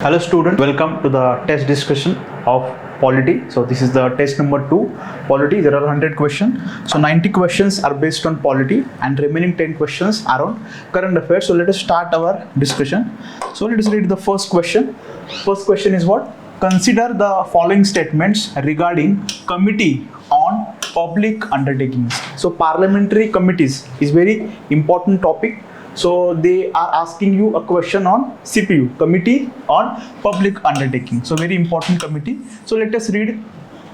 Hello student, welcome to the test discussion of polity. So this is the test number 2, polity. There are 100 questions. So 90 questions are based on polity and remaining 10 questions are on current affairs. So let us start our discussion. So let us read the first question. First question is what? Consider the following statements regarding committee on public undertakings. So parliamentary committees is very important topic. So they are asking you a question on CPU, Committee on Public Undertaking. So very important committee. So let us read.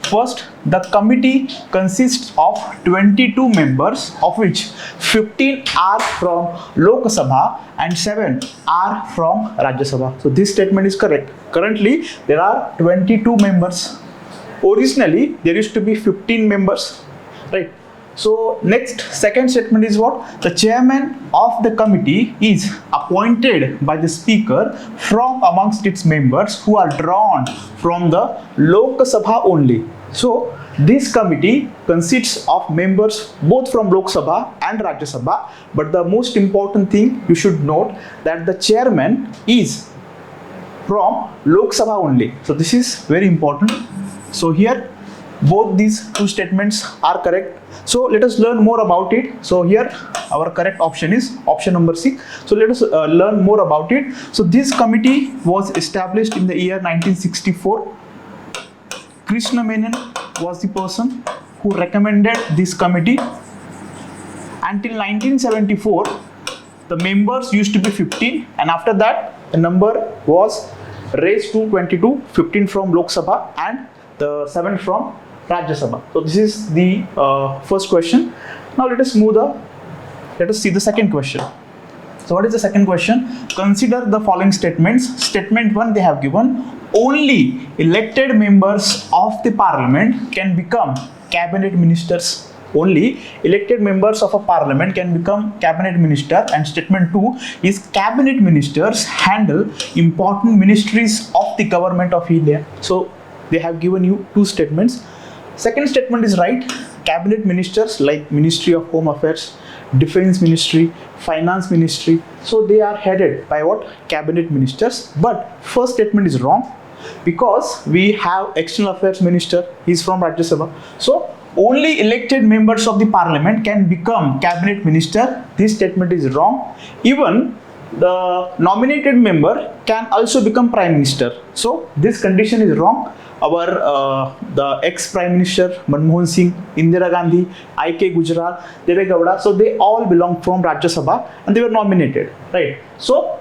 First, the committee consists of 22 members, of which 15 are from Lok Sabha and 7 are from Rajya Sabha. So this statement is correct. Currently, there are 22 members. Originally, there used to be 15 members, right? So next, second statement is what? The chairman of the committee is appointed by the speaker from amongst its members who are drawn from the Lok Sabha only. So this committee consists of members both from Lok Sabha and Rajya Sabha, but the most important thing you should note that the chairman is from Lok Sabha only. So this is very important. So here both these two statements are correct. So let us learn more about it. So here our correct option is option number 6. So let us learn more about it. So this committee was established in the year 1964. Krishna Menon was the person who recommended this committee. Until 1974, the members used to be 15, and after that the number was raised to 22, 15 from Lok Sabha and the 7 from Rajya Sabha. So this is the first question. Now let us see the second question. So what is the second question? Consider the following statements. Statement 1, they have given only elected members of the parliament can become cabinet ministers. Only elected members of a parliament can become cabinet minister. And statement 2 is cabinet ministers handle important ministries of the government of India. So they have given you two statements. Second statement is right. Cabinet ministers like Ministry of Home Affairs, Defense Ministry, Finance Ministry. So they are headed by what? Cabinet ministers. But first statement is wrong because we have External Affairs Minister. He is from Rajya Sabha. So only elected members of the parliament can become cabinet minister. This statement is wrong. Even the nominated member can also become prime minister. So this condition is wrong. The ex-prime minister Manmohan Singh, Indira Gandhi, I.K. Gujral, Deve Gowda, so they all belong from Rajya Sabha and they were nominated, right? So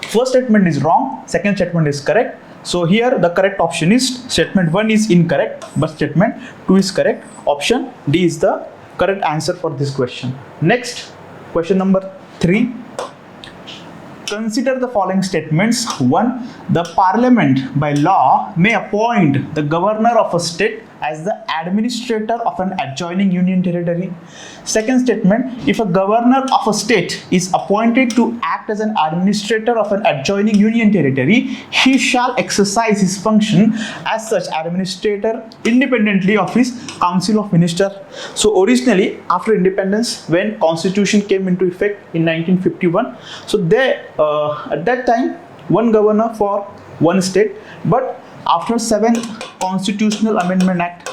first statement is wrong, second statement is correct. So here the correct option is statement 1 is incorrect, but statement 2 is correct. Option D is the correct answer for this question. Next, question number 3. Consider the following statements. 1. The parliament by law may appoint the governor of a state as the administrator of an adjoining union territory. Second statement, if a governor of a state is appointed to act as an administrator of an adjoining union territory, he shall exercise his function as such administrator independently of his council of ministers. So originally after independence, when constitution came into effect in 1951, so there at that time one governor for one state, but after 7th Constitutional Amendment Act,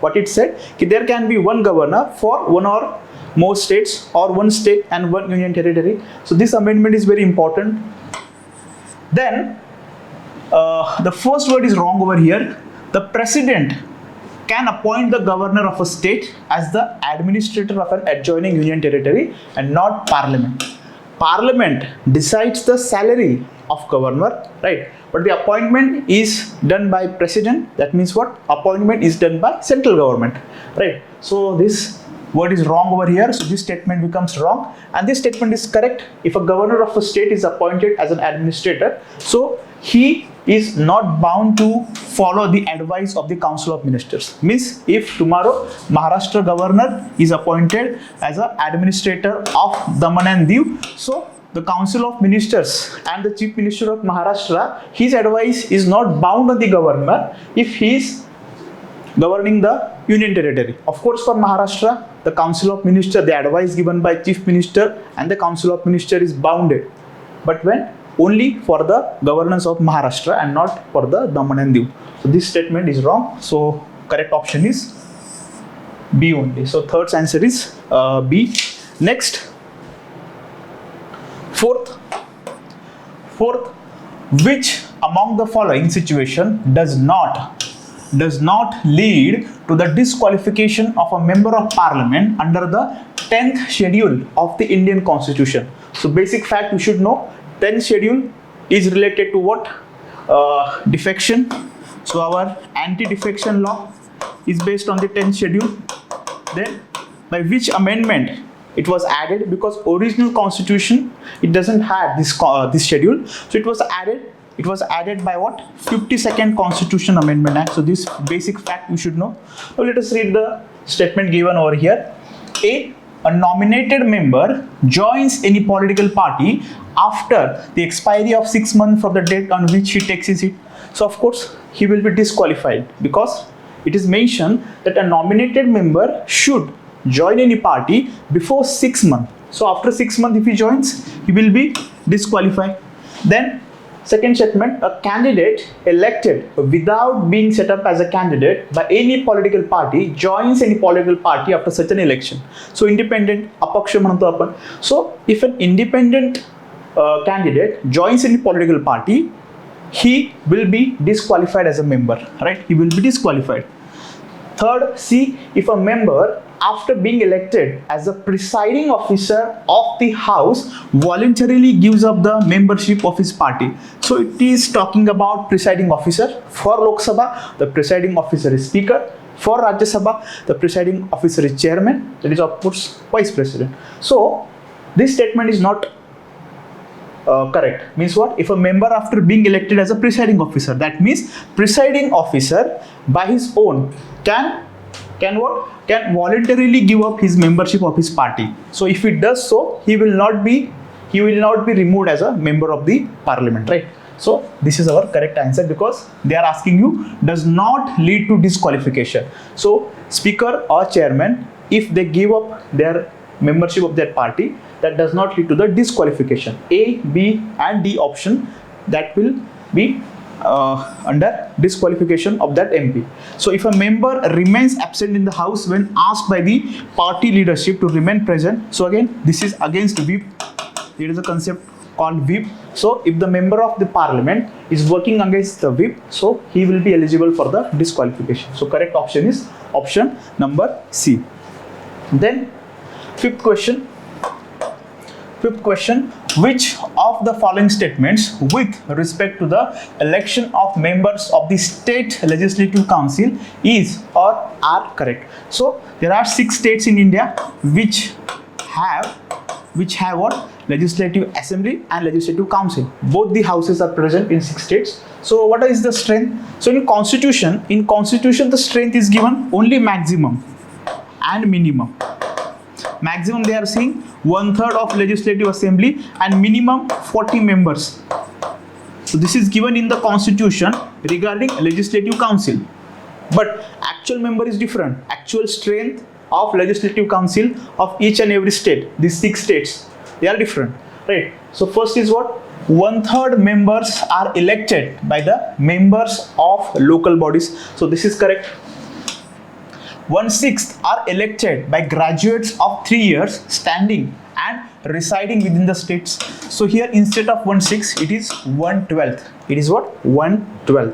what it said, there can be one governor for one or more states or one state and one union territory. So this amendment is very important. Then the first word is wrong over here. The president can appoint the governor of a state as the administrator of an adjoining union territory and not parliament. Parliament decides the salary of governor, right? But the appointment is done by president. That means what? Appointment is done by central government, right? So this word is wrong over here. So this statement becomes wrong. And this statement is correct. If a governor of a state is appointed as an administrator, so he is not bound to follow the advice of the Council of Ministers. Means if tomorrow Maharashtra governor is appointed as an administrator of Daman and Diu, so the Council of Ministers and the Chief Minister of Maharashtra, his advice is not bound on the governor if he is governing the union territory. Of course, for Maharashtra, the Council of Ministers, the advice given by Chief Minister and the Council of Ministers is bounded. But when only for the governance of Maharashtra and not for the Daman and Diu. So this statement is wrong. So correct option is B only. So third answer is B. Next, fourth, which among the following situation does not lead to the disqualification of a member of parliament under the 10th schedule of the Indian Constitution? So basic fact you should know, 10th schedule is related to what? Defection. So our anti-defection law is based on the 10th schedule. Then by which amendment it was added? Because original constitution, it doesn't have this schedule, so it was added by what? 52nd Constitution Amendment Act. So this basic fact you should know. Now let us read the statement given over here. A nominated member joins any political party after the expiry of 6 months from the date on which he takes his seat. So of course he will be disqualified, because it is mentioned that a nominated member should join any party before 6 months. So after 6 months if he joins, he will be disqualified. Then second statement, a candidate elected without being set up as a candidate by any political party joins any political party after such an election. So independent, apaksha म्हणतो आपण. So if an independent candidate joins any political party, he will be disqualified as a member, right? He will be disqualified. Third, C, if a member after being elected as a presiding officer of the house voluntarily gives up the membership of his party. So it is talking about presiding officer. For Lok Sabha, the presiding officer is speaker. For Rajya Sabha, the presiding officer is chairman. That is of course vice president. So this statement is not correct. Means what? If a member after being elected as a presiding officer, that means presiding officer by his own can voluntarily give up his membership of his party. So if he does so, he will not be removed as a member of the parliament, right? So this is our correct answer, because they are asking you does not lead to disqualification. So speaker or chairman, if they give up their membership of that party, that does not lead to the disqualification. A, B and D option, that will be under disqualification of that MP. So if a member remains absent in the house when asked by the party leadership to remain present, so again this is against whip. There is a concept called whip. So if the member of the parliament is working against the whip, so he will be eligible for the disqualification. So correct option is option number C. Then fifth question, which of the following statements with respect to the election of members of the state legislative council is or are correct? So there are 6 states in India which have what? Legislative assembly and legislative council. Both the houses are present in 6 states. So what is the strength? So in constitution the strength is given only maximum and minimum. Maximum they are saying 1/3 of legislative assembly and minimum 40 members. So this is given in the constitution regarding legislative council. But actual member is different. Actual strength of legislative council of each and every state, these 6 states, they are different, right? So first is what? 1/3 members are elected by the members of local bodies. So this is correct. 1/6 are elected by graduates of 3 years standing and residing within the states. So here instead of 1/6 it is 1/12. It is what? 1/12.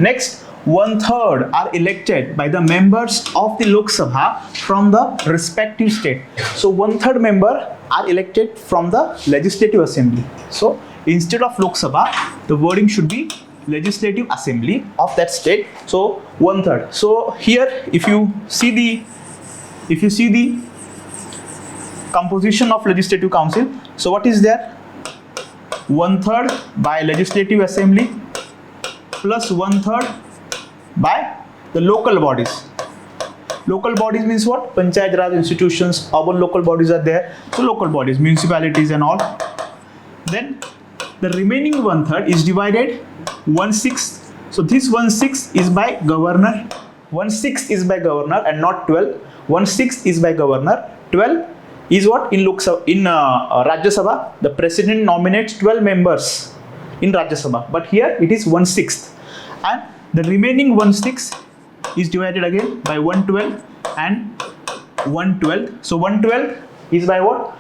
Next, 1/3 are elected by the members of the Lok Sabha from the respective state. So 1/3 member are elected from the legislative assembly. So instead of Lok Sabha, the wording should be legislative assembly of that state. So 1/3. So here if you see the composition of legislative council, so what is there? 1/3 by legislative assembly plus 1/3 by the local bodies. Local bodies means what? Panchayat Raj institutions, urban local bodies are there. So local bodies, municipalities and all. Then the remaining 1/3 is divided 1/6. So this 1/6 is by governor. 1/6 is by governor and not 12. 1/6 is by governor. 12 is what? In Rajya Sabha, the president nominates 12 members in Rajya Sabha, but here it is 1/6, and the remaining 1/6 is divided again by 112 and 112. So 112 is by what?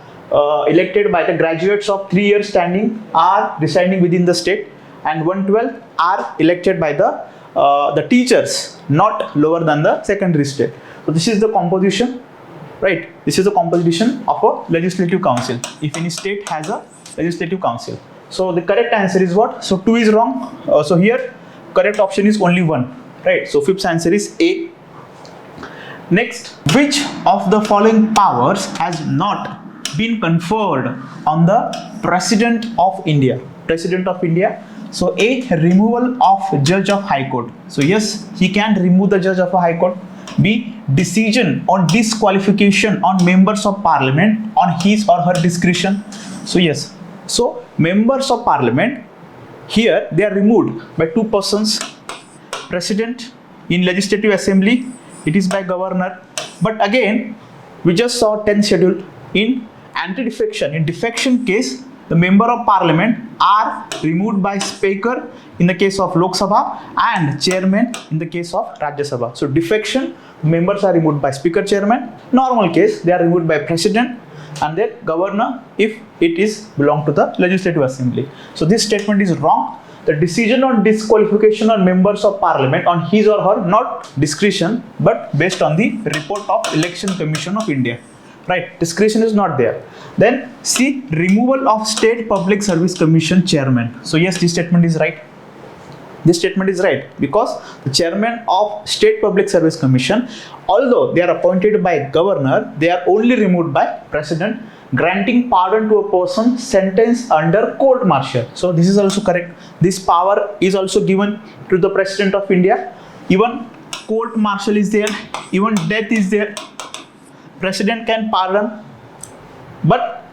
Elected by the graduates of 3 years standing are residing within the state, and 112 are elected by the teachers not lower than the secondary state. So this is the composition, right? This is the composition of a legislative council if any state has a legislative council. So the correct answer is what? So 2 is wrong. So here correct option is only 1, right? So fifth answer is A. Next, which of the following powers has not been conferred on the President of India? President of India. So A, removal of Judge of High Court. So yes, he can remove the Judge of a High Court. B, decision on disqualification on members of Parliament on his or her discretion. So yes, so members of Parliament, here they are removed by 2 persons. President. In Legislative Assembly, it is by Governor. But again, we just saw 10th schedule. In anti-defection, in defection case, the member of Parliament are removed by Speaker in the case of Lok Sabha and Chairman in the case of Rajya Sabha. So defection, members are removed by Speaker, Chairman. Normal case, they are removed by President and then Governor if it is belong to the Legislative Assembly. So this statement is wrong. The decision on disqualification on members of Parliament on his or her not discretion but based on the report of Election Commission of India. Right, discretion is not there. Then C, removal of State Public Service Commission Chairman. So yes, this statement is right. This statement is right because the Chairman of State Public Service Commission, although they are appointed by Governor, they are only removed by President, granting pardon to a person sentenced under court martial. So this is also correct. This power is also given to the President of India. Even court martial is there, even death is there. President can pardon, but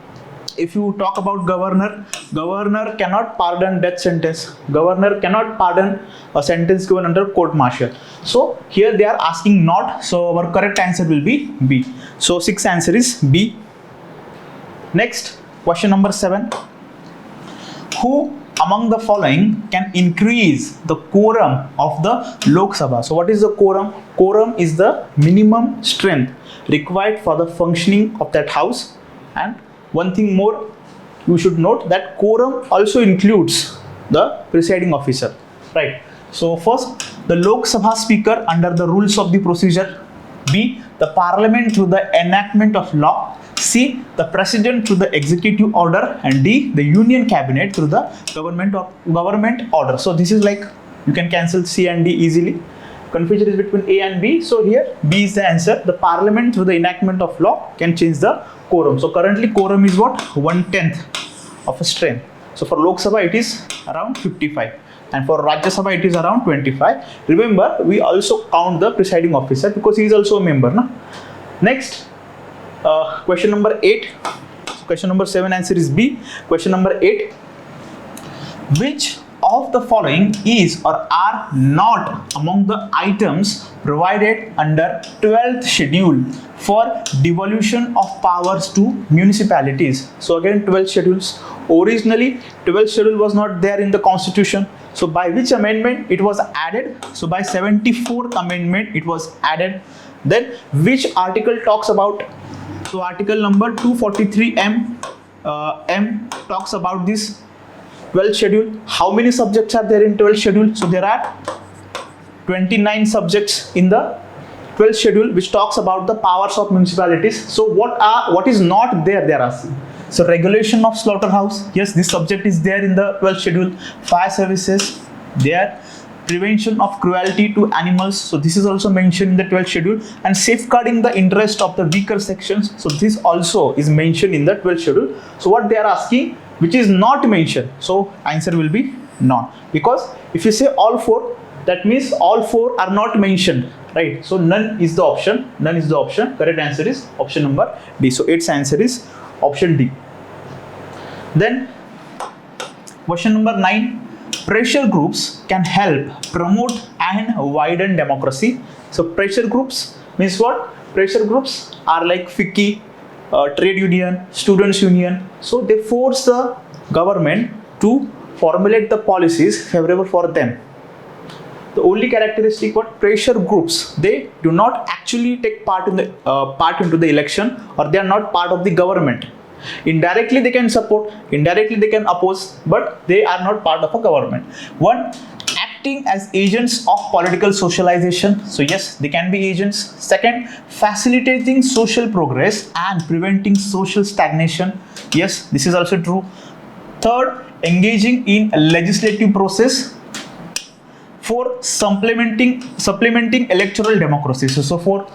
if you talk about Governor, Governor cannot pardon death sentence. Governor cannot pardon a sentence given under court martial. So here they are asking not. So our correct answer will be B. So sixth answer is B. Next, question number 7. Who among the following can increase the quorum of the Lok Sabha? So what is the quorum? Quorum is the minimum strength required for the functioning of that house. And one thing more, you should note that quorum also includes the presiding officer, right? So first, the Lok Sabha Speaker under the rules of the procedure. B, the Parliament through the enactment of law. C, the President through the executive order. And D, the Union Cabinet through the government order. So this is like, you can cancel C and D easily. Confusion is between A and B. So here B is the answer. The Parliament through the enactment of law can change the quorum. So currently quorum is what? 1/10 of a strength. So for Lok Sabha it is around 55 and for Rajya Sabha it is around 25. Remember, we also count the presiding officer because he is also a member. Na? Next, question number 8. So question number 7 answer is B. Question number 8. Which of the following is or are not among the items provided under 12th schedule for devolution of powers to municipalities? So again 12 schedules. Originally 12th schedule was not there in the constitution. So by which amendment it was added? So by 74th amendment it was added. Then which article talks about? So article number 243 M talks about this 12th schedule. How many subjects are there in 12th schedule? So there are 29 subjects in the 12th schedule which talks about the powers of municipalities. So what is not there, they are asking. So regulation of slaughterhouse, yes, this subject is there in the 12th schedule. Fire services, there. Prevention of cruelty to animals, so this is also mentioned in the 12th schedule. And safeguarding the interest of the weaker sections, so this also is mentioned in the 12th schedule. So what they are asking, which is not mentioned, so answer will be none, because if you say all 4, that means all 4 are not mentioned, right? So none is the option. None is the option. Correct answer is option number D. So its answer is option D. Then question number 9. Pressure groups can help promote and widen democracy. So pressure groups means what? Pressure groups are like FICCI, trade union, students union. So they force the government to formulate the policies favorable for them. The only characteristic what pressure groups, they do not actually take part in the into the election, or they are not part of the government. Indirectly they can support, indirectly they can oppose, but they are not part of a government. One, acting as agents of political socialization. So yes, they can be agents. Second, facilitating social progress and preventing social stagnation. Yes, this is also true. Third, engaging in a legislative process. For supplementing electoral democracy. So for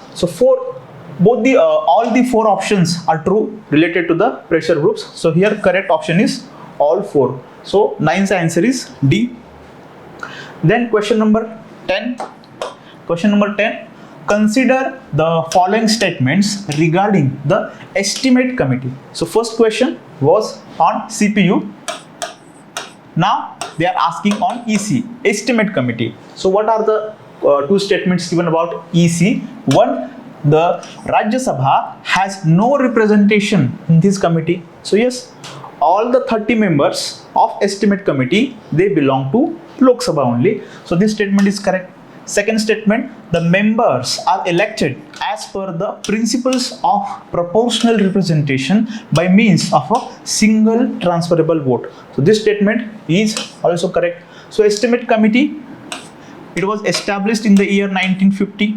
both the all the four options are true related to the pressure groups. So here correct option is all four. So ninth answer is D. Then question number 10. Question number 10. Consider the following statements regarding the estimate committee. So first question was on CPU. Now they are asking on EC, estimate committee. So what are the two statements given about EC? One, the Rajya Sabha has no representation in this committee. So yes, all the 30 members of estimate committee, they belong to Lok Sabha only. So this statement is correct. Second statement, the members are elected as per the principles of proportional representation by means of a single transferable vote. So this statement is also correct. So estimate committee, it was established in the year 1950,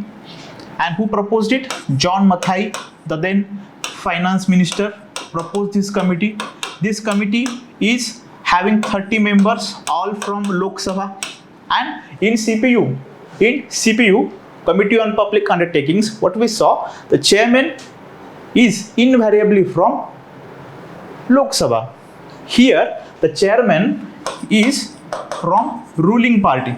and who proposed it? John Mathai, the then finance minister, proposed this committee. This committee is having 30 members, all from Lok Sabha, and in CPU, Committee on Public Undertakings, what we saw, the chairman is invariably from Lok Sabha. Here, the chairman is from ruling party.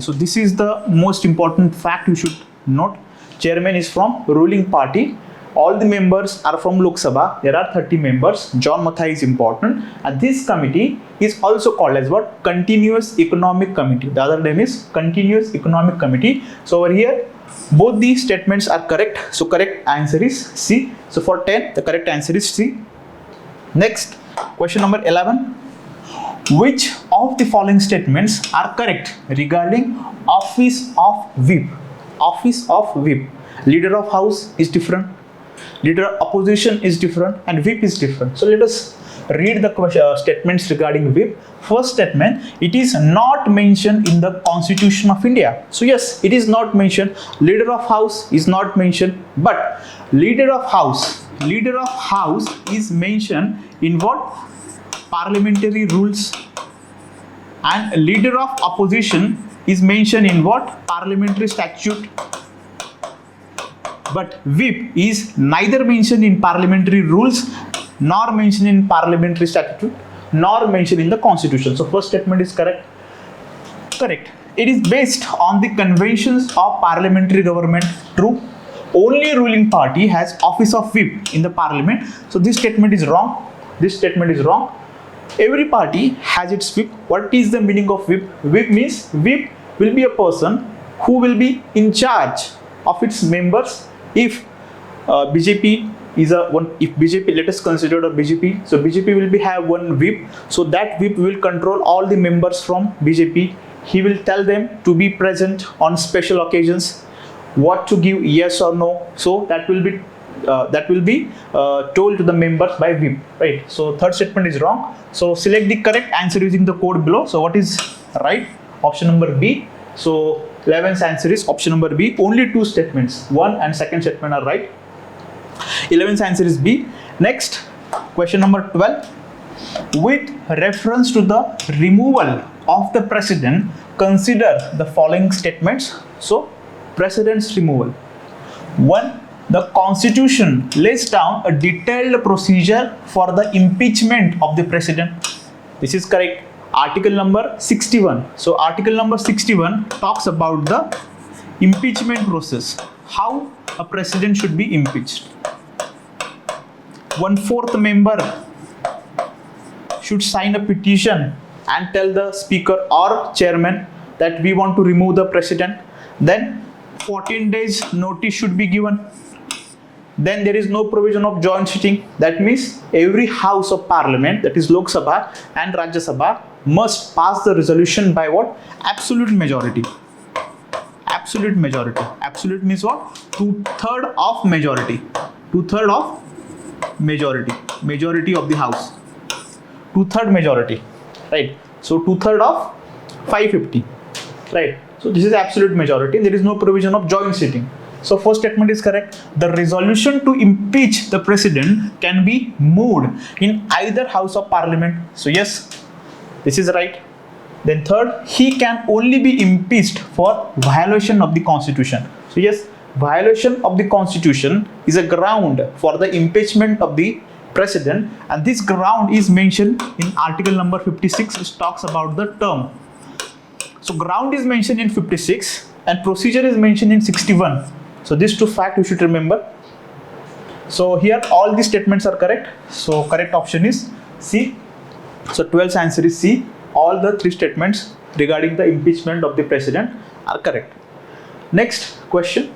So this is the most important fact you should note. Chairman is from ruling party. All the members are from Lok Sabha. There are 30 members. John Mathai is important. And this committee is also called as what? Continuous Economic Committee. The other name is Continuous Economic Committee. So over here, both these statements are correct. So correct answer is C. So for 10, the correct answer is C. Next, question number 11. Which of the following statements are correct regarding office of whip? Office of whip. Leader of house is different. Leader of opposition is different, and whip is different. So let us read the statements regarding whip. First statement, it is not mentioned in the Constitution of India. So yes, it is not mentioned. Leader of house is not mentioned, but leader of house is mentioned in what? Parliamentary rules. And leader of opposition is mentioned in what? Parliamentary statute. But whip is neither mentioned in parliamentary rules, nor mentioned in parliamentary statute, nor mentioned in the constitution. So first statement is correct. Correct. It is based on the conventions of parliamentary government. True. Only ruling party has office of whip in the parliament. So this statement is wrong. This statement is wrong. Every party has its whip. What is the meaning of whip? Whip means whip will be a person who will be in charge of its members. If BJP is if BJP, let us consider a BJP. So BJP will have one whip. So that whip will control all the members from BJP. He will tell them to be present on special occasions, what to give, yes or no. So that will be told to the members by whip, right? So third statement is wrong. So select the correct answer using the code below. So what is right? Option number B. So 11th answer is option number B. Only two statements, one and second statement, are right. 11th answer is B. Next, question number 12. With reference to the removal of the president, consider the following statements. So president's removal. 1. The Constitution lays down a detailed procedure for the impeachment of the president. This is correct. Article number 61. So article number 61 talks about the impeachment process. How a president should be impeached. 1/4 member should sign a petition and tell the speaker or chairman that we want to remove the president. Then 14 days notice should be given. then there is no provision of joint sitting. That means every house of parliament, that is Lok Sabha and Rajya Sabha, must pass the resolution by what? Absolute majority. Absolute majority. Absolute means what? 2/3 of majority. 2/3 of majority. Majority of the house. 2/3 majority. Right. So 2/3 of 550. Right. So this is absolute majority. There is no provision of joint sitting. So first statement is correct. The resolution to impeach the president can be moved in either house of parliament. So yes, this is right. Then third, he can only be impeached for violation of the constitution. So yes, violation of the constitution is a ground for the impeachment of the president, and this ground is mentioned in article number 56, which talks about the term. So ground is mentioned in 56 and procedure is mentioned in 61. So these two facts you should remember. So here all these statements are correct. So correct option is C. So 12th answer is C. All the three statements regarding the impeachment of the president are correct. Next question.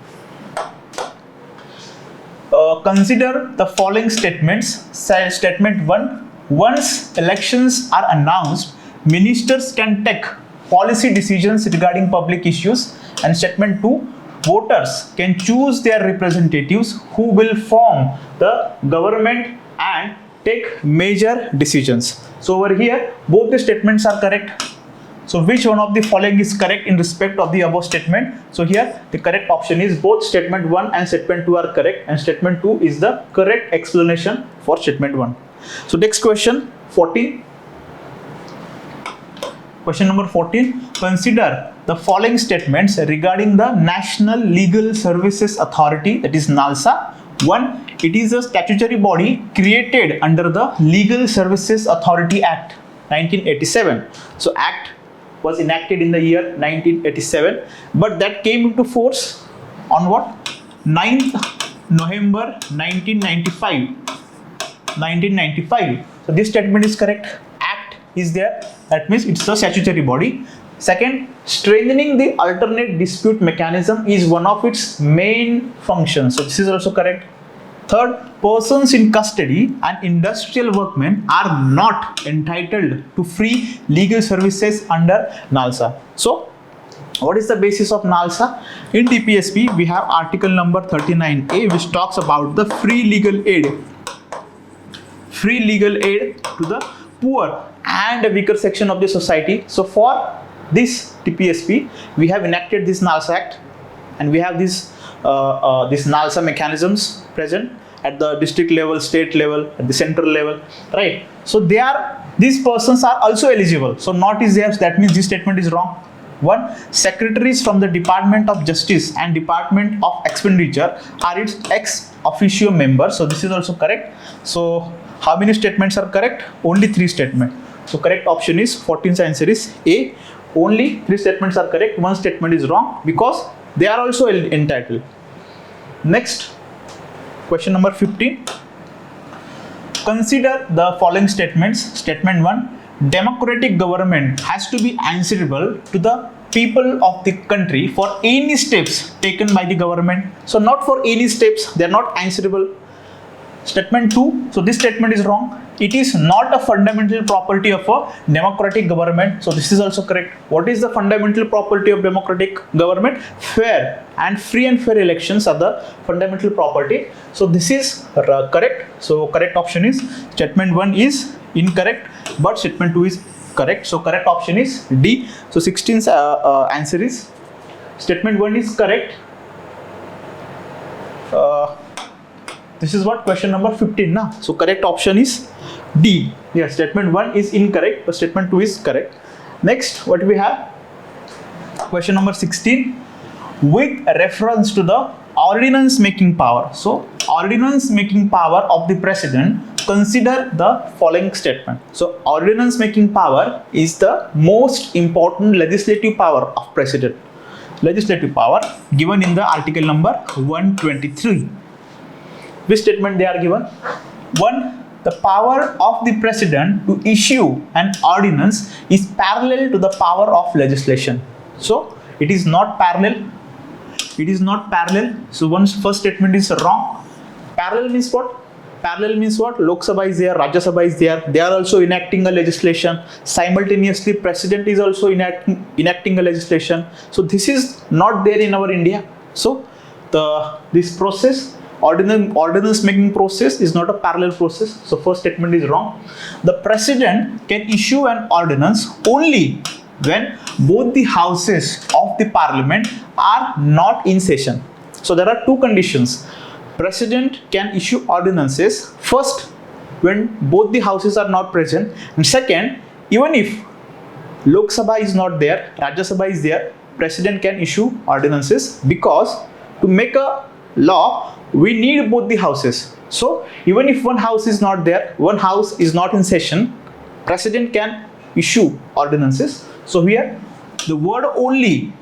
Consider the following statements. Statement 1. Once elections are announced, ministers can take policy decisions regarding public issues. And statement 2. Voters can choose their representatives who will form the government and take major decisions. So over here, both the statements are correct. So which one of the following is correct in respect of the above statement? So here the correct option is both statement 1 and statement 2 are correct, and statement 2 is the correct explanation for statement 1. So next question, 14. Question number 14. Consider the following statements regarding the National Legal Services Authority, that is NALSA. 1. It is a statutory body created under the Legal Services Authority Act 1987. So Act was enacted in the year 1987, but that came into force on what? 9th November 1995. 1995. So this statement is correct. Act is there. That means it's a statutory body. Second, strengthening the alternate dispute mechanism is one of its main functions. So this is also correct. Third, persons in custody and industrial workmen are not entitled to free legal services under NALSA. So what is the basis of NALSA? In DPSP, we have article number 39A, which talks about the free legal aid. Free legal aid to the poor and a weaker section of the society. So for this TPSP, we have enacted this NALSA Act, and we have this NALSA mechanisms present at the district level, state level, at the central level, right? So these persons are also eligible. So not is there, that means this statement is wrong. 1. Secretaries from the Department of Justice and Department of Expenditure are its ex officio members. So this is also correct. So how many statements are correct? Only 3 statements. So correct option is 14th answer is A. Only 3 statements are correct. 1 statement is wrong because they are also entitled. Next, question number 15. Consider the following statements. Statement 1. Democratic government has to be answerable to the people of the country for any steps taken by the government. So not for any steps, they are not answerable. Statement 2. So this statement is wrong. It is not a fundamental property of a democratic government. So this is also correct. What is the fundamental property of democratic government? Fair and free and fair elections are the fundamental property. So this is correct. So correct option is statement 1 is incorrect, but statement 2 is correct. So correct option is D. So 16th answer is statement 1 is correct. This is what question number 15 now. So correct option is D. Yes, statement 1 is incorrect, but statement 2 is correct. Next, what we have? Question number 16. With reference to the ordinance making power. So ordinance making power of the president, consider the following statement. So ordinance making power is the most important legislative power of president. Legislative power given in the article number 123. Which statement they are given? 1. The power of the president to issue an ordinance is parallel to the power of legislation. So it is not parallel. It is not parallel. So first statement is wrong. Parallel means what? Parallel means what? Lok Sabha is there, Rajya Sabha is there. They are also enacting a legislation. Simultaneously, President is also enacting a legislation. So this is not there in our India. So this process, ordinance making process, is not a parallel process. So first statement is wrong. The President can issue an ordinance only when both the houses of the Parliament are not in session. So there are two conditions. President can issue ordinances first when both the houses are not present, and second, even if Lok Sabha is not there, Rajya Sabha is there, President can issue ordinances, because to make a law we need both the houses. So even if one house is not there, one house is not in session, President can issue ordinances. So here the word only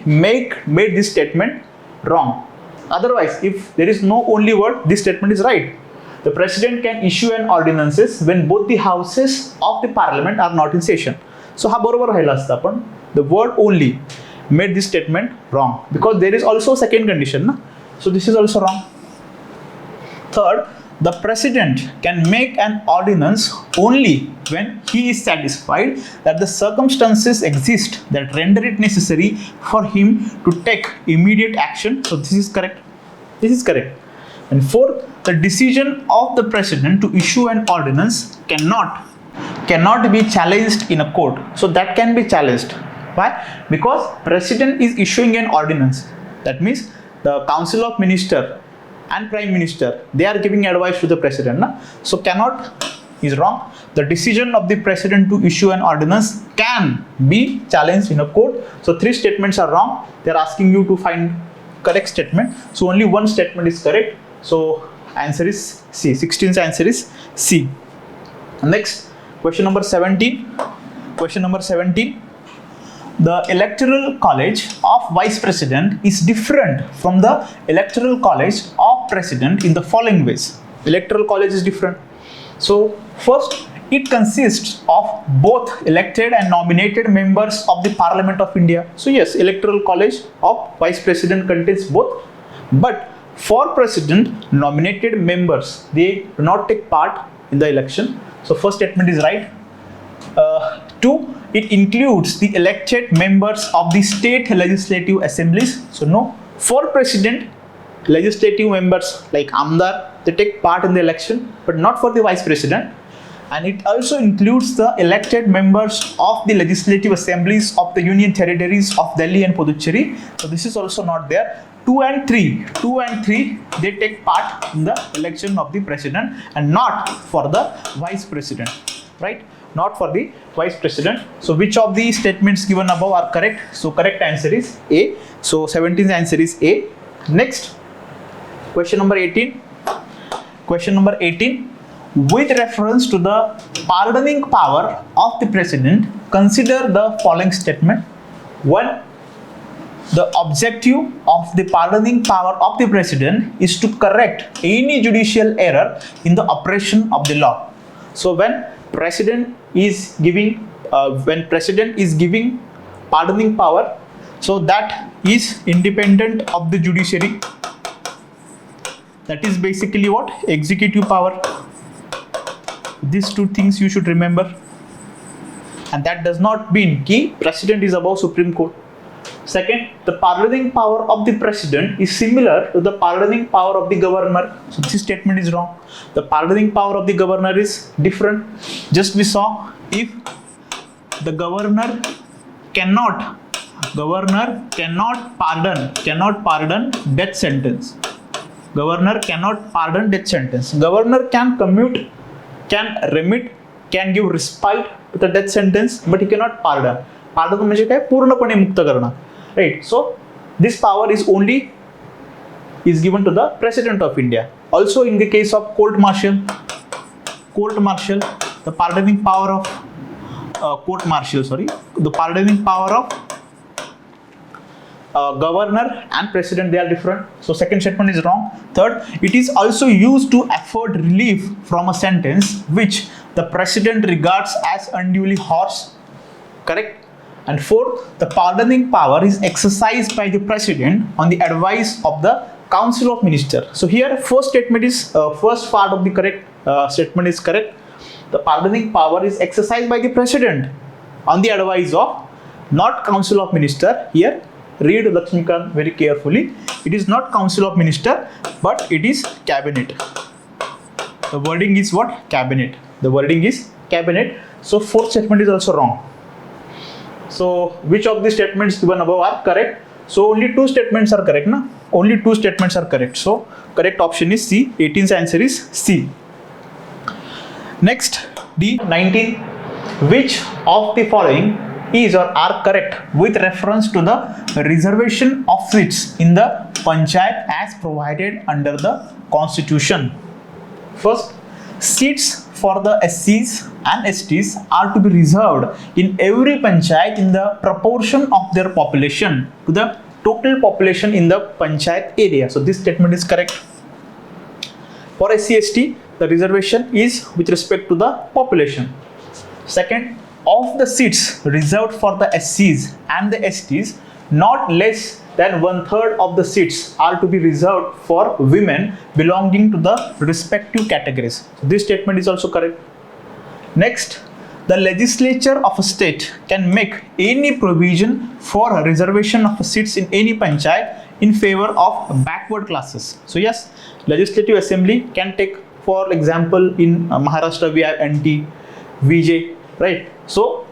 made this statement wrong. Otherwise, if there is no only word, this statement is right. The President can issue an ordinances when both the houses of the Parliament are not in session. So हा बरोबर राहिला असता, पण the word only made this statement wrong, because there is also second condition ना. So this is also wrong. Third, the President can make an ordinance only when he is satisfied that the circumstances exist that render it necessary for him to take immediate action. So this is correct. This is correct. And fourth, the decision of the President to issue an ordinance cannot be challenged in a court. So that can be challenged. Why? Because President is issuing an ordinance. That means the Council of Ministers and Prime Minister, they are giving advice to the President. Na? So cannot is wrong. The decision of the President to issue an ordinance can be challenged in a court. So three statements are wrong. They are asking you to find correct statement. So only one statement is correct. So answer is C. 16th answer is C. Next, question number 17. Question number 17. The electoral college of vice president is different from the electoral college of president in the following ways. Electoral college is different. So first, it consists of both elected and nominated members of the Parliament of India. So yes, electoral college of vice president contains both, but for president, nominated members, they do not take part in the election. So first statement is right. Two, it includes the elected members of the state legislative assemblies. So no, for president, legislative members like Amdar, they take part in the election, but not for the vice president. And it also includes the elected members of the legislative assemblies of the union territories of Delhi and Puducherry. So this is also not there. 2 and 3, they take part in the election of the president and not for the vice president, right? Not for the vice president. So which of the statements given above are correct? So correct answer is A. So 17th answer is A. Next, question number 18. Question number 18. With reference to the pardoning power of the president, consider the following statement. 1. The objective of the pardoning power of the president is to correct any judicial error in the operation of the law. So when president is giving pardoning power, so that is independent of the judiciary. That is basically what? Executive power. These two things you should remember. And that does not mean that president is above Supreme Court. Second, the pardoning power of the president is similar to the pardoning power of the governor. So this statement is wrong. The pardoning power of the governor is different. Just we saw, if the governor cannot pardon death sentence. Governor cannot pardon death sentence. Governor can commute, can remit, can give respite to the death sentence, but he cannot pardon. Pardon म्हणजे काय? पूर्णपणे मुक्त करणं. Right? So this power is given to the President of India. Also in the case of court martial, the pardoning power of the pardoning power of governor and president, they are different. So second statement is wrong. Third, it is also used to afford relief from a sentence which the president regards as unduly harsh. Correct? And fourth, the pardoning power is exercised by the president on the advice of the Council of Minister. So here first statement is first part of the correct statement is correct. The pardoning power is exercised by the President on the advice of, not Council of Minister. Here read Lakshmikant very carefully. It is not Council of Minister, but it is Cabinet. The wording is what? Cabinet. The wording is Cabinet. So fourth statement is also wrong. So which of the statements given above are correct? So only two statements are correct, na? Only two statements are correct. So correct option is C. 18th answer is C. Next, D19. Which of the following is or are correct with reference to the reservation of seats in the panchayat as provided under the Constitution? First, seats for the SCs and STs are to be reserved in every panchayat in the proportion of their population to the total population in the panchayat area. So this statement is correct. For SC ST, the reservation is with respect to the population. Second, of the seats reserved for the SCs and the STs, not less than 1/3 of the seats are to be reserved for women belonging to the respective categories. So this statement is also correct. Next, the legislature of a state can make any provision for a reservation of seats in any panchayat in favor of backward classes. So yes, legislative assembly can take, for example, in Maharashtra we have NT, VJ, right? So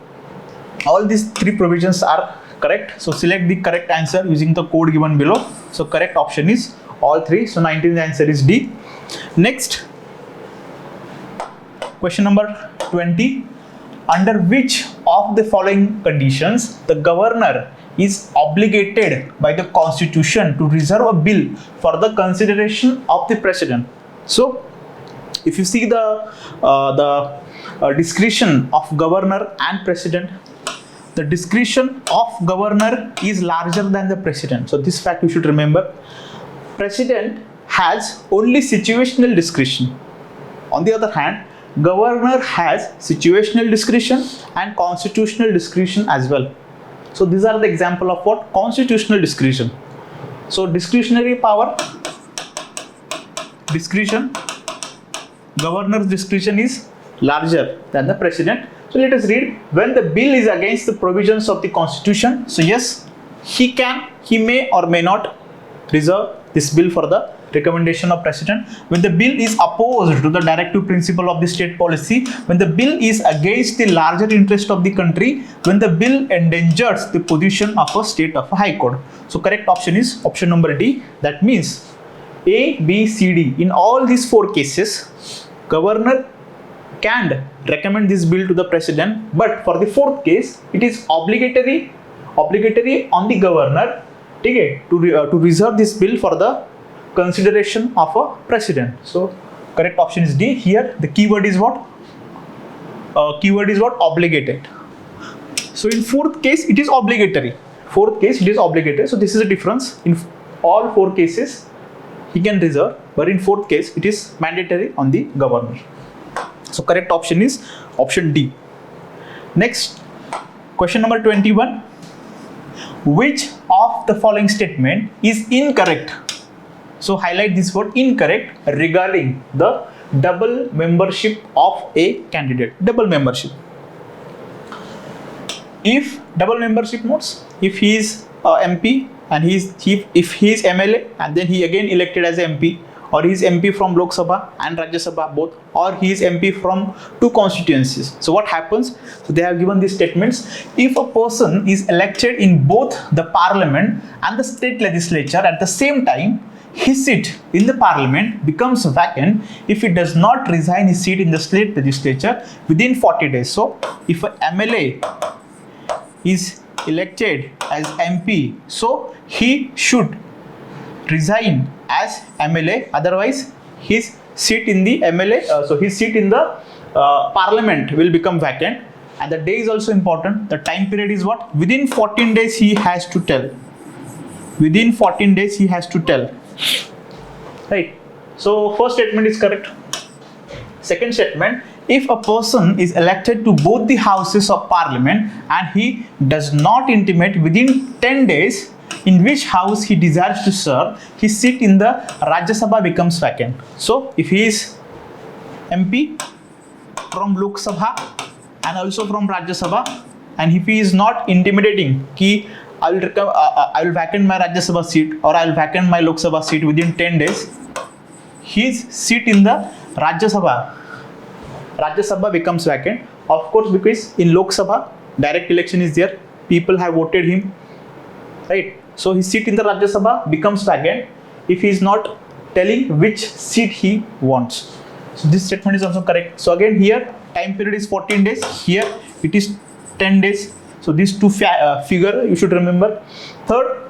all these three provisions are correct. So select the correct answer using the code given below. So correct option is all three. So 19th answer is D. Next, question number 20. Under which of the following conditions the governor is obligated by the Constitution to reserve a bill for the consideration of the President? So if you see the discretion of governor and president, the discretion of governor is larger than the president. So this fact you should remember. President has only situational discretion. On the other hand, governor has situational discretion and constitutional discretion as well. So these are the example of what? Constitutional discretion. So discretionary power, discretion, governor's discretion is larger than the president. So let us read. When the bill is against the provisions of the Constitution, so yes, he may or may not reserve this bill for the recommendation of president. When the bill is opposed to the directive principle of the state policy, when the bill is against the larger interest of the country, when the bill endangers the position of a state of a high court. So correct option is option number D. That means A, B, C, D. In all these four cases, governor can recommend this bill to the president, but for the fourth case, it is obligatory on the governor, okay, to reserve this bill for the consideration of a president. So correct option is D. Here the keyword is what? Obligated. So in fourth case it is obligatory. Fourth case it is obligatory. So this is a difference. In all four cases he can reserve, but in fourth case it is mandatory on the governor. So correct option is option D. Next, question number 21. Which of the following statement is incorrect? So highlight this word incorrect regarding the double membership of a candidate. Double membership. If double membership means if he is MP and if he is MLA and then he again elected as MP, or he is MP from Lok Sabha and Rajya Sabha both, or he is MP from two constituencies. So what happens? So they have given these statements. If a person is elected in both the parliament and the state legislature at the same time, his seat in the parliament becomes vacant if he does not resign his seat in the state legislature within 40 days. So if a MLA is elected as MP, so he should resign as MLA, otherwise his seat in the his seat in the parliament will become vacant. And the day is also important. The time period is what? Within 14 days he has to tell. Within 14 days he has to tell. Right. So first statement is correct. Second statement, if a person is elected to both the houses of parliament and he does not intimate within 10 days in which house he desires to serve, his seat in the Rajya Sabha becomes vacant. So if he is MP from Lok Sabha and also from Rajya Sabha, and if he is not intimidating ki I will vacant my Rajya Sabha seat or I will vacant my Lok Sabha seat within 10 days, his seat in the Rajya Sabha becomes vacant. Of course, because in Lok Sabha direct election is there, people have voted him, right? So his seat in the Rajya Sabha becomes vacant if he is not telling which seat he wants. So this statement is also correct. So again here time period is 14 days, here it is 10 days. So these two figure you should remember. Third,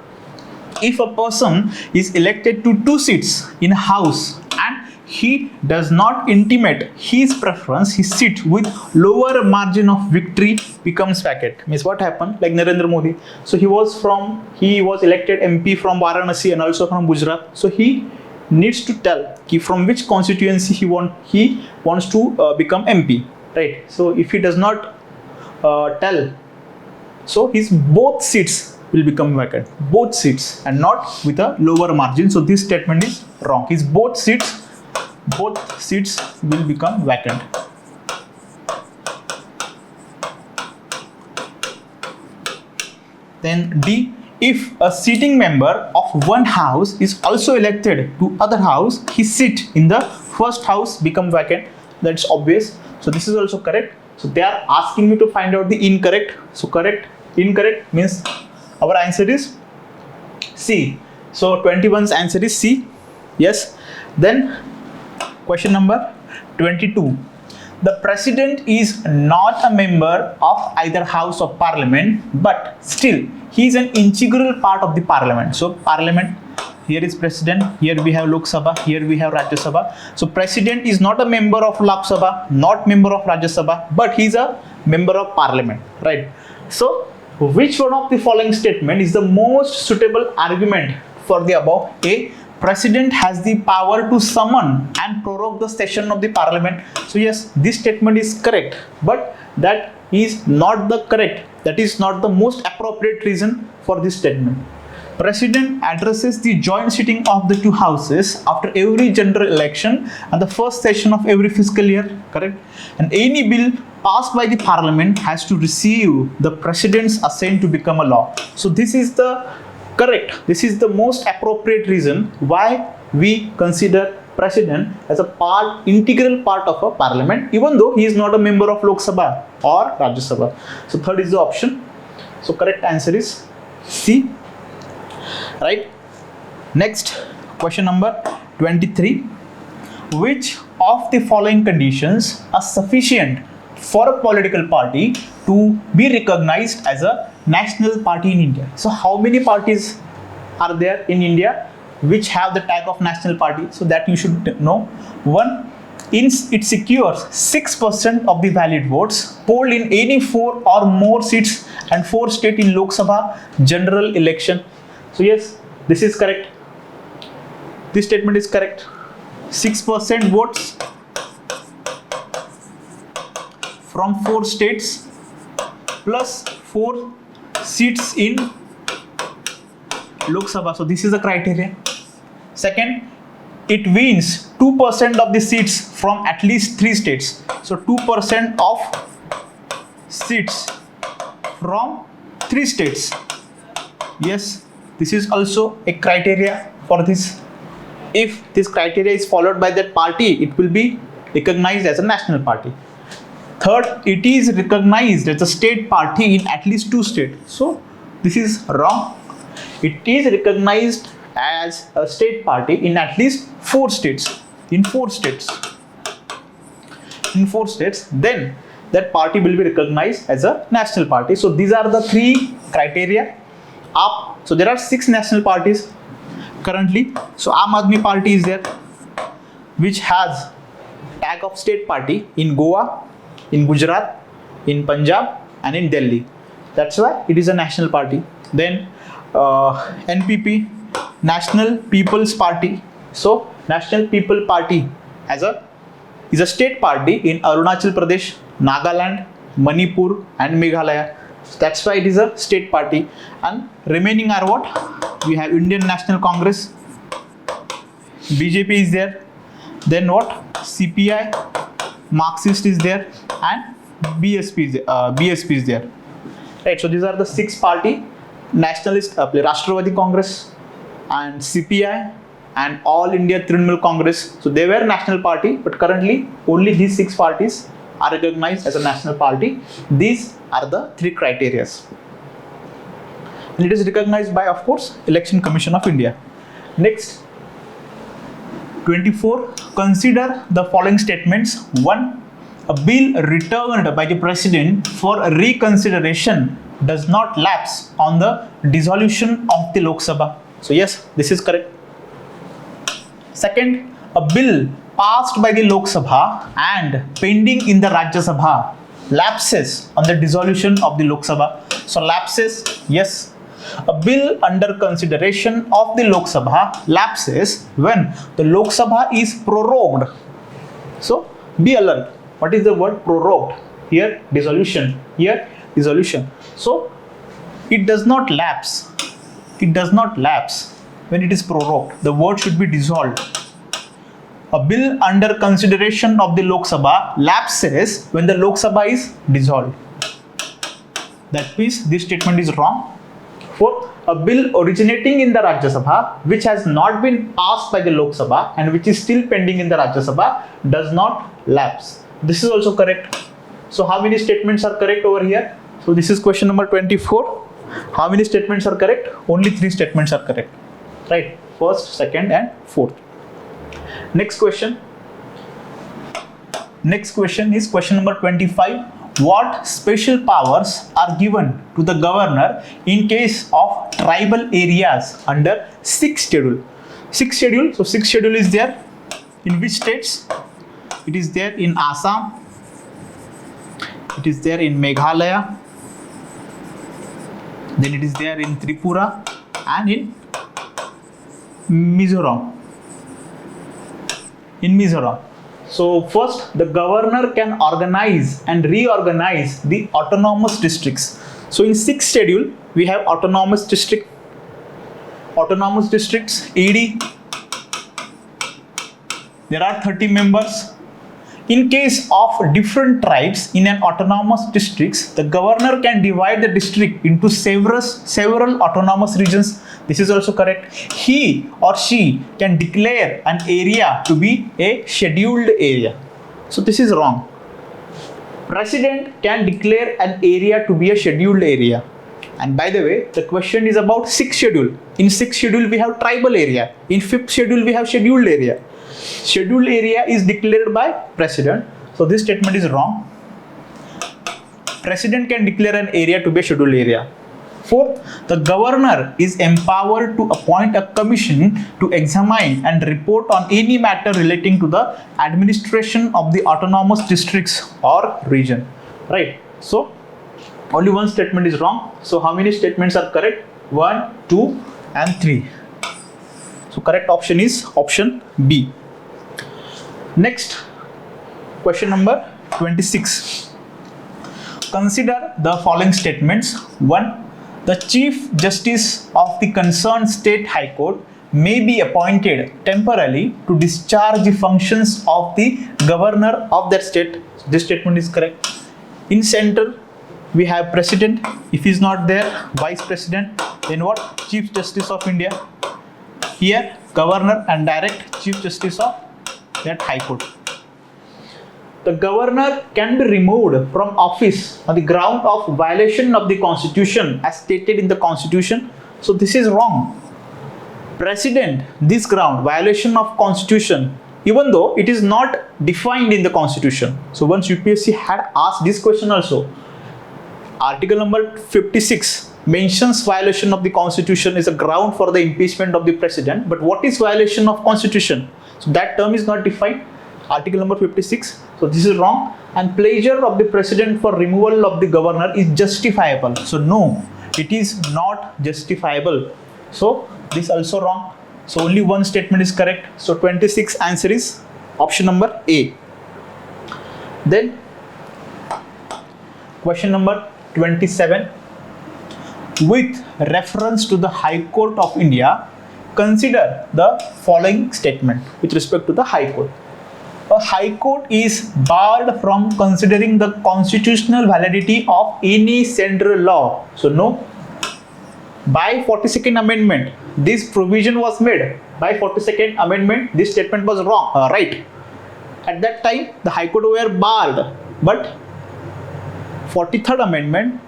if a person is elected to 2 seats in a house and he does not intimate his preference, his seat with lower margin of victory becomes vacant. Means what happened? Like Narendra Modi. So he was elected MP from Varanasi and also from Gujarat. So he needs to tell from which constituency he wants to become MP, right? So if he does not tell, so his both seats will become vacant, both seats, and not with a lower margin. So this statement is wrong. His both seats will become vacant. Then D, if a sitting member of one house is also elected to other house, his seat in the first house become vacant. That's obvious. So this is also correct. So they are asking me to find out the incorrect. So incorrect means our answer is C. So 21's answer is C. Yes. Then question number 22. The president is not a member of either house of parliament, but still he is an integral part of the parliament. So parliament, here is president, here we have Lok Sabha, here we have Rajya Sabha. So president is not a member of Lok Sabha, not member of Rajya Sabha, but he is a member of parliament, right? So which one of the following statement is the most suitable argument for the above? A, president has the power to summon and prorogue the session of the parliament. So yes, this statement is correct, but that is not the correct, that is not the most appropriate reason for this statement. President addresses the joint sitting of the two houses after every general election and the first session of every fiscal year, correct? And any bill passed by the parliament has to receive the president's assent to become a law. So this is the correct, this is the most appropriate reason why we consider president as a integral part of a parliament, even though he is not a member of Lok Sabha or Rajya Sabha. So third is the option. So correct answer is C. Right. Next, question number 23. Which of the following conditions are sufficient for a political party to be recognized as a national party in India? So how many parties are there in India which have the tag of national party? So that you should know. One, it secures 6% of the valid votes polled in any 4 or more seats and 4 states in Lok Sabha general election. So yes, this is correct. This statement is correct. 6% votes from 4 states plus 4 seats in Lok Sabha. So this is the criteria. Second, it wins 2% of the seats from at least 3 states. So 2% of seats from 3 states. Yes. This is also a criteria for this. If this criteria is followed by that party, it will be recognized as a national party. Third, it is recognized as a state party in at least 2 states. So this is wrong. It is recognized as a state party in at least 4 states. In 4 states. In 4 states, then that party will be recognized as a national party. So these are the 3 criteria. So there are 6 national parties currently. So Aam Aadmi Party is there, which has tag of state party in Goa, in Gujarat, in Punjab and in Delhi. That's why it is a national party. Then NPP, National People's Party. So National People Party is a state party in Arunachal Pradesh, Nagaland, Manipur and Meghalaya. So that's why it is a state party. And remaining are what? We have Indian National Congress, BJP is there, then what? CPI, Marxist is there, and BSP is there. Right, so these are the 6 party: Nationalist, Rashtravari Congress, and CPI, and All India Trinamool Congress. So they were national party, but currently only these 6 parties are recognized as a national party. These are the 3 criteria. And it is recognized by, of course, Election Commission of India. Next, 24. Consider the following statements. 1. A bill returned by the President for reconsideration does not lapse on the dissolution of the Lok Sabha. So yes, this is correct. Second, a bill passed by the Lok Sabha and pending in the Rajya Sabha lapses on the dissolution of the Lok Sabha. So lapses, yes. A bill under consideration of the Lok Sabha lapses when the Lok Sabha is prorogued. So be alert. What is the word prorogued? Here dissolution, here dissolution. So it does not lapse. It does not lapse when it is prorogued. The word should be dissolved. A bill under consideration of the Lok Sabha lapses when the Lok Sabha is dissolved. That means this statement is wrong. 4. A bill originating in the Rajya Sabha which has not been passed by the Lok Sabha and which is still pending in the Rajya Sabha does not lapse. This is also correct. So how many statements are correct over here? So this is question number 24. How many statements are correct? Only 3 statements are correct. Right? First, second, and fourth. Next question. Next question is question number 25. What special powers are given to the governor in case of tribal areas under 6th schedule? 6th schedule. So 6th schedule is there in which states? It is there in Assam. It is there in Meghalaya. Then it is there in Tripura and in Mizoram. In Mizoram. So first, the governor can organize and reorganize the autonomous districts. So in 6th schedule, we have autonomous districts, AD. There are 30 members. In case of different tribes in an autonomous districts, the governor can divide the district into several autonomous regions. This is also correct. He or she can declare an area to be a scheduled area. So this is wrong. President can declare an area to be a scheduled area. And by the way, the question is about 6th schedule. In 6th schedule, we have tribal area. In 5th schedule, we have scheduled area. Scheduled area is declared by President. So this statement is wrong. President can declare an area to be a scheduled area. 4th, the governor is empowered to appoint a commission to examine and report on any matter relating to the administration of the autonomous districts or region. Right. So only one statement is wrong. So how many statements are correct? 1, 2, and 3. So correct option is option B. Next, question number 26. Consider the following statements. 1. The Chief Justice of the concerned State High Court may be appointed temporarily to discharge the functions of the governor of that state. This statement is correct. In center, we have President. If he is not there, Vice President. Then what? Chief Justice of India. Here, Governor and direct Chief Justice of that High Court. The governor can be removed from office on the ground of violation of the Constitution as stated in the Constitution. So this is wrong. President, this ground, violation of Constitution, even though it is not defined in the Constitution. So once UPSC had asked this question also, article number 56 mentions violation of the Constitution is a ground for the impeachment of the President. But what is violation of Constitution? So that term is not defined. Article number 56. So this is wrong. And pleasure of the President for removal of the governor is justifiable. So no, it is not justifiable. So this also wrong. So only one statement is correct. So 26 answer is option number A. Then question number 27. With reference to the High Court of India, consider the following statement with respect to the High Court. A High Court is barred from considering the constitutional validity of any central law. So no. By 42nd Amendment, this provision was made. By 42nd Amendment, this statement was wrong, right. At that time, the High Court were barred, but 43rd Amendment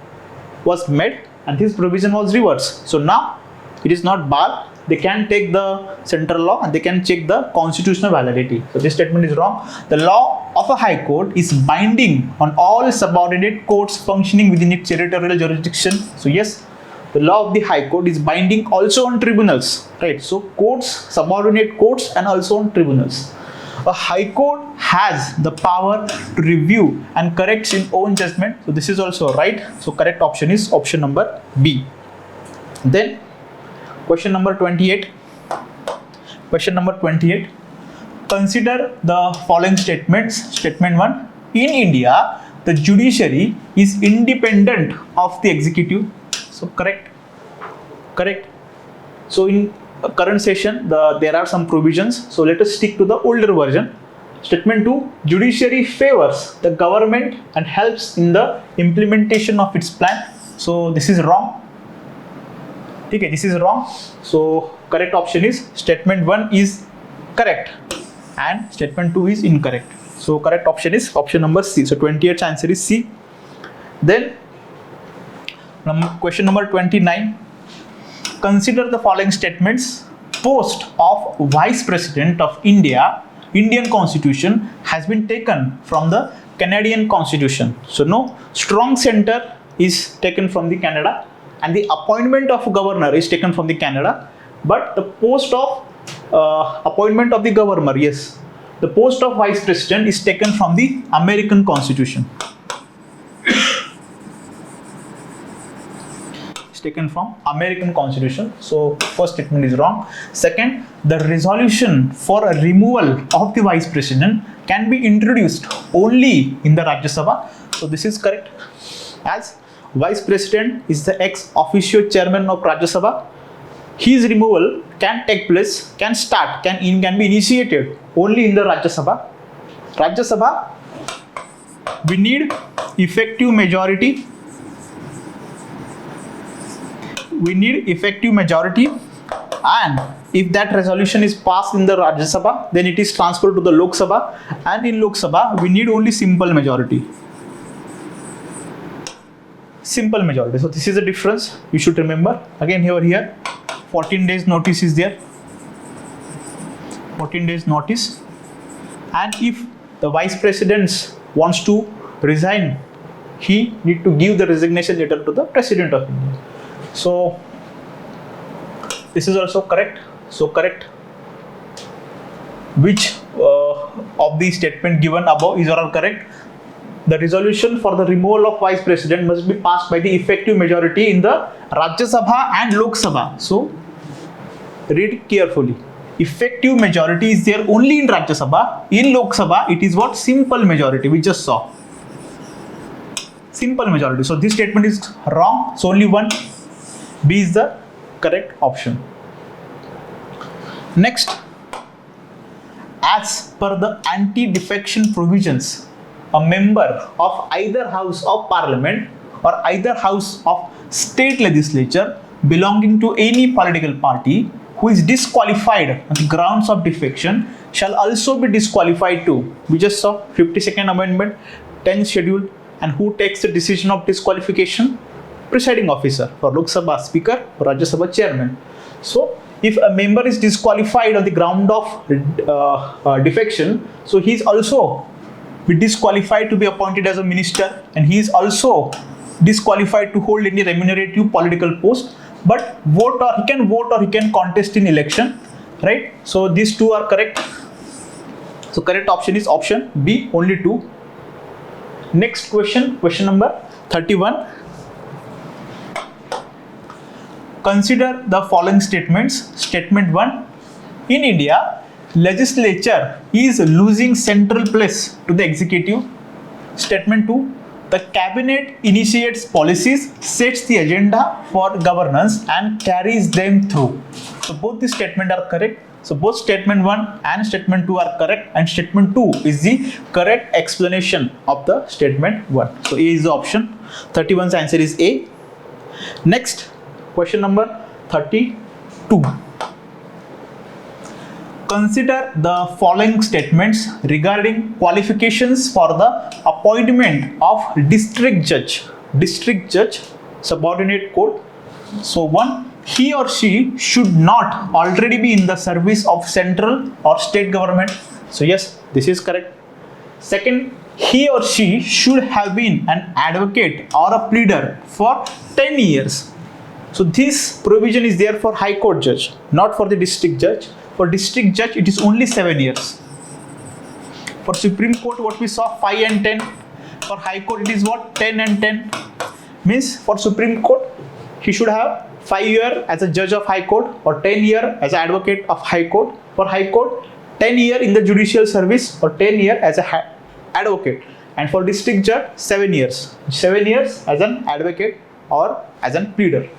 was made and this provision was reversed. So now it is not barred. They can take the central law and they can check the constitutional validity. So this statement is wrong. The law of a High Court is binding on all subordinate courts functioning within its territorial jurisdiction. So yes, the law of the High Court is binding also on tribunals, right? So courts, subordinate courts, and also on tribunals. A High Court has the power to review and correct its own judgment. So this is also right. So correct option is option number B. Then question number 28. Question number 28. Consider the following statements. Statement 1. In India, the judiciary is independent of the executive. So correct. So in current session, there are some provisions. So let us stick to the older version. Statement 2. Judiciary favors the government and helps in the implementation of its plan. So this is wrong. Okay, this is wrong. So correct option is statement 1 is correct and statement 2 is incorrect. So correct option is option number C. So 28th answer is C. Then question number 29. Consider the following statements. Post of Vice President of India, Indian Constitution has been taken from the Canadian Constitution. So no, strong center is taken from the Canada and the appointment of governor is taken from the Canada, but the post of appointment of the governor, yes, the post of Vice President is taken from the American Constitution. Taken from American Constitution. So first statement is wrong. Second, the resolution for a removal of the Vice President can be introduced only in the Rajya Sabha. So this is correct, as Vice President is the ex officio chairman of Rajya Sabha. His removal can take place, can be initiated only in the Rajya Sabha. Rajya Sabha, we need effective majority. We need effective majority, and if that resolution is passed in the Rajya Sabha, then it is transferred to the Lok Sabha, and in Lok Sabha we need only simple majority. Simple majority. So this is the difference you should remember. Again here 14 days notice is there. 14 days notice, and if the Vice President wants to resign, he need to give the resignation letter to the President of India. So this is also correct. So correct. Which of the statement given above is all correct? The resolution for the removal of Vice President must be passed by the effective majority in the Rajya Sabha and Lok Sabha. So read carefully. Effective majority is there only in Rajya Sabha. In Lok Sabha, it is what? Simple majority. We just saw. Simple majority. So this statement is wrong. So only one. B is the correct option. Next, as per the anti-defection provisions, a member of either House of Parliament or either House of State Legislature belonging to any political party who is disqualified on the grounds of defection shall also be disqualified too. We just saw 52nd Amendment, 10th schedule, and who takes the decision of disqualification? Presiding officer. For Lok Sabha Speaker, for Rajya Sabha Chairman. So if a member is disqualified on the ground of defection, so he is also be disqualified to be appointed as a minister, and he is also disqualified to hold any remunerative political post, but he can vote or he can contest in election, right? So these two are correct. So correct option is option B, only two. Next question, question number 31. Consider the following statements. Statement 1. In India, legislature is losing central place to the executive. Statement 2. The cabinet initiates policies, sets the agenda for governance and carries them through. So both the statements are correct. So both statement 1 and statement 2 are correct, and statement 2 is the correct explanation of the statement 1. So A is the option. 31's answer is A. Next, question number 32. Consider the following statements regarding qualifications for the appointment of district judge. District judge, subordinate court. So 1. He or she should not already be in the service of central or state government. So yes, this is correct. Second, he or she should have been an advocate or a pleader for 10 years. So this provision is there for High Court judge, not for the district judge. For district judge, it is only 7 years. For Supreme Court, what we saw 5 and 10. For High Court, it is what 10 and 10. Means for Supreme Court, he should have 5 years as a judge of High Court or 10 years as an advocate of High Court. For High Court, 10 years in the judicial service or 10 years as an advocate. And for district judge, 7 years. 7 years as an advocate or as a pleader.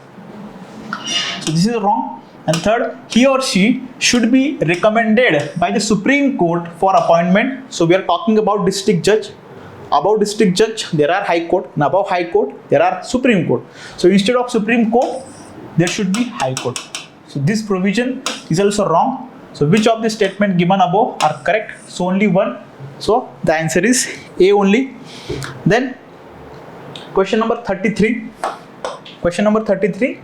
So this is wrong. And third, he or she should be recommended by the Supreme Court for appointment. So we are talking about district judge. Above district judge, there are High Court. And above High Court, there are Supreme Court. So instead of Supreme Court, there should be High Court. So this provision is also wrong. So which of the statement given above are correct? So only one. So the answer is A only. Then question number 33. Question number 33.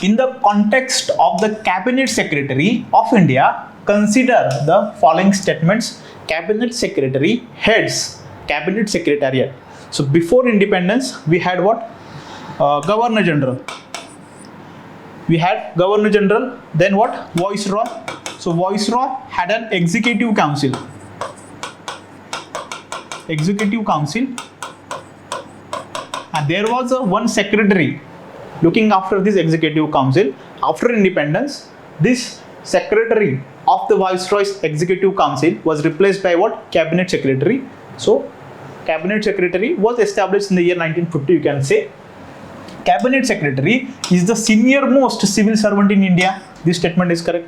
In the context of the Cabinet Secretary of India, consider the following statements. Cabinet Secretary heads Cabinet Secretariat. So before independence, we had what? Governor General. We had Governor General, then what? Viceroy. So Viceroy had an Executive Council. Executive Council. And there was one secretary looking after this Executive Council. After independence, this secretary of the Viceroy's Executive Council was replaced by what? Cabinet Secretary. So Cabinet Secretary was established in the year 1950, you can say. Cabinet Secretary is the senior most civil servant in India. This statement is correct.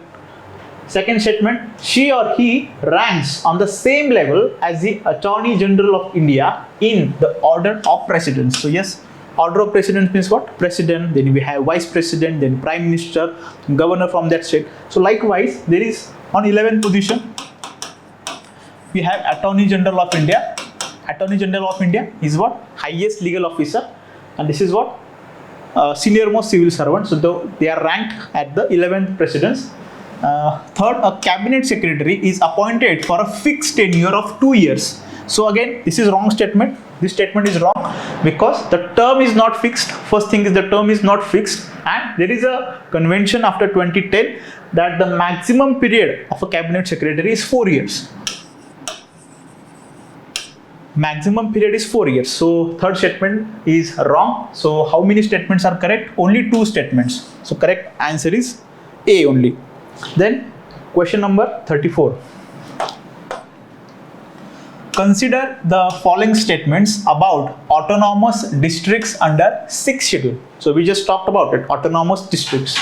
Second statement, she or he ranks on the same level as the Attorney General of India in the order of precedence. So yes, order of precedence means what? President, then we have Vice President, then Prime Minister, Governor from that state. So likewise, there is on 11th position, we have Attorney General of India. Attorney General of India is what? Highest legal officer, and this is what? Senior most civil servant. So they are ranked at the 11th precedence. Third, a Cabinet Secretary is appointed for a fixed tenure of 2 years. So again, this is wrong statement. This statement is wrong because the term is not fixed. First thing is the term is not fixed, and there is a convention after 2010 that the maximum period of a Cabinet Secretary is 4 years. Maximum period is 4 years. So third statement is wrong. So how many statements are correct? Only 2 statements. So correct answer is A only. Then question number 34. Consider the following statements about autonomous districts under 6th schedule. So we just talked about it, autonomous districts.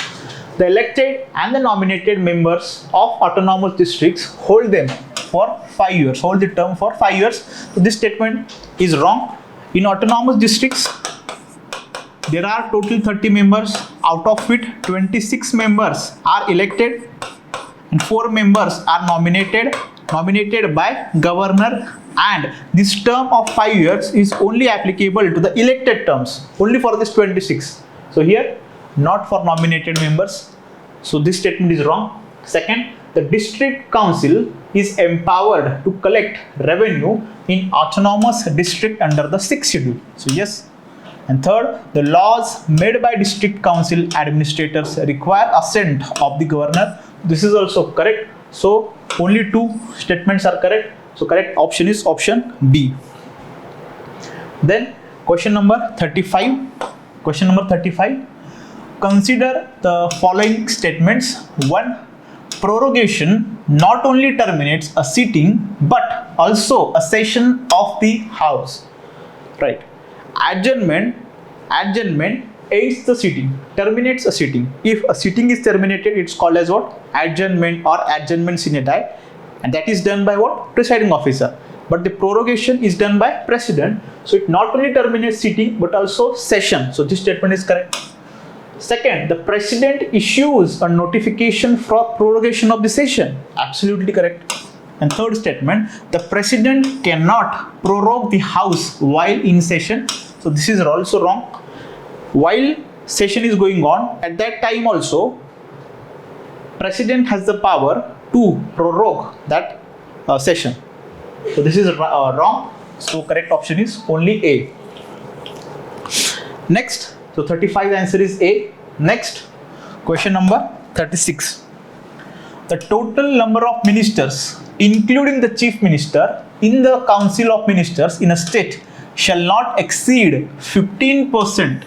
The elected and the nominated members of autonomous districts hold them for 5 years, hold the term for 5 years. So this statement is wrong. In autonomous districts, there are total 30 members, out of which 26 members are elected and 4 members are nominated by governor, and this term of 5 years is only applicable to the elected terms, only for this 26. So here, not for nominated members. So this statement is wrong. Second, the district council is empowered to collect revenue in autonomous district under the 6th schedule. So yes. And third, the laws made by district council administrators require assent of the governor. This is also correct. So only 2 statements are correct. So correct option is option B. Then question number 35. Question number 35. Consider the following statements. 1. Prorogation not only terminates a sitting but also a session of the House. right? Adjournment ends the sitting, terminates a sitting. If a sitting is terminated, it's called as what? Adjournment or adjournment sine die, and that is done by what? Presiding officer. But the prorogation is done by president, so it not only terminates sitting but also session. So this statement is correct. Second, the president issues a notification for prorogation of the session. Absolutely correct. And third statement, the president cannot prorogue the house while in session. So this is also wrong. While session is going on, at that time also, president has the power to prorogue that session. So this is wrong. So correct option is only A. Next, so 35 the answer is A. Next, question number 36. The total number of ministers, including the chief minister, in the council of ministers in a state shall not exceed 15%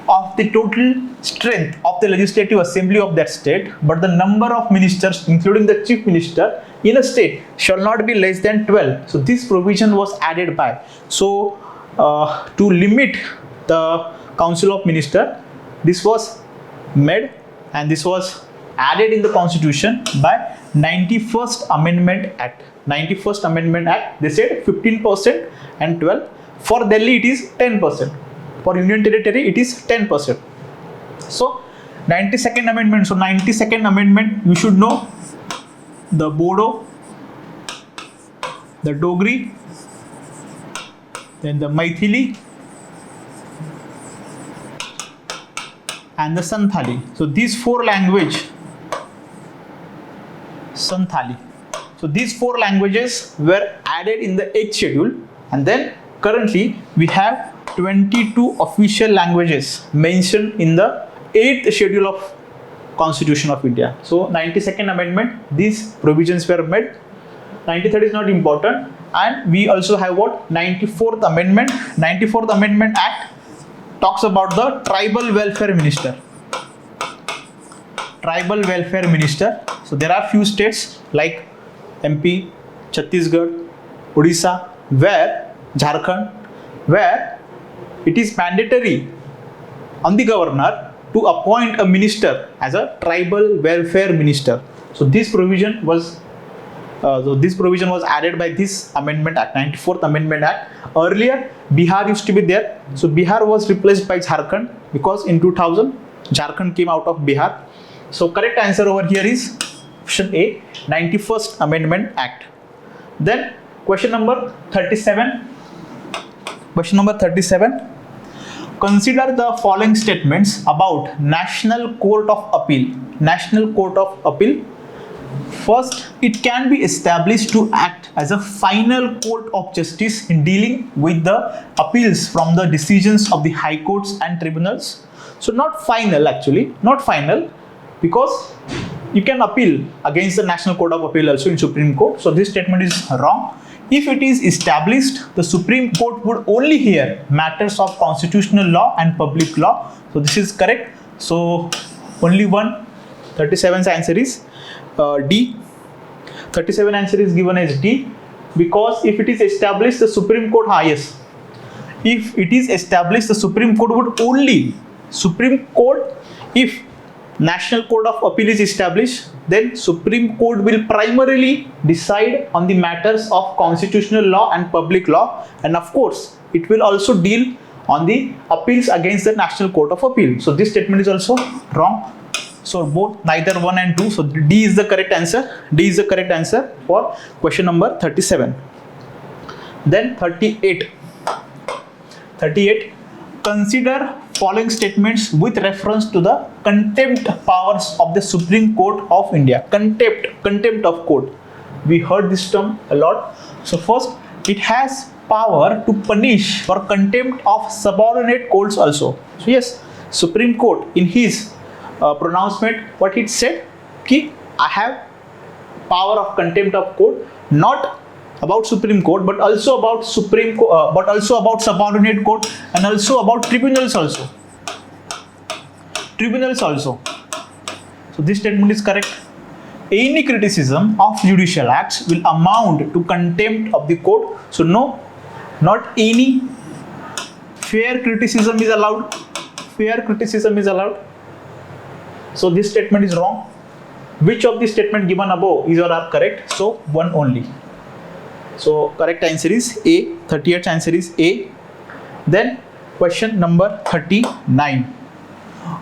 of the total strength of the legislative assembly of that state, but the number of ministers, including the chief minister, in a state shall not be less than 12. So this provision was added by. So to limit the council of minister, this was made and this was added in the constitution by 91st Amendment Act. 91st Amendment Act, they said 15% and 12. For Delhi it is 10%. For Union Territory it is 10%. So 92nd Amendment. So 92nd Amendment, you should know the Bodo, the Dogri, then the Maithili and the Santhali. So these four languages, Santhali. So these four languages were added in the 8th schedule, and then currently we have 22 official languages mentioned in the 8th schedule of Constitution of India. So 92nd Amendment, these provisions were made. 93rd is not important, and we also have what? 94th Amendment. 94th Amendment Act talks about the tribal welfare minister. Tribal welfare minister. So there are few states like MP, Chhattisgarh, Odisha, where Jharkhand, where it is mandatory on the governor to appoint a minister as a tribal welfare minister. So this provision was added by this Amendment Act, 94th Amendment Act. Earlier, Bihar used to be there. So Bihar was replaced by Jharkhand because in 2000, Jharkhand came out of Bihar. So correct answer over here is option A, 91st Amendment Act. Then question number 37. Question number 37. Consider the following statements about National Court of Appeal. National Court of Appeal. First, it can be established to act as a final court of justice in dealing with the appeals from the decisions of the high courts and tribunals. So not final, actually, not final, because you can appeal against the National Court of Appeal also in Supreme Court. So this statement is wrong. If it is established, the Supreme Court would only hear matters of constitutional law and public law. So this is correct. So only one. 37's answer is D. 37 answer is given as D, because if it is established, the Supreme Court, yes. If it is established, the Supreme Court would only, Supreme Court, if National Court of Appeal is established, then Supreme Court will primarily decide on the matters of constitutional law and public law, and of course it will also deal on the appeals against the National Court of Appeal. So this statement is also wrong. So both, neither 1 and 2. So D is the correct answer. D is the correct answer for question number 37. Then 38. 38. Consider following statements with reference to the contempt powers of the Supreme Court of India. Contempt of court. We heard this term a lot. So first, it has power to punish for contempt of subordinate courts also. So yes, Supreme Court in his pronouncement, what it said, ki I have power of contempt of court, not about Supreme Court, but also about but also about subordinate court, and also about tribunals also. Tribunals also. So this statement is correct. Any criticism of judicial acts will amount to contempt of the court. So no, not any. fair criticism is allowed. Fair criticism is allowed. So this statement is wrong. Which of the statement given above is or are correct? So one only. So correct answer is A. 38th answer is A. Then question number 39.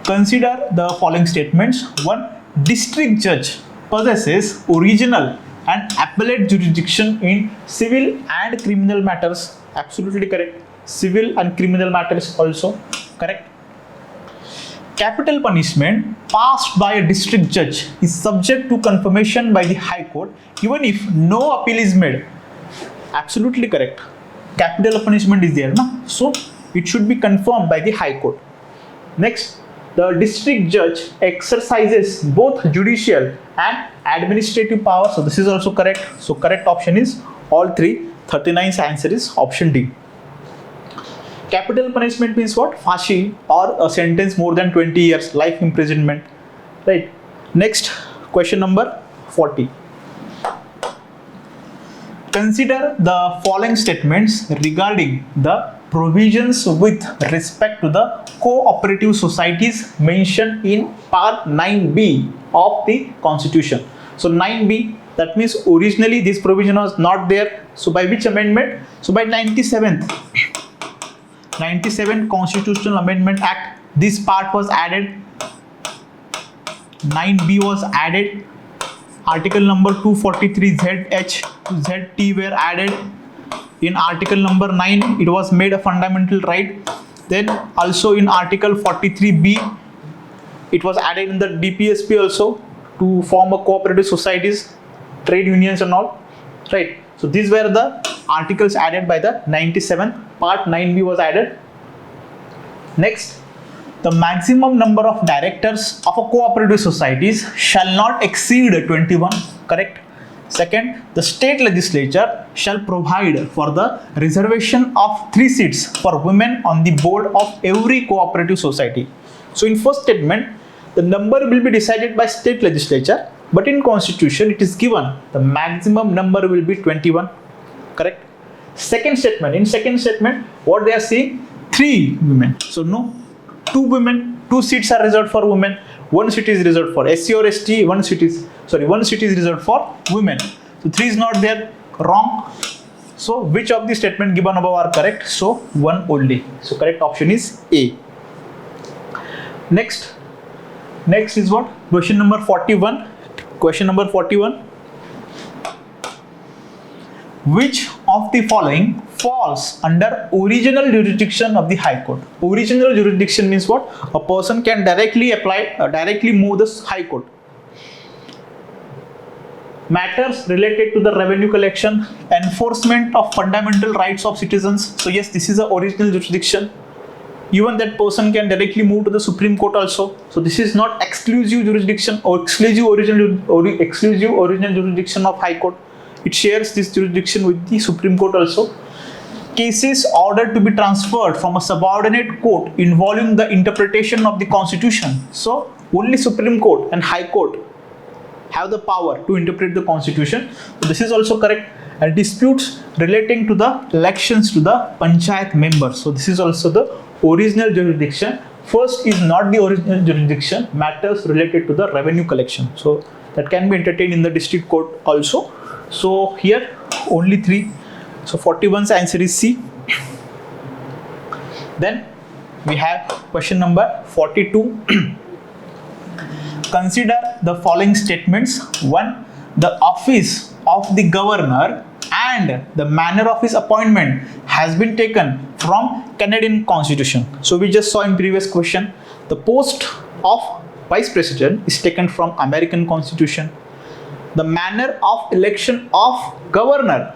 Consider the following statements. 1. District judge possesses original and appellate jurisdiction in civil and criminal matters. Absolutely correct. Civil and criminal matters also correct. Capital punishment passed by a district judge is subject to confirmation by the High Court even if no appeal is made. Absolutely correct. Capital punishment is there, na? So it should be confirmed by the High Court. Next, the district judge exercises both judicial and administrative power. So this is also correct. So correct option is all three. 39th answer is option D. Capital punishment means what? Fashi or a sentence more than 20 years, life imprisonment. Right. Next, question number 40. Consider the following statements regarding the provisions with respect to the cooperative societies mentioned in part 9b of the Constitution. So 9b, that means originally this provision was not there. So by which amendment? So by 97th Constitutional Amendment Act, this part was added. 9b was added. Article number 243 ZH to ZT were added. In article number 9, it was made a fundamental right. Then also in article 43b, it was added in the DPSP also to form a cooperative societies, trade unions and all. Right. So these were the articles added by the 97th. Part 9b was added. Next, the maximum number of directors of a cooperative societies shall not exceed 21. Correct. Second, the state legislature shall provide for the reservation of 3 seats for women on the board of every cooperative society. So in first statement, the number will be decided by state legislature, but in Constitution it is given the maximum number will be 21. Correct. Second statement, in second statement, what they are saying? 3 women. So no, 2 women, 2 seats are reserved for women, 1 seat is reserved for SC or ST, 1 seat is reserved for women. So 3 is not there, wrong. So which of the statement given above are correct? So 1 only. So correct option is A. Next is what? Question number 41. Question number 41. Which of the following falls under original jurisdiction of the High Court? Original jurisdiction means what? A person can directly move the High Court. Matters related to the revenue collection, enforcement of fundamental rights of citizens. So yes, this is the original jurisdiction. Even that person can directly move to the Supreme Court also. So this is not exclusive jurisdiction or exclusive original jurisdiction of High Court. It shares this jurisdiction with the Supreme Court also. Cases ordered to be transferred from a subordinate court involving the interpretation of the Constitution. So only Supreme Court and High Court have the power to interpret the Constitution. So this is also correct. And disputes relating to the elections to the Panchayat members. So this is also the original jurisdiction. First is not the original jurisdiction, matters related to the revenue collection. So that can be entertained in the district court also. So here only 3. So 41's answer is C. Then we have question number 42. Consider the following statements. 1. The office of the governor and the manner of his appointment has been taken from Canadian Constitution. So we just saw in previous question, the post of Vice President is taken from American Constitution. The manner of election of governor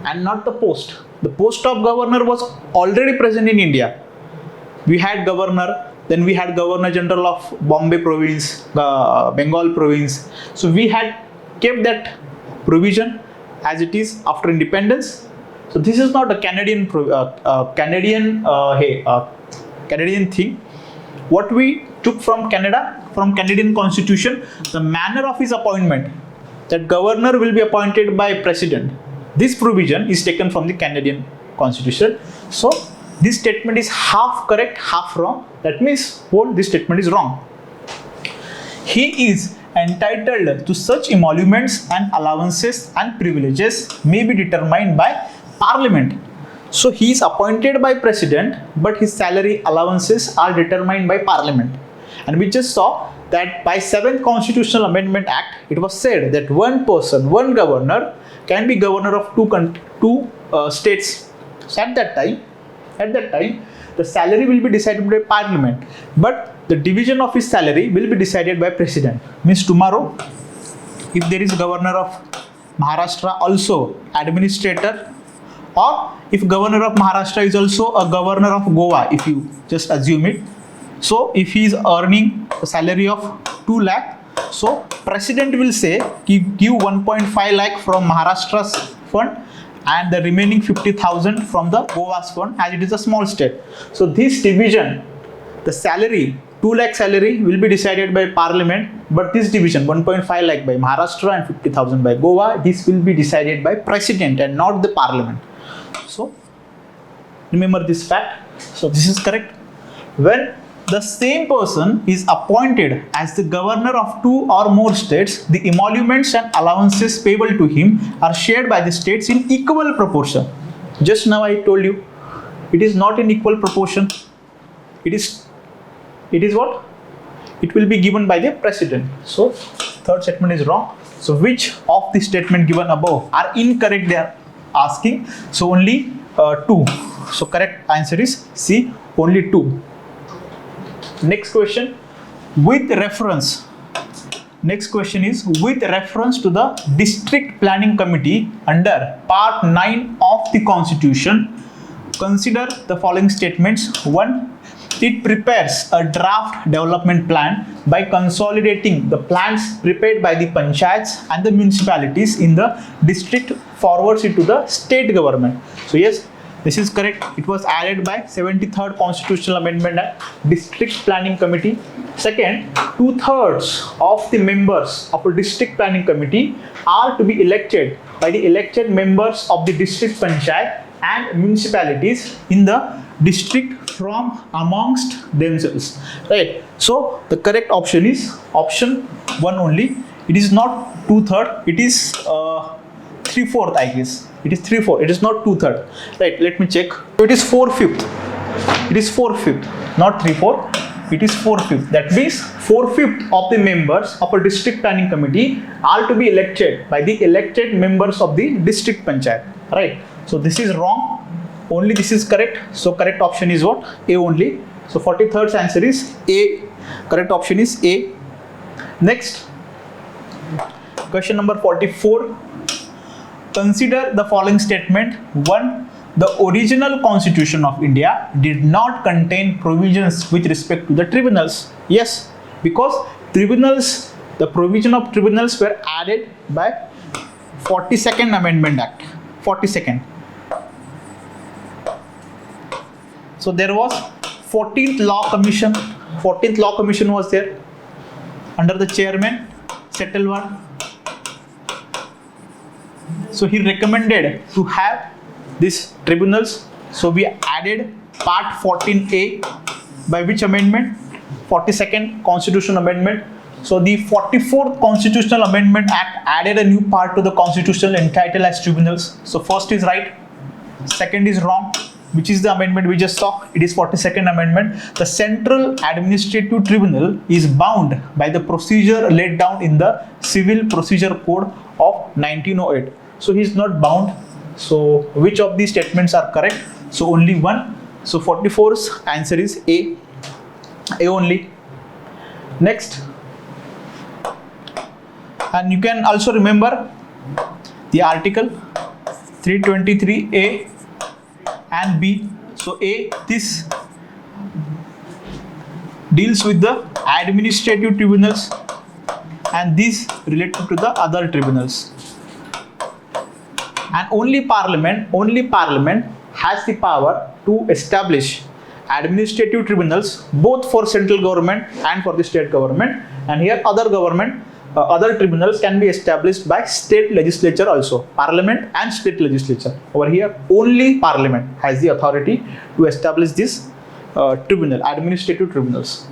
and not the post. The post of governor was already present in India. We had governor, then we had Governor General of Bombay Province, Bengal Province. So we had kept that provision as it is after independence. So this is not a Canadian thing. What we took from Canada, from Canadian Constitution, the manner of his appointment, that governor will be appointed by president. This provision is taken from the Canadian Constitution. So this statement is half correct, half wrong. That means whole this statement is wrong. He is entitled to such emoluments and allowances and privileges may be determined by Parliament. So he is appointed by President, but his salary allowances are determined by Parliament. And we just saw that by 7th Constitutional Amendment Act, it was said that one person, one governor can be governor of two states. So at that time, the salary will be decided by Parliament, but the division of his salary will be decided by President. Means tomorrow, if there is a governor of Maharashtra also administrator, or if governor of Maharashtra is also a governor of Goa, if you just assume it. So if he is earning a salary of 2 lakh, so President will say give 1.5 lakh from Maharashtra's fund and the remaining 50,000 from the Goa's fund, as it is a small state. So this division, the salary, 2 lakh salary will be decided by Parliament, but this division 1.5 lakh by Maharashtra and 50,000 by Goa, this will be decided by President and not the Parliament. So remember this fact. So this is correct. When the same person is appointed as the governor of 2 or more states, the emoluments and allowances payable to him are shared by the states in equal proportion. Just now I told you, it is not in equal proportion. It is what? It will be given by the President. So third statement is wrong. So which of the statement given above are incorrect, they are asking. So only 2. So correct answer is C, only 2. Next question, with reference. Next question is with reference to the District Planning Committee under Part 9 of the Constitution, consider the following statements. 1. It prepares a draft development plan by consolidating the plans prepared by the panchayats and the municipalities in the district, forwards it to the state government. So yes, this is correct. It was added by 73rd Constitutional Amendment Act, District Planning Committee. Second, 2/3 of the members of a District Planning Committee are to be elected by the elected members of the district panchayat and municipalities in the district from amongst themselves. Right. So the correct option is option 1 only. It is not 2/3. It is 3/4, I guess. It is 3/4. It is not 2/3. Right. Let me check. So it is 4/5. It is 4/5, not 3/4. It is 4/5. That means 4/5 of the members of a district planning committee are to be elected by the elected members of the district panchayat. Right. So this is wrong. Only this is correct. So correct option is what? A only. So 43rd answer is A. Correct option is A. Next, question number 44. Consider the following statement. 1. The original Constitution of India did not contain provisions with respect to the tribunals. Yes, because tribunals, the provision of tribunals were added by 42nd Amendment Act. 42nd. So there was 14th Law Commission. 14th Law Commission was there under the chairman Settlewar. So he recommended to have these tribunals. So we added Part 14A by which amendment? 42nd Constitutional Amendment. So the 44th Constitutional Amendment Act added a new part to the Constitution entitled as tribunals. So first is right, second is wrong. Which is the amendment we just saw? It is 42nd Amendment. The Central Administrative Tribunal is bound by the procedure laid down in the Civil Procedure Code of 1908. So he is not bound. So which of these statements are correct? So only one. So 44's answer is A. A only. Next. And you can also remember the article 323A and B. So A, this deals with the administrative tribunals and this related to the other tribunals. And only Parliament has the power to establish administrative tribunals both for central government and for the state government. And here other government other tribunals can be established by state legislature also, parliament and state legislature. Over here, only parliament has the authority to establish this tribunal, administrative tribunals.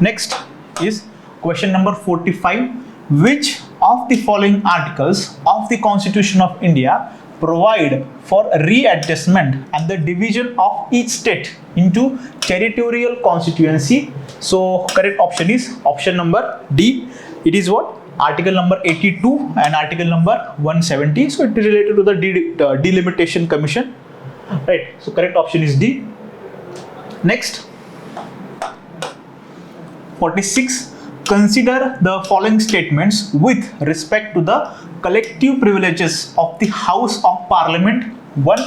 Next is question number 45. Which of the following articles of the Constitution of India provide for readjustment and the division of each state into territorial constituency? So correct option is option number D. It is what? Article number 82 and article number 170. So it is related to the delimitation commission, right? So correct option is D. Next, 46. Consider the following statements with respect to the collective privileges of the House of Parliament. 1.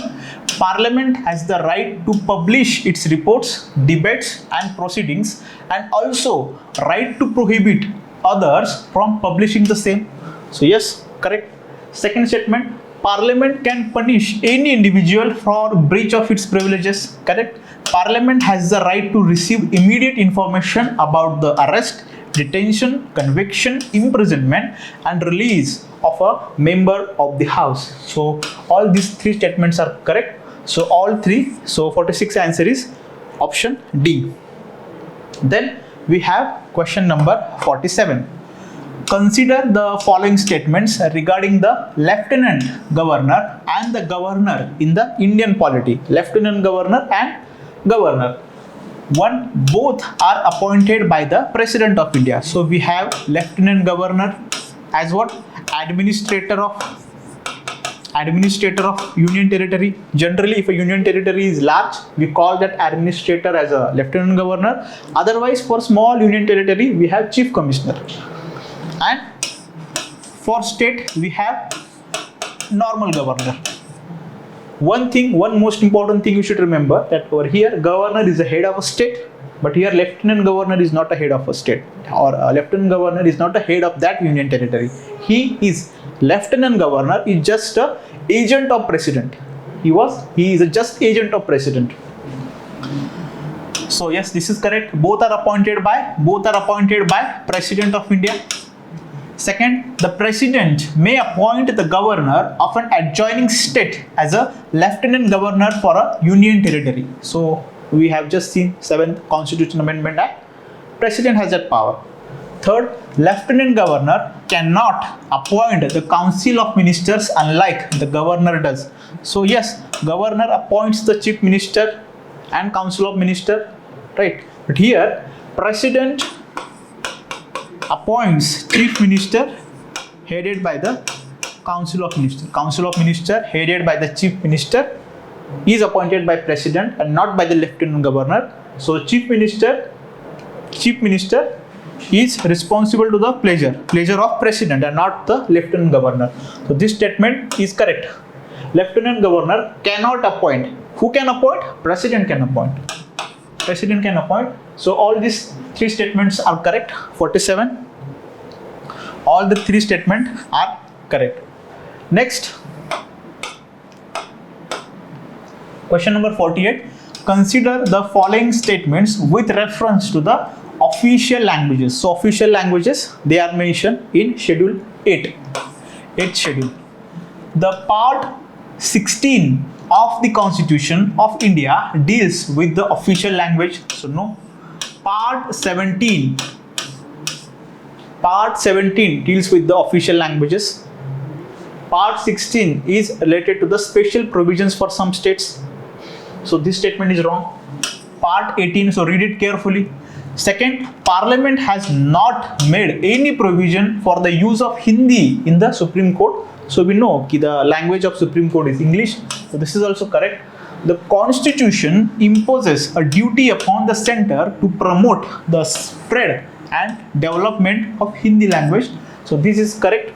Parliament has the right to publish its reports, debates and proceedings, and also right to prohibit others from publishing the same. So yes, correct. Second statement, Parliament can punish any individual for breach of its privileges. Correct. Parliament has the right to receive immediate information about the arrest, detention, conviction, imprisonment and release of a member of the House. So all these three statements are correct. So all three. So 46 answer is option D. Then we have question number 47. Consider the following statements regarding the Lieutenant Governor and the Governor in the Indian polity. Lieutenant Governor and Governor. 1. Both are appointed by the President of India. So we have Lieutenant Governor as what? Administrator of Union Territory. Generally, if a Union Territory is large, we call that administrator as a Lieutenant Governor. Otherwise, for small Union Territory, we have Chief Commissioner. And for state, we have normal governor. One most important thing you should remember, that over here governor is the head of a state, but here lieutenant governor is not a head of a state, or lieutenant governor is not a head of that union territory. He is lieutenant governor is just a agent of president. He is a just agent of president. So yes, this is correct. Both are appointed by President of India. Second, the President may appoint the governor of an adjoining state as a lieutenant governor for a union territory. So we have just seen 7th Constitution Amendment Act. President has that power. Third, Lieutenant Governor cannot appoint the Council of Ministers unlike the Governor does. So yes, Governor appoints the Chief Minister and Council of Ministers, right? But here, President appoints Chief Minister headed by the Council of Ministers. Council of Ministers headed by the Chief Minister is appointed by President and not by the Lieutenant Governor. So Chief Minister is responsible to the pleasure of President and not the Lieutenant Governor. So this statement is correct. Lieutenant Governor cannot appoint. Who can appoint? President can appoint. President can appoint. So all these three statements are correct. 47. All the three statements are correct. Next, question number 48. Consider the following statements with reference to the official languages. So official languages, they are mentioned in Schedule 8. 8th schedule. The part 16 of the Constitution of India deals with the official language. So no. Part 17 deals with the official languages. Part 16 is related to the special provisions for some states. So this statement is wrong. Part 18, so read it carefully. Second, Parliament has not made any provision for the use of Hindi in the Supreme Court. So we know that the language of Supreme Court is English. So this is also correct. The Constitution imposes a duty upon the center to promote the spread and development of Hindi language. So this is correct.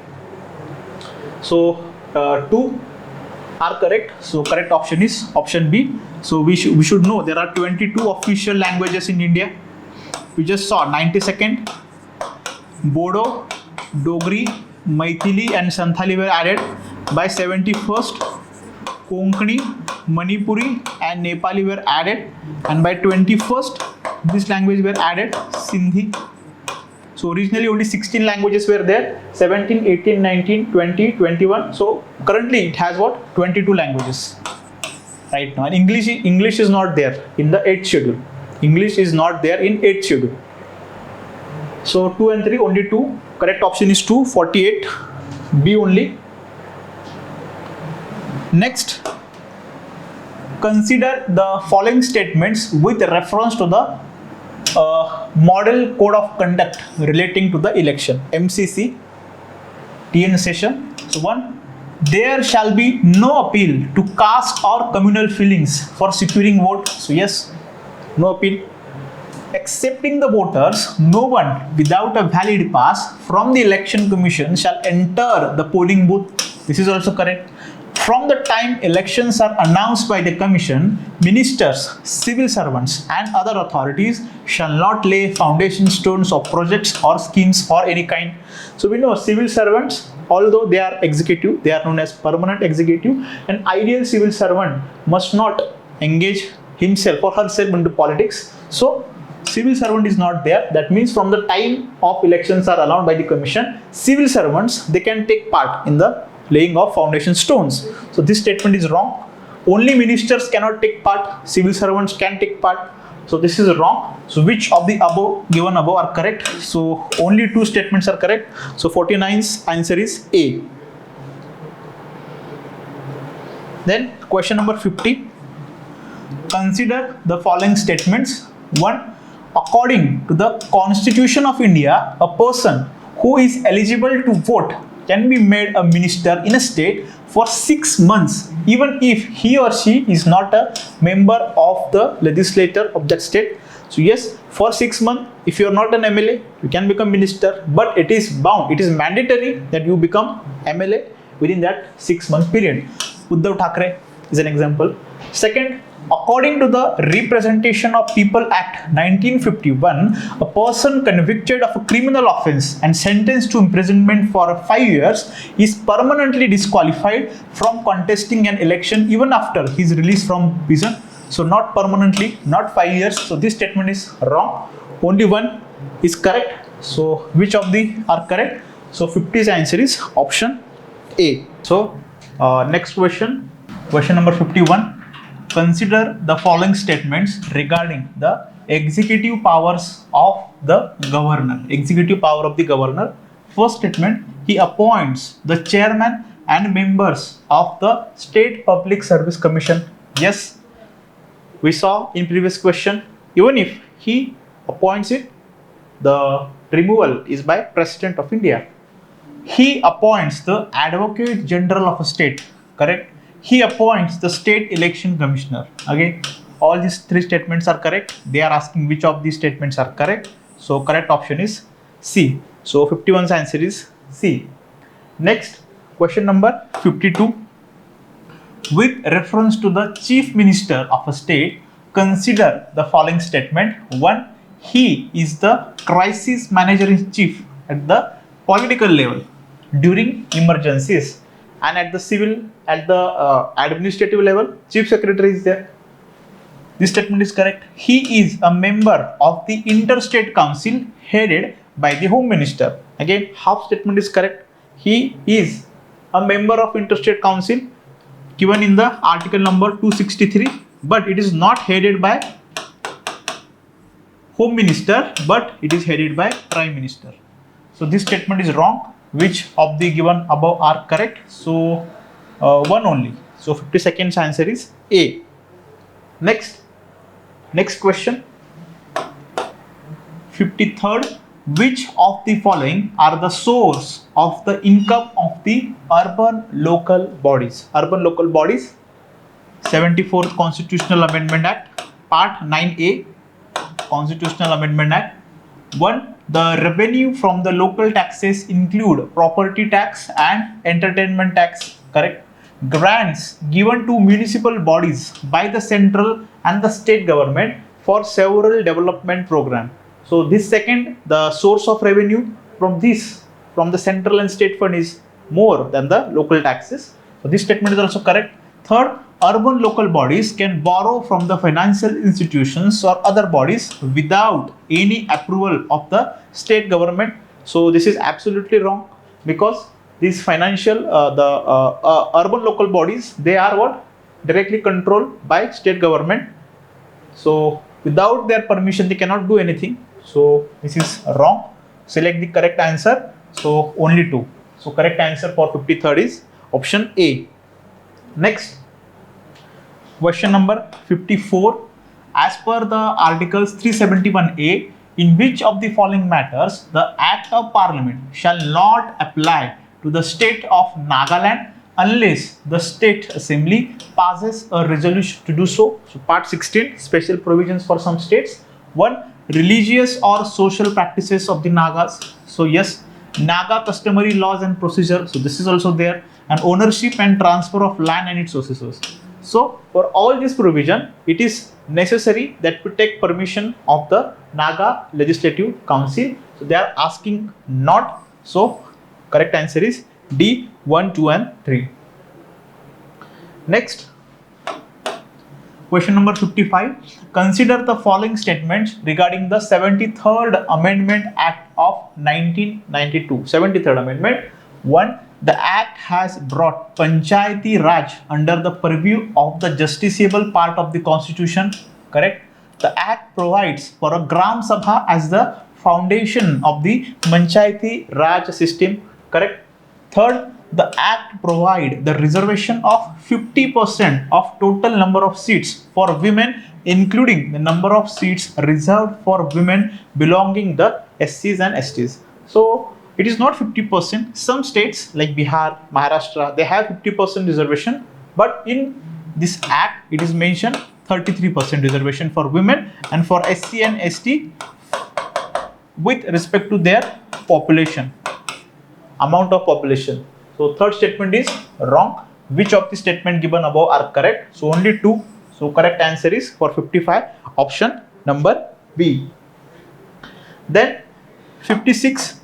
So 2 are correct. So correct option is option B. So we should know there are 22 official languages in India. We just saw 92nd, Bodo, Dogri, Maithili and Santhali were added. By 71st, Konkani, Manipuri and Nepali were added, and by 21st this language were added, Sindhi. So originally only 16 languages were there, 17, 18, 19, 20, 21. So currently it has what? 22 languages right now. And English is not there in the 8th schedule. English is not there in 8th schedule. So 2 and 3, only 2. Correct option is 2, 48. B only. Next, consider the following statements with reference to the model code of conduct relating to the election, MCC TN session. So 1, there shall be no appeal to caste or communal feelings for securing vote. So yes, no appeal. Excepting the voters, no one without a valid pass from the election commission shall enter the polling booth. This is also correct. From the time elections are announced by the commission, ministers, civil servants and other authorities shall not lay foundation stones of projects or schemes or any kind. So we know civil servants, although they are executive, they are known as permanent executive. An ideal civil servant must not engage himself or herself into politics. So civil servant is not there. That means from the time of elections are allowed by the commission, civil servants, they can take part in the laying of foundation stones. So this statement is wrong. Only ministers cannot take part, civil servants can take part. So this is wrong. So which of the above given above are correct? So only 2 statements are correct. So 49's answer is A. Then question number 50. Consider the following statements. 1. According to the Constitution of India, a person who is eligible to vote can be made a minister in a state for 6 months, even if he or she is not a member of the legislature of that state. So yes, for 6 months, if you are not an MLA, you can become minister, but it is bound, it is mandatory that you become MLA within that 6-month period. Uddhav Thackeray is an example. Second, according to the Representation of People Act 1951, a person convicted of a criminal offence and sentenced to imprisonment for 5 years is permanently disqualified from contesting an election even after his release from prison. So not permanently, not 5 years. So this statement is wrong. Only 1 is correct. So which of the are correct? So 50's answer is option A. So next question, question number 51. Consider the following statements regarding the executive powers of the governor. Executive power of the governor. First statement, he appoints the chairman and members of the State Public Service Commission. Yes, we saw in previous question, even if he appoints it, the removal is by President of India. He appoints the Advocate General of a state, correct? He appoints the State Election Commissioner. Again, all these 3 statements are correct. They are asking which of these statements are correct. So correct option is C. So 51's answer is C. Next, question number 52. With reference to the Chief Minister of a state, consider the following statement. 1. He is the crisis manager in chief at the political level during emergencies, and at the administrative level, Chief Secretary is there. This statement is correct. He is a member of the Interstate Council headed by the Home Minister. Again, half statement is correct. He is a member of Interstate Council given in the article number 263, but it is not headed by Home Minister, but it is headed by Prime Minister. So this statement is wrong. Which of the given above are correct? So 1 only. So 52nd answer is A. Next question, 53rd. Which of the following are the source of the income of the urban local bodies? Urban local bodies, 74th Constitutional Amendment Act, Part 9A, Constitutional Amendment Act. 1. The revenue from the local taxes include property tax and entertainment tax, correct? Grants given to municipal bodies by the central and the state government for several development programs. So this second, the source of revenue from the central and state fund is more than the local taxes. So this statement is also correct. Third, urban local bodies can borrow from the financial institutions or other bodies without any approval of the state government. So this is absolutely wrong, because these financial urban local bodies, they are what? Directly controlled by state government. So without their permission they cannot do anything. So this is wrong. Select the correct answer. So only 2. So correct answer for 53rd is option A. Next, question number 54. As per the Articles 371A, in which of the following matters the Act of Parliament shall not apply to the state of Nagaland unless the State Assembly passes a resolution to do so? So part 16, special provisions for some states. 1. Religious or social practices of the Nagas. So yes, Naga customary laws and procedure. So this is also there. And ownership and transfer of land and its sources. So for all this provision, it is necessary that we take permission of the Naga Legislative Council. So they are asking not. So correct answer is D, 1, 2 and 3. Next, question number 55. Consider the following statements regarding the 73rd Amendment Act of 1992. 73rd Amendment. 1. The Act has brought Panchayati Raj under the purview of the justiciable part of the Constitution. Correct. The Act provides for a Gram Sabha as the foundation of the Panchayati Raj system. Correct. Third, the Act provides the reservation of 50% of total number of seats for women, including the number of seats reserved for women belonging the SCs and STs. So it is not 50%. Some states like Bihar, Maharashtra, they have 50% reservation, but in this Act it is mentioned 33% reservation for women and for SC and ST with respect to their population, amount of population. So third statement is wrong. Which of the statement given above are correct? So only 2. So correct answer is for 55 option number B. Then 56.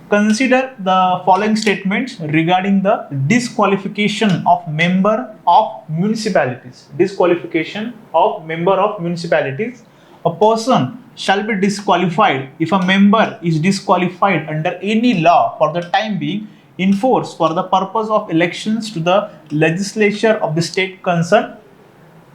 Consider the following statements regarding the disqualification of member of municipalities. Disqualification of member of municipalities. A person shall be disqualified if a member is disqualified under any law for the time being in force for the purpose of elections to the legislature of the state concerned.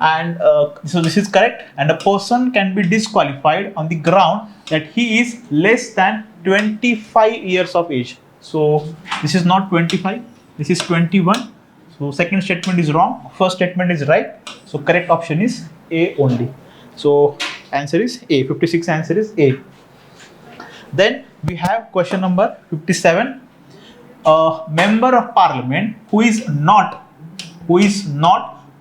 And so this is correct. And a person can be disqualified on the ground that he is less than 25 years of age. So this is not 25, this is 21. So second statement is wrong, first statement is right. So correct option is A only. So answer is A. 56 answer is A. Then we have question number 57. A member of parliament who is not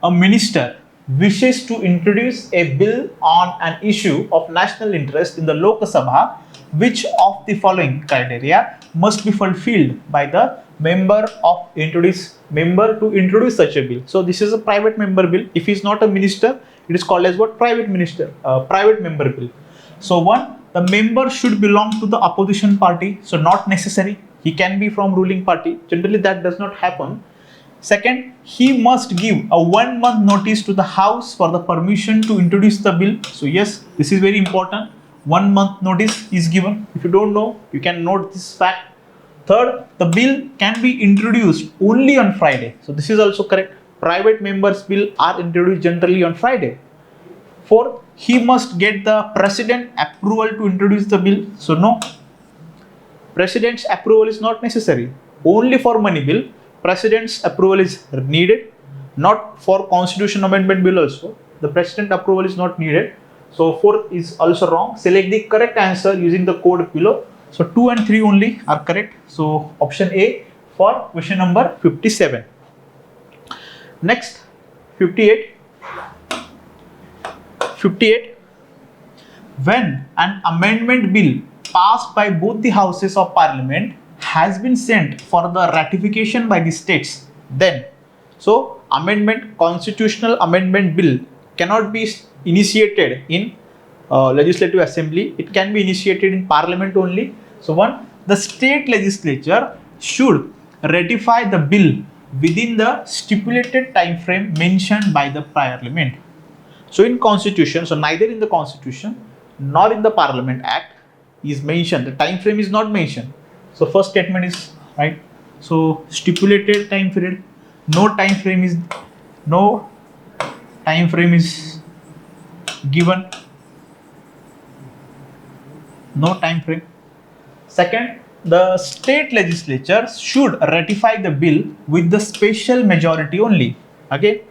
a minister wishes to introduce a bill on an issue of national interest in the Lok Sabha. Which of the following criteria must be fulfilled by the member to introduce such a bill? So this is a private member bill. If he is not a minister, it is called as what? Private member bill. So 1, the member should belong to the opposition party. So not necessary. He can be from ruling party. Generally that does not happen. Second, he must give a 1 month notice to the House for the permission to introduce the bill. So yes, this is very important. 1 month notice is given. If you don't know, you can note this fact. Third, the bill can be introduced only on Friday. So this is also correct. Private members' bill are introduced generally on Friday. Fourth, he must get the president approval to introduce the bill. So no, president's approval is not necessary. Only for money bill, president's approval is needed. Not for constitution amendment bill also. The president approval is not needed. So 4 is also wrong. Select the correct answer using the code below. So 2 and 3 only are correct. So option A for question number 57. Next, 58. When an amendment bill passed by both the houses of parliament has been sent for the ratification by the states, then constitutional amendment bill cannot be initiated in legislative assembly. It can be initiated in parliament only. So 1, the state legislature should ratify the bill within the stipulated time frame mentioned by the Parliament. So in Constitution, so neither in the Constitution nor in the Parliament Act is mentioned, the time frame is not mentioned. So first statement is right. So stipulated time period, no time frame is given, no time frame. Second, the state legislature should ratify the bill with the special majority only. Okay,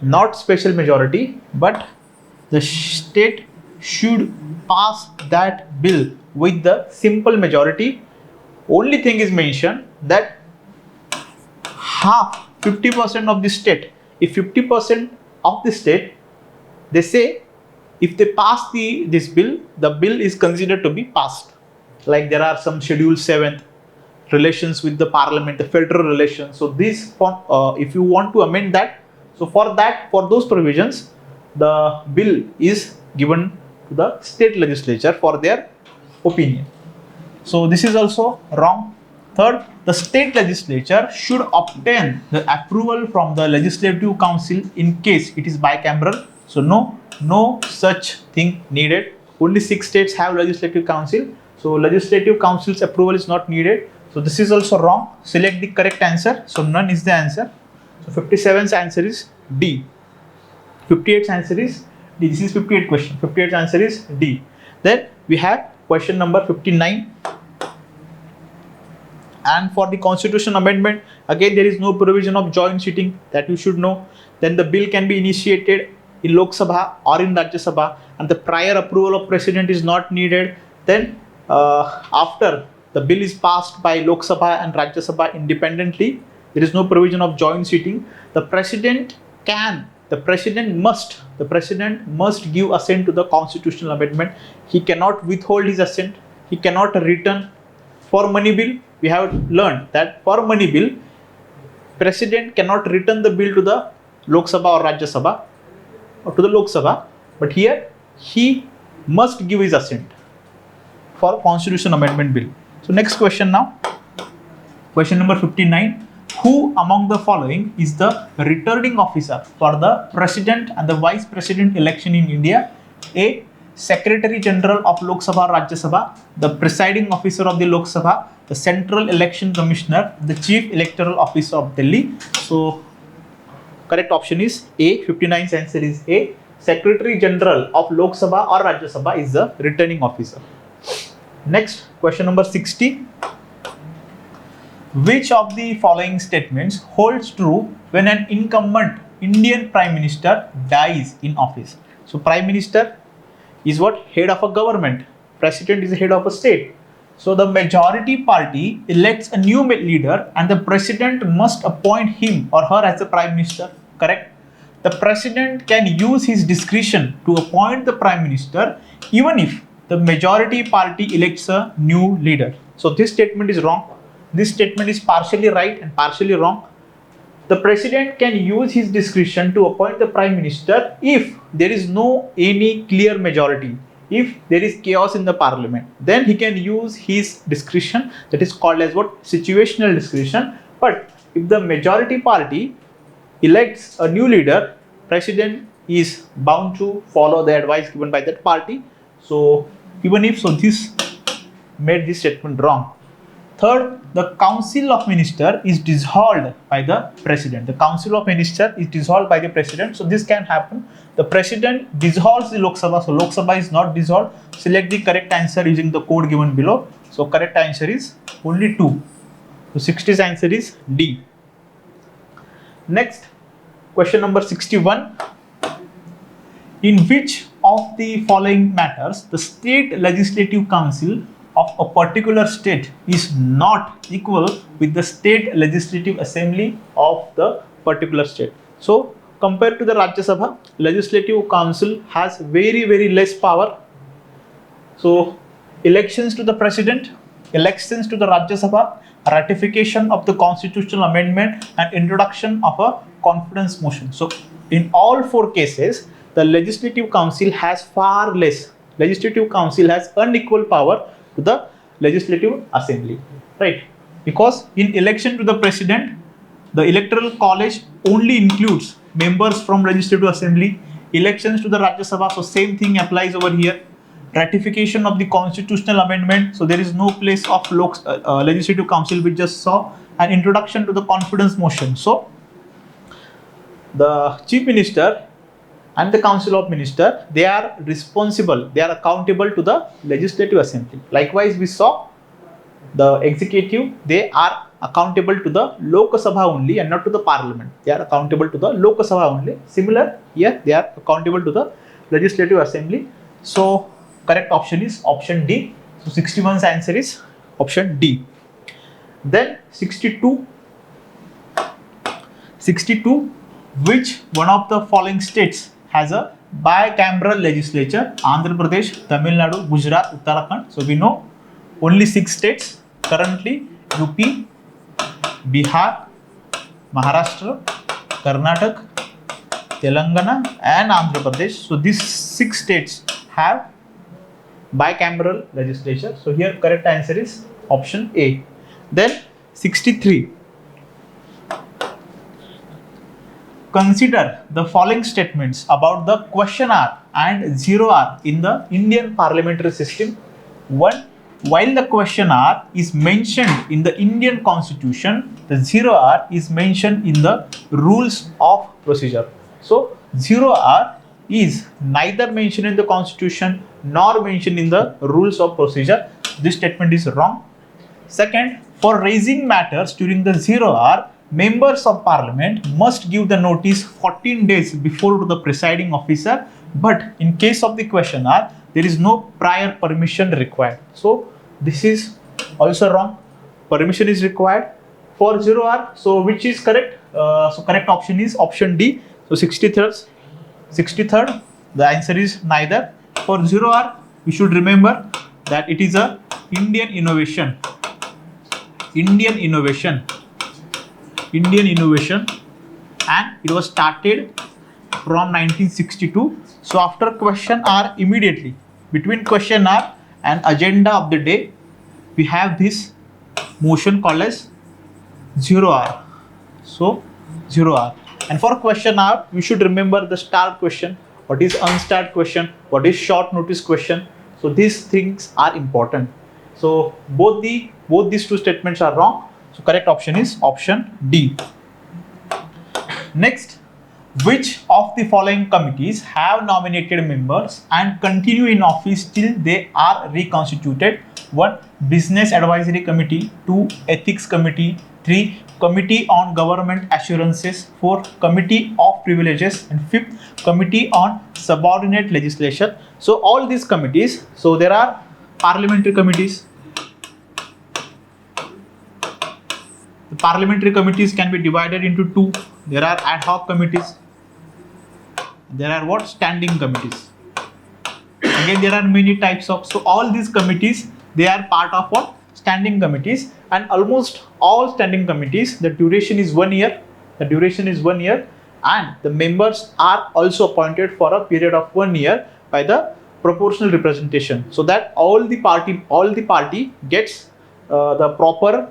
not special majority, but the state should pass that bill with the simple majority. Only thing is mentioned that half 50% of the state, if 50% of the state, they say if they pass this bill, the bill is considered to be passed. Like there are some Schedule 7th relations with the Parliament, the federal relations. So this, if you want to amend that, so for those provisions, the bill is given to the state legislature for their opinion. So this is also wrong. Third, the state legislature should obtain the approval from the legislative council in case it is bicameral. So no such thing needed. Only 6 states have legislative council. So legislative council's approval is not needed. So this is also wrong. Select the correct answer. So none is the answer. So 57th answer is D. 58th answer is D. This is 58th question. 58th answer is D. Then we have question number 59. And for the constitution amendment, again there is no provision of joint sitting, that you should know. Then the bill can be initiated in Lok Sabha or in Rajya Sabha, and the prior approval of president is not needed. Then after the bill is passed by Lok Sabha and Rajya Sabha independently, there is no provision of joint sitting. The president must give assent to the constitutional amendment. He cannot withhold his assent. He cannot return. For money bill, we have learned that for money bill, president cannot return the bill to the Lok Sabha or Rajya Sabha or to the Lok Sabha, but here he must give his assent for constitution amendment bill. So next question now, question number 59. Who among the following is the returning officer for the president and the vice president election in India? A. Secretary General of Lok Sabha Rajya Sabha, the presiding officer of the Lok Sabha, the Central Election Commissioner, the Chief Electoral Officer of Delhi. So correct option is A. 59th answer is A. Secretary General of Lok Sabha or Rajya Sabha is the returning officer. Next, question number 60. Which of the following statements holds true when an incumbent Indian Prime Minister dies in office? So Prime Minister is what? Head of a government. President is the head of a state. So the majority party elects a new leader and the president must appoint him or her as the prime minister. Correct? The president can use his discretion to appoint the prime minister even if the majority party elects a new leader. So this statement is wrong. This statement is partially right and partially wrong. The president can use his discretion to appoint the prime minister if there is no any clear majority. If there is chaos in the parliament, then he can use his discretion, that is called as what? Situational discretion. But if the majority party elects a new leader, president is bound to follow the advice given by that party. So even if so, this made this statement wrong. Third, the Council of Ministers is dissolved by the President. The Council of Ministers is dissolved by the President. So this can happen. The President dissolves the Lok Sabha. So Lok Sabha is not dissolved. Select the correct answer using the code given below. So correct answer is only 2. So 60th answer is D. Next, question number 61. In which of the following matters the State Legislative Council of a particular state is not equal with the State Legislative Assembly of the particular state? So compared to the Rajya Sabha, Legislative Council has very less power. So elections to the President, elections to the Rajya Sabha, ratification of the constitutional amendment and introduction of a confidence motion. So in all 4 cases, the Legislative Council has far less. Legislative Council has unequal power to the Legislative Assembly, right? Because in election to the President, The electoral college only includes members from legislative assembly. Elections to the Rajya Sabha, so same thing applies over here. Ratification of the constitutional amendment, so there is no place of legislative council, we just saw. And introduction to the confidence motion. So the chief minister and the council of minister, they are responsible, they are accountable to the legislative assembly. Likewise, we saw the executive, they are accountable to the Lok Sabha only and not to the parliament. They are accountable to the Lok Sabha only. Similar here, they are accountable to the legislative assembly. So correct option is option D. So 61's answer is option D. Then 62, which one of the following states has a bicameral legislature? Andhra Pradesh, Tamil Nadu, Gujarat, Uttarakhand. So we know only 6 states currently: UP, Bihar, Maharashtra, Karnataka, Telangana and Andhra Pradesh. So these 6 states have bicameral legislature. So here correct answer is option A. Then 63. Consider the following statements about the question hour and 0 hour in the Indian parliamentary system. 1. While the question hour is mentioned in the Indian constitution, the 0 hour is mentioned in the rules of procedure. So 0 hour is neither mentioned in the constitution nor mentioned in the rules of procedure. This statement is wrong. Second, for raising matters during the 0 hour, members of parliament must give the notice 14 days before to the presiding officer, but in case of the question hour, there is no prior permission required. So this is also wrong. Permission is required for 0 hour. So which is correct? So correct option is option D. So 63rd, the answer is neither. For 0 hour, we should remember that it is a Indian innovation, and it was started from 1962. So after question hour, immediately between question hour and agenda of the day, we have this motion called as 0 hour. So 0 hour. And for question hour, we should remember the start question, what is unstart question, what is short notice question. So these things are important. So both these two statements are wrong. So correct option is option D. Next, which of the following committees have nominated members and continue in office till they are reconstituted? 1. Business Advisory Committee. 2. Ethics Committee. 3. Committee on Government Assurances. 4. Committee of Privileges. And 5th, Committee on Subordinate Legislation. So all these committees, so there are parliamentary committees. The parliamentary committees can be divided into 2. There are ad hoc committees. There are what? Standing committees. Again, there are many types of, so all these committees, they are part of what? Standing committees. And almost all standing committees, the duration is 1 year. And the members are also appointed for a period of 1 year by the proportional representation, so that all the party gets the proper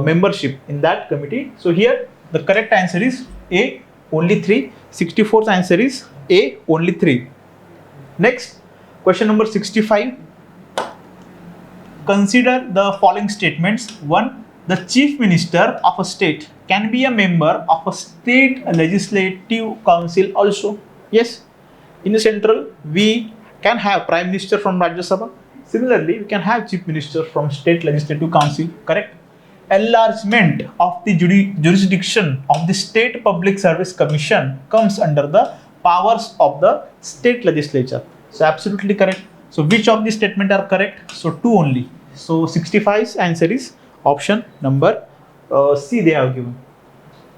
membership in that committee. So here the correct answer is A, only 3. 64th answer is A, only 3. Next, question number 65. Consider the following statements. 1. The chief minister of a state can be a member of a state legislative council also. Yes, in the central we can have prime minister from Rajya Sabha. Similarly, we can have chief minister from state legislative council. Correct. Enlargement of the jurisdiction of the State Public Service Commission comes under the powers of the state legislature. So absolutely correct. So which of these statements are correct? So 2 only. So 65's answer is option number C. They have given.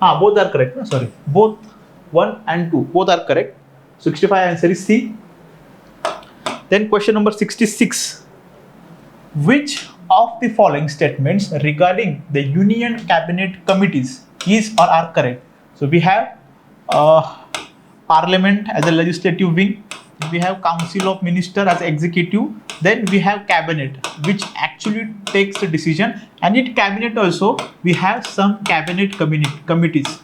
Both are correct. No? Sorry, both 1 and 2 both are correct. 65 answer is C. Then question number 66. Which of the following statements regarding the Union Cabinet Committees is or are correct? So we have Parliament as a legislative wing, we have Council of Minister as executive, then we have Cabinet, which actually takes the decision, and in Cabinet also we have some Cabinet committees.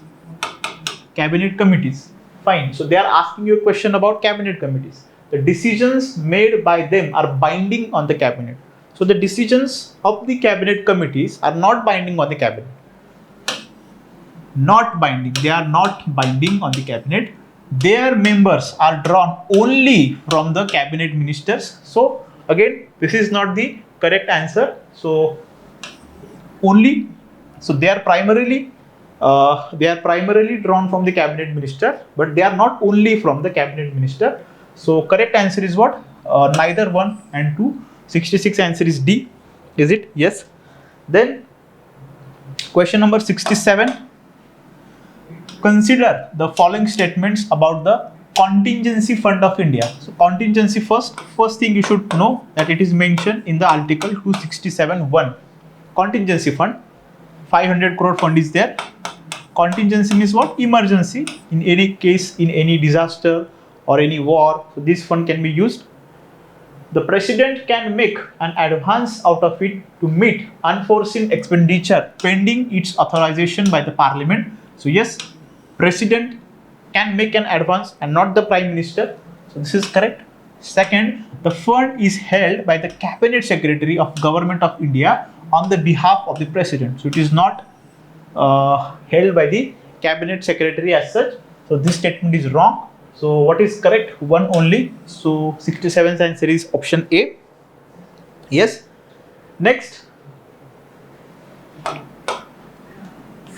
Cabinet committees. Fine. So they are asking you a question about Cabinet committees. The decisions made by them are binding on the Cabinet. So the decisions of the Cabinet committees are not binding on the Cabinet. Not binding. They are not binding on the Cabinet. Their members are drawn only from the Cabinet ministers. So again, this is not the correct answer. So only. So they are primarily drawn from the Cabinet minister, but they are not only from the Cabinet minister. So correct answer is what? Neither 1 and 2. 66 answer is D. Is it? Yes. Then question number 67. Consider the following statements about the contingency fund of India. So contingency first thing you should know that it is mentioned in the article 267(1). Contingency fund, 500 crore fund is there. Contingency means what? Emergency. In any case, in any disaster or any war, so this fund can be used. The president can make an advance out of it to meet unforeseen expenditure pending its authorization by the parliament. So yes, president can make an advance and not the prime minister. So this is correct. Second, the fund is held by the cabinet secretary of government of India on the behalf of the president. So it is not held by the cabinet secretary as such. So this statement is wrong. So what is correct? 1 only. So 67th answer is option A. Yes. Next,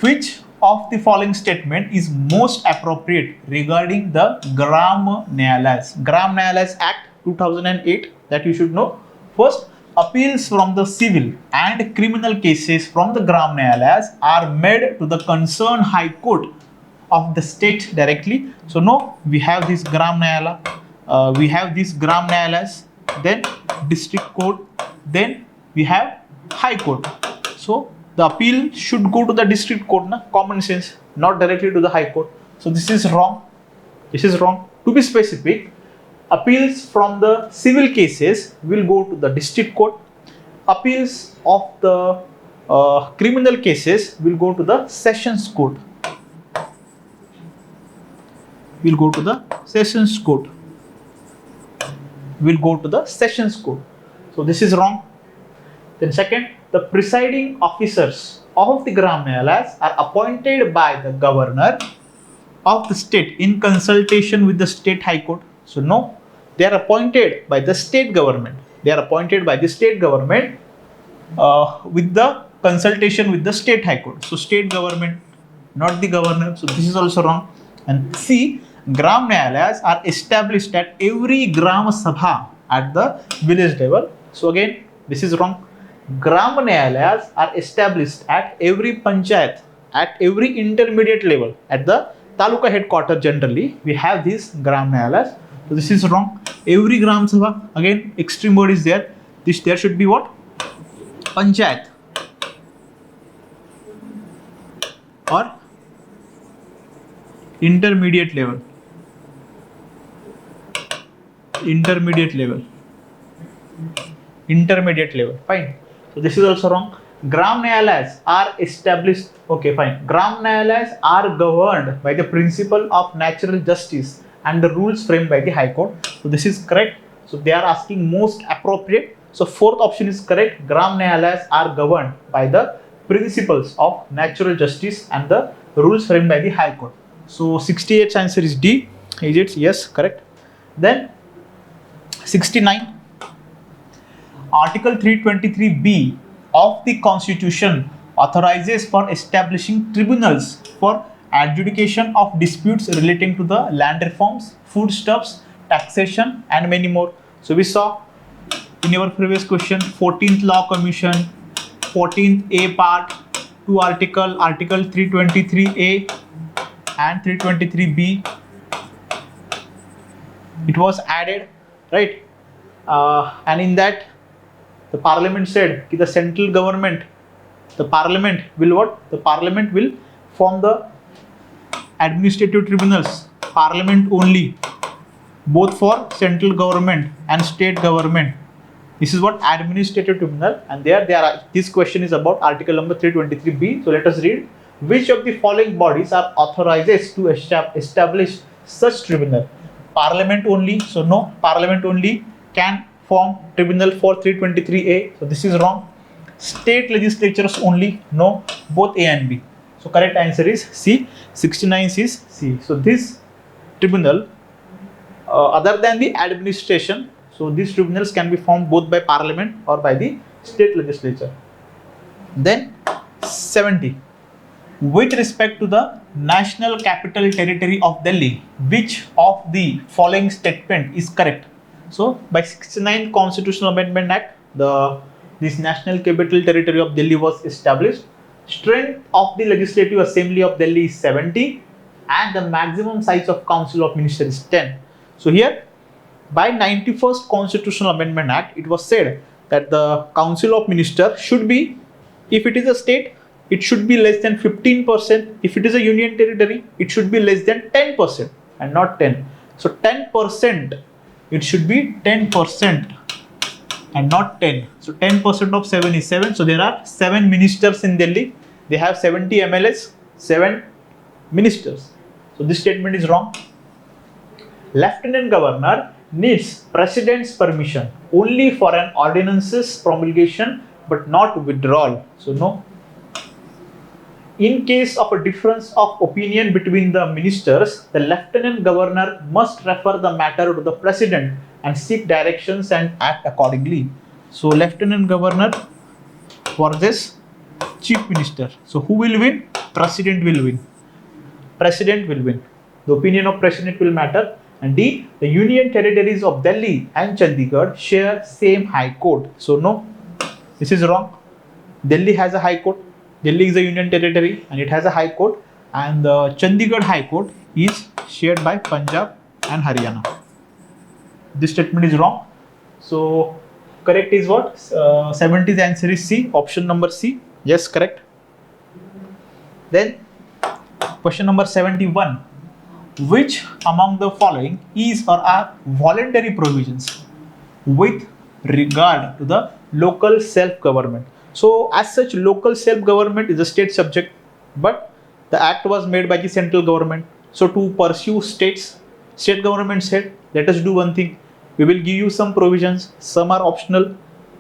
which of the following statement is most appropriate regarding the Gram Nyayalayas? Gram Nyayalayas Act 2008 that you should know. First, appeals from the civil and criminal cases from the Gram Nyayalayas are made to the concerned High Court of the state directly. So no, we have this Gram Nyayalaya, we have this Gram Nyayalayas, then district court, then we have High Court. So the appeal should go to the district court, na? Common sense, not directly to the High Court. So this is wrong. This is wrong. To be specific, appeals from the civil cases will go to the district court. Appeals of the criminal cases will go to the sessions court. Will go to the sessions court. Will go to the sessions court. So this is wrong. Then second, the presiding officers of the Gram Nyayalayas are appointed by the governor of the state in consultation with the state High Court. So no, they are appointed by the state government. They are appointed by the state government with the consultation with the state High Court. So state government, not the governor. So this is also wrong. And C, Gram Nyayalayas are established at every Gram Sabha at the village level. So again, this is wrong. Gram Nyayalayas are established at every panchayat, at every intermediate level, at the taluka headquarter generally. We have these Gram Nyayalayas. So this is wrong. Every Gram Sabha, again, extreme word is there. There should be what? Panchayat or intermediate level. Intermediate level. Fine. So this is also wrong. Gram Nyayalayas are established. Okay, fine. Gram Nyayalayas are governed by the principle of natural justice and the rules framed by the High Court. So this is correct. So they are asking most appropriate. So fourth option is correct. Gram Nyayalayas are governed by the principles of natural justice and the rules framed by the High Court. So 68th answer is D. Is it? Yes, correct. Then 69. Article 323B of the Constitution authorizes for establishing tribunals for adjudication of disputes relating to the land reforms, foodstuffs, taxation, and many more. So we saw in our previous question 14th Law Commission, 14th A part, 2 article 323A and 323B. It was added, right? And in that, the parliament said that the central government, the parliament will what? The parliament will form the administrative tribunals. Parliament only. both for central government and state government. This is what administrative tribunal, and this question is about article number 323b. So let us read. Which of the following bodies are authorized to establish such tribunal? Parliament only. So no, Parliament only can form tribunal for 323a. So this is wrong. State legislatures only. No, both A and B. So correct answer is C. 69 is C. So this tribunal, other than the administration, so these tribunals can be formed both by Parliament or by the state legislature. Then 70. With respect to the National Capital Territory of Delhi, which of the following statement is correct? So by 69th Constitutional Amendment Act, this National Capital Territory of Delhi was established. Strength of the Legislative Assembly of Delhi is 70 and the maximum size of Council of Ministers is 10. So here by 91st Constitutional Amendment Act, it was said that the Council of Ministers should be, if it is a state, it should be less than 15%. If it is a union territory, it should be less than 10% and not 10. So 10%, it should be 10% and not 10. So 10% of 7 is 7. So there are 7 ministers in Delhi. They have 70 MLAs, 7 ministers. So this statement is wrong. Lieutenant Governor needs President's permission only for an ordinance's promulgation but not withdrawal. So no. In case of a difference of opinion between the ministers, the Lieutenant Governor must refer the matter to the President and seek directions and act accordingly. So Lieutenant Governor versus Chief Minister. So who will win? President will win. President will win. The opinion of President will matter. And D, the Union Territories of Delhi and Chandigarh share same High Court. So no, this is wrong. Delhi has a High Court. Delhi is a Union Territory and it has a High Court. And the Chandigarh High Court is shared by Punjab and Haryana. This statement is wrong. So correct is what? 70's answer is C. Option number C. Yes, correct. Then question number 71. Which among the following is or are voluntary provisions with regard to the local self-government? So as such, local self-government is a state subject, but the act was made by the central government. So to pursue state government said, let us do one thing. We will give you some provisions. Some are optional,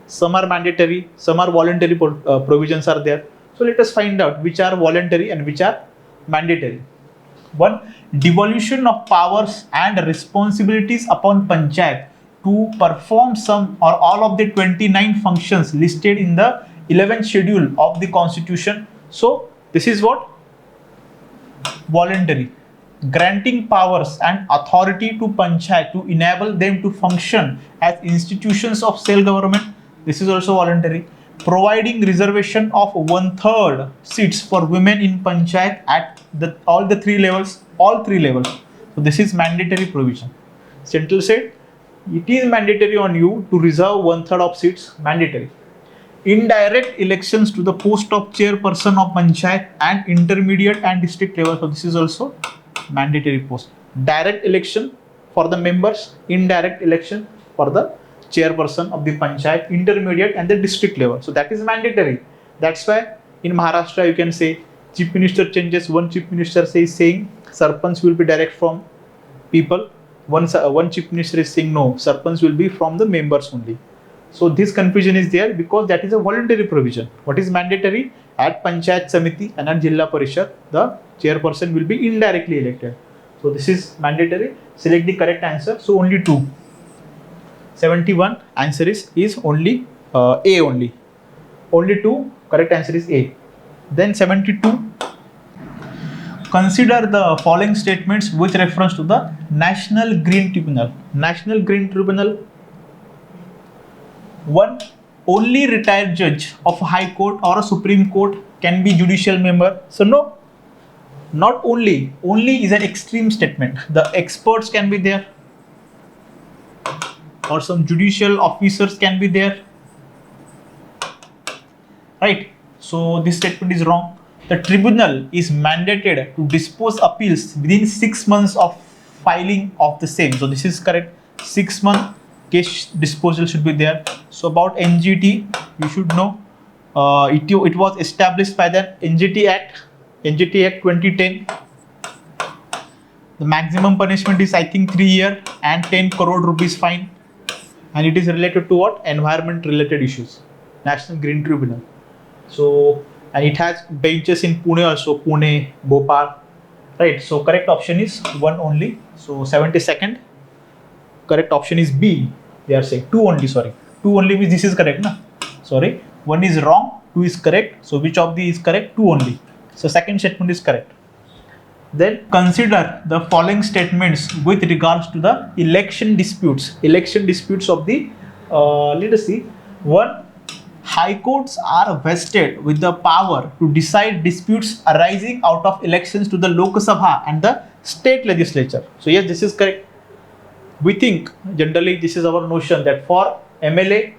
some are mandatory, some are voluntary provisions are there. So let us find out which are voluntary and which are mandatory. 1. Devolution of powers and responsibilities upon Panchayat to perform some or all of the 29 functions listed in the 11th schedule of the Constitution. So this is what? Voluntary. Granting powers and authority to Panchayat to enable them to function as institutions of self-government. This is also voluntary. Providing reservation of 1/3 seats for women in Panchayat at all three levels. So this is mandatory provision. Central said it is mandatory on you to reserve 1/3 of seats. Mandatory. Indirect elections to the post of chairperson of Panchayat and intermediate and district level. So this is also mandatory post. Direct election for the members, indirect election for the chairperson of the Panchayat, intermediate and the district level. So that is mandatory. That's why in Maharashtra you can say chief minister changes. One chief minister saying Sarpanch will be direct from people. One chief minister is saying no, Sarpanch will be from the members only. So this confusion is there because that is a voluntary provision. What is mandatory? At Panchayat Samiti and at Jilla Parishad, the chairperson will be indirectly elected. So this is mandatory. Select the correct answer. So only 2. 71 answer is only A only. Only 2. Correct answer is A. Then 72. Consider the following statements with reference to the National Green Tribunal. National Green Tribunal. 1. Only retired judge of a High Court or a Supreme Court can be judicial member. So no, not only. Only is an extreme statement. The experts can be there, or some judicial officers can be there. Right? So this statement is wrong. The tribunal is mandated to dispose appeals within 6 months of filing of the same. So this is correct. 6 month case disposal should be there. So about NGT, you should know it was established by the NGT Act 2010. The maximum punishment is I think 3 years and 10 crore rupees fine, and it is related to what? Environment related issues. National Green Tribunal. So, and it has benches in Pune also, Pune, Bhopal, right? So correct option is 1 only. So 72nd correct option is B. They are saying 2 only, sorry, 2 only means this is correct, na? Sorry, 1 is wrong, 2 is correct. So which of these is correct? 2 only. So second statement is correct. Then consider the following statements with regards to the election disputes. Election disputes of the, let us see. 1. High courts are vested with the power to decide disputes arising out of elections to the Lok Sabha and the state legislature. So yes, this is correct. We think generally this is our notion that for MLA,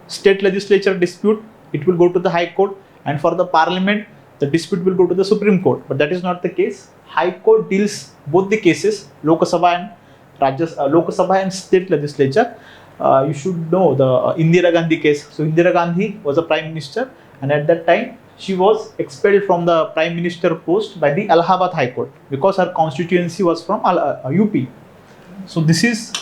state legislature dispute, it will go to the High Court, and for the Parliament, the dispute will go to the Supreme Court. But that is not the case. High Court deals both the cases, Lok Sabha and state legislature. You should know the Indira Gandhi case. So Indira Gandhi was a prime minister, and at that time she was expelled from the prime minister post by the Allahabad High Court because her constituency was from UP. So this is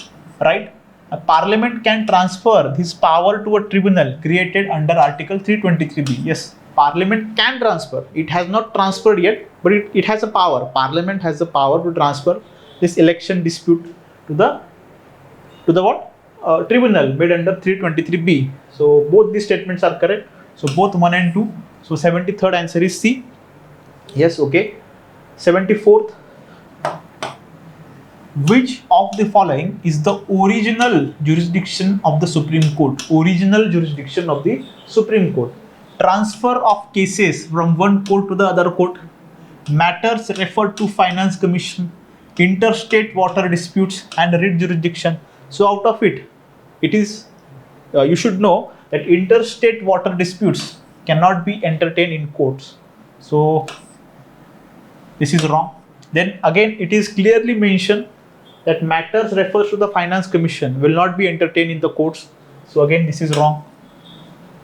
right. A parliament can transfer this power to a tribunal created under Article 323B. Yes, parliament can transfer. It has not transferred yet, but it has a power. Parliament has the power to transfer this election dispute to the what? Tribunal made under 323B. So both these statements are correct. So both 1 and 2. So 73rd answer is C. Yes, okay. 74th. Which of the following is the original jurisdiction of the Supreme Court? Original jurisdiction of the Supreme Court. Transfer of cases from one court to the other court. Matters referred to Finance Commission. Interstate water disputes and writ jurisdiction. So out of it is, you should know that interstate water disputes cannot be entertained in courts. So this is wrong. Then again, it is clearly mentioned that matters refers to the Finance Commission will not be entertained in the courts. So again, this is wrong.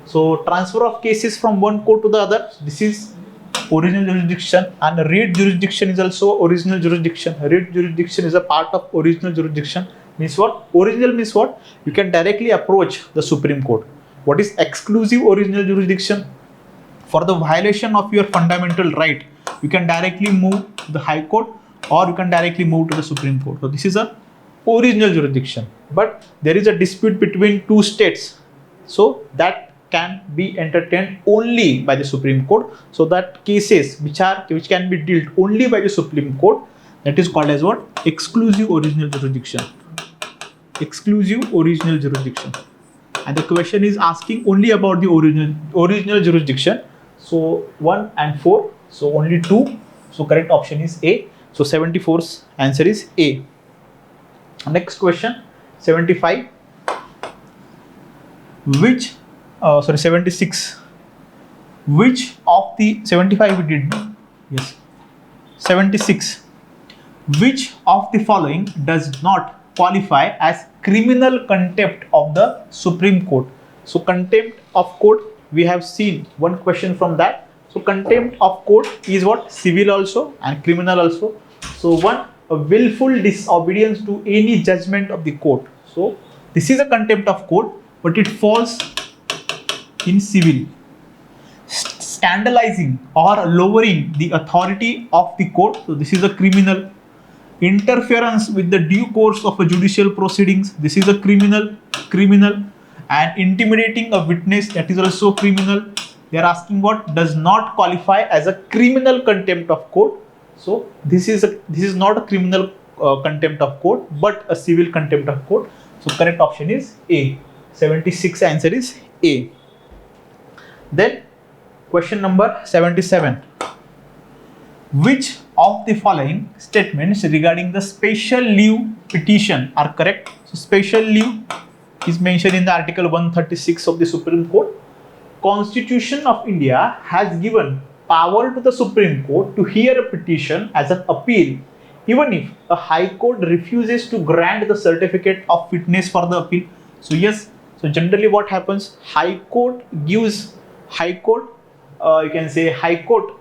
So transfer of cases from one court to the other, this is original jurisdiction, and writ jurisdiction is also original jurisdiction. Writ jurisdiction is a part of original jurisdiction. Means what? Original means what? You can directly approach the Supreme Court. What is exclusive original jurisdiction? For the violation of your fundamental right, you can directly move to the High Court, or you can directly move to the Supreme Court. So this is a original jurisdiction. But there is a dispute between two states, so that can be entertained only by the Supreme Court. So that cases which can be dealt only by the Supreme Court, that is called as what? Exclusive original jurisdiction. Exclusive original jurisdiction. And the question is asking only about the original jurisdiction. So 1 and 4. So only 2. So correct option is A. So 74th answer is A. Next question, 75. 76. Which of the 75 we did? Yes. 76. Which of the following does not qualify as criminal contempt of the Supreme Court? So contempt of court, we have seen one question from that. So contempt of court is what? Civil also and criminal also. So one, a willful disobedience to any judgment of the court. So this is a contempt of court, but it falls in civil. Scandalizing or lowering the authority of the court. So this is a criminal. Interference with the due course of a judicial proceedings. This is a criminal. And intimidating a witness, that is also criminal. They are asking what does not qualify as a criminal contempt of court. So this is not a criminal contempt of court, but a civil contempt of court. So correct option is A. 76 answer is A. Then question number 77. Which of the following statements regarding the special leave petition are correct? So special leave is mentioned in the Article 136 of the Supreme Court. Constitution of India has given power to the Supreme Court to hear a petition as an appeal even if a High Court refuses to grant the certificate of fitness for the appeal. So yes, so generally what happens, High Court gives, High Court, you can say High Court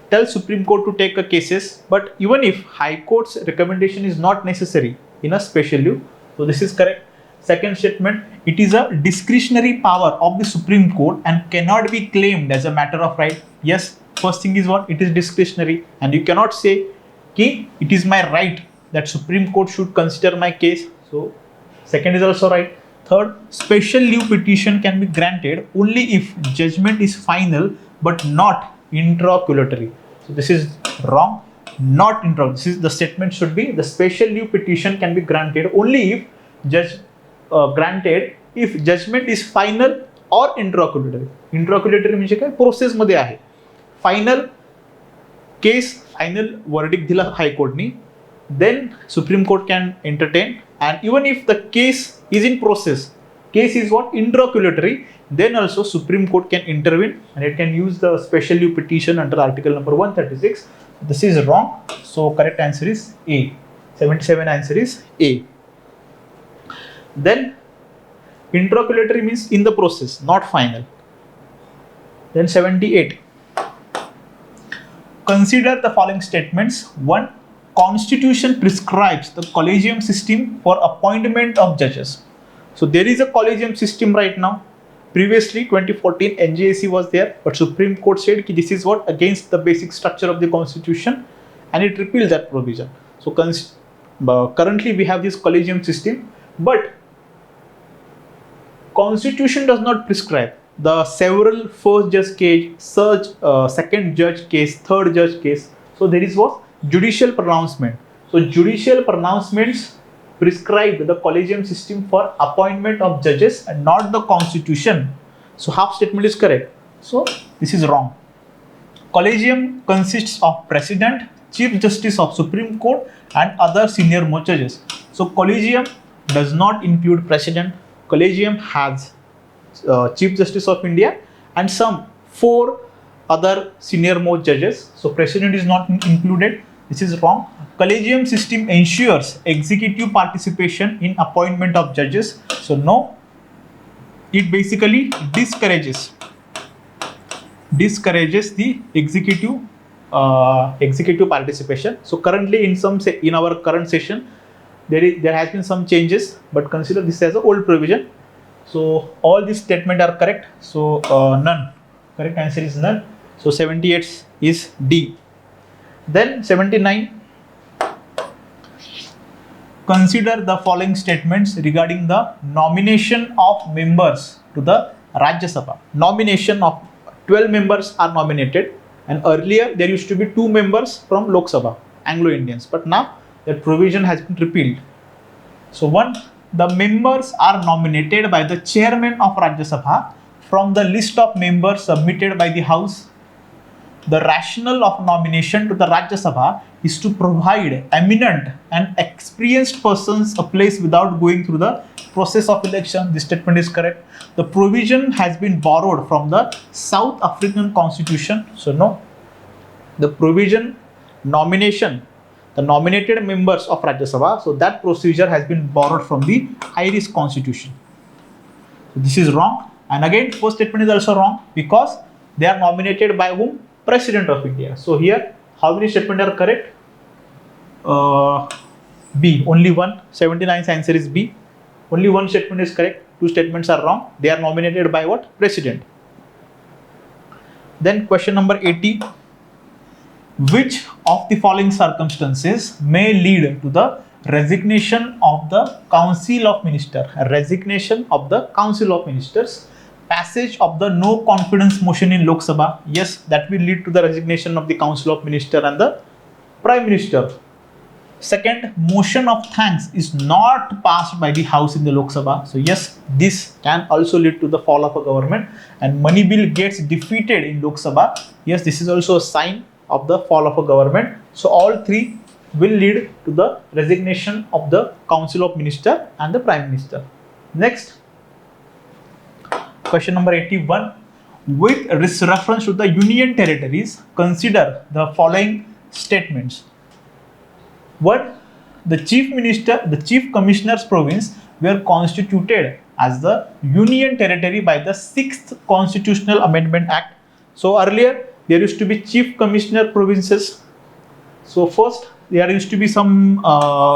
tells Supreme Court to take a cases, but even if High Court's recommendation is not necessary in a special lieu, so this is correct. Second statement, it is a discretionary power of the Supreme Court and cannot be claimed as a matter of right. Yes, first thing is what, it is discretionary and you cannot say ki it is my right that Supreme Court should consider my case. So second is also right. Third, special leave petition can be granted only if judgment is final but not interlocutory. So this is wrong, not interlocutory. This is, the statement should be, the special leave petition can be granted only if granted if judgment is final or interlocutory. Interlocutory म्हणजे काय, process मध्ये आहे, final case, final verdict दिला हायकोर्टनी, then Supreme Court can entertain, and even if the case is in process, case is what, interlocutory, then also Supreme Court can intervene and it can use the special leave petition under article number 136. This is wrong, so correct answer is A. 77 answer is A. Then interlocutory means in the process, not final. Then 78. Consider the following statements. 1. Constitution prescribes the collegium system for appointment of judges. So there is a collegium system right now. Previously 2014 NJAC was there, but Supreme Court said that this is what, against the basic structure of the Constitution, and it repealed that provision. So currently we have this collegium system, but Constitution does not prescribe the several first judge case, second judge case, third judge case. So there is what, judicial pronouncement. So judicial pronouncements prescribe the collegium system for appointment of judges and not the Constitution. So half statement is correct. So this is wrong. Collegium consists of President, Chief Justice of Supreme Court and other senior most judges. So collegium does not include President. Collegium has Chief Justice of India and some 4 other senior most judges. So President is not included. This is wrong. Collegium system ensures executive participation in appointment of judges. So no, it basically discourages the executive participation. So currently in our current session, there has been some changes, but consider this as an old provision. So all these statements are correct. So none. Correct answer is none. So 78 is D. Then 79. Consider the following statements regarding the nomination of members to the Rajya Sabha. Nomination of 12 members are nominated, and earlier there used to be 2 members from Lok Sabha, Anglo-Indians, but now that provision has been repealed. So 1, the members are nominated by the chairman of Rajya Sabha from the list of members submitted by the House. The rationale of nomination to the Rajya Sabha is to provide eminent and experienced persons a place without going through the process of election. This statement is correct. The provision has been borrowed from the South African Constitution. So no, the provision nomination, the nominated members of Rajya Sabha, so that procedure has been borrowed from the Irish Constitution. So this is wrong. And again, first statement is also wrong because they are nominated by whom? President of India. So here, how many statements are correct? B, only one. 79th answer is B. Only one statement is correct. 2 statements are wrong. They are nominated by what? President. Then question number 80. Which of the following circumstances may lead to the resignation of the Council of Ministers? Resignation of the Council of Ministers. Passage of the no confidence motion in Lok Sabha. Yes, that will lead to the resignation of the Council of Ministers and the Prime Minister. Second, motion of thanks is not passed by the House in the Lok Sabha. So yes, this can also lead to the fall of a government, and money bill gets defeated in Lok Sabha. Yes, this is also a sign of the fall of a government. So all 3 will lead to the resignation of the Council of Ministers and the Prime Minister. Next, question number 81. With reference to the Union territories, consider the following statements. were the chief commissioner's province were constituted as the union territory by the 6th Constitutional Amendment Act. So earlier there used to be chief commissioner provinces. So first there used to be some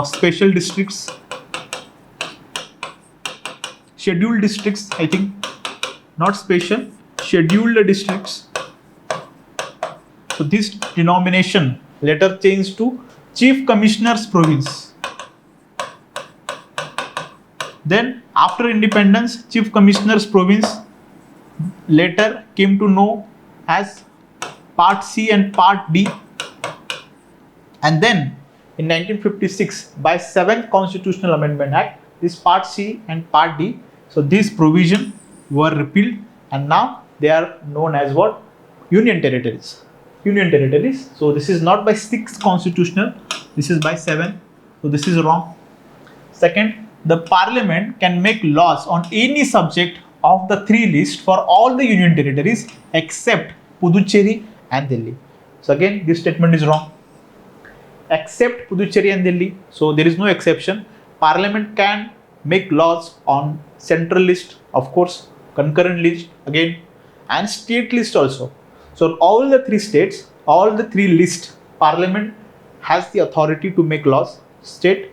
special districts, scheduled districts, I think, not special, scheduled districts. So this denomination later changed to chief commissioner's province. Then after independence, chief commissioner's province later came to know as Part C and Part D. And then in 1956, by 7th Constitutional Amendment Act, this Part C and Part D, so these provisions were repealed, and now they are known as what? Union territories. Union territories. So this is not by 6th Constitutional, this is by 7th. So this is wrong. Second, the Parliament can make laws on any subject of the 3 lists for all the Union territories except Puducherry and Delhi. So again, this statement is wrong. Except Puducherry and Delhi. So there is no exception. Parliament can make laws on central list, of course, concurrent list again, and state list also. So all the 3 states, all the 3 lists, Parliament has the authority to make laws, state,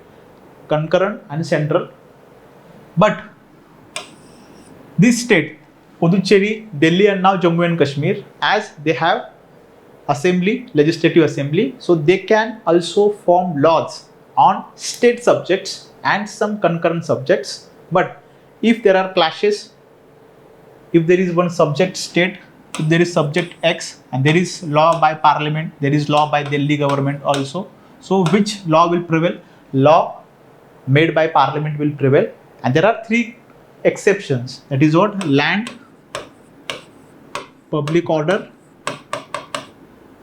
concurrent and central. But this state, Puducherry, Delhi and now Jammu and Kashmir, as they have assembly, legislative assembly, so they can also form laws on state subjects and some concurrent subjects. But if there are clashes, if there is one subject state, if there is subject X and there is law by Parliament, there is law by Delhi government also, so which law will prevail? Law made by Parliament will prevail. And there are 3 exceptions, that is what? Land, public order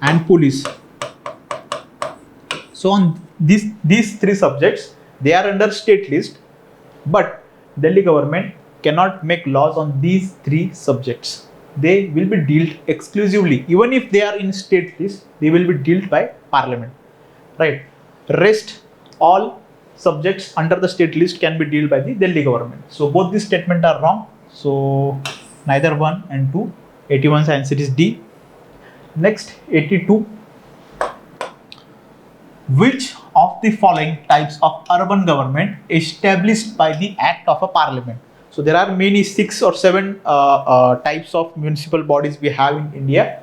and police. So on these 3 subjects, they are under state list, but Delhi government cannot make laws on these 3 subjects. They will be dealt exclusively, even if they are in state list, they will be dealt by Parliament, right? Rest all subjects under the state list can be dealt by the Delhi government. So both these statements are wrong. So neither 1 and 2. 81's answer is D. Next, 82. Which of the following types of urban government established by the act of a parliament? So there are many 6 or 7 types of municipal bodies we have in India.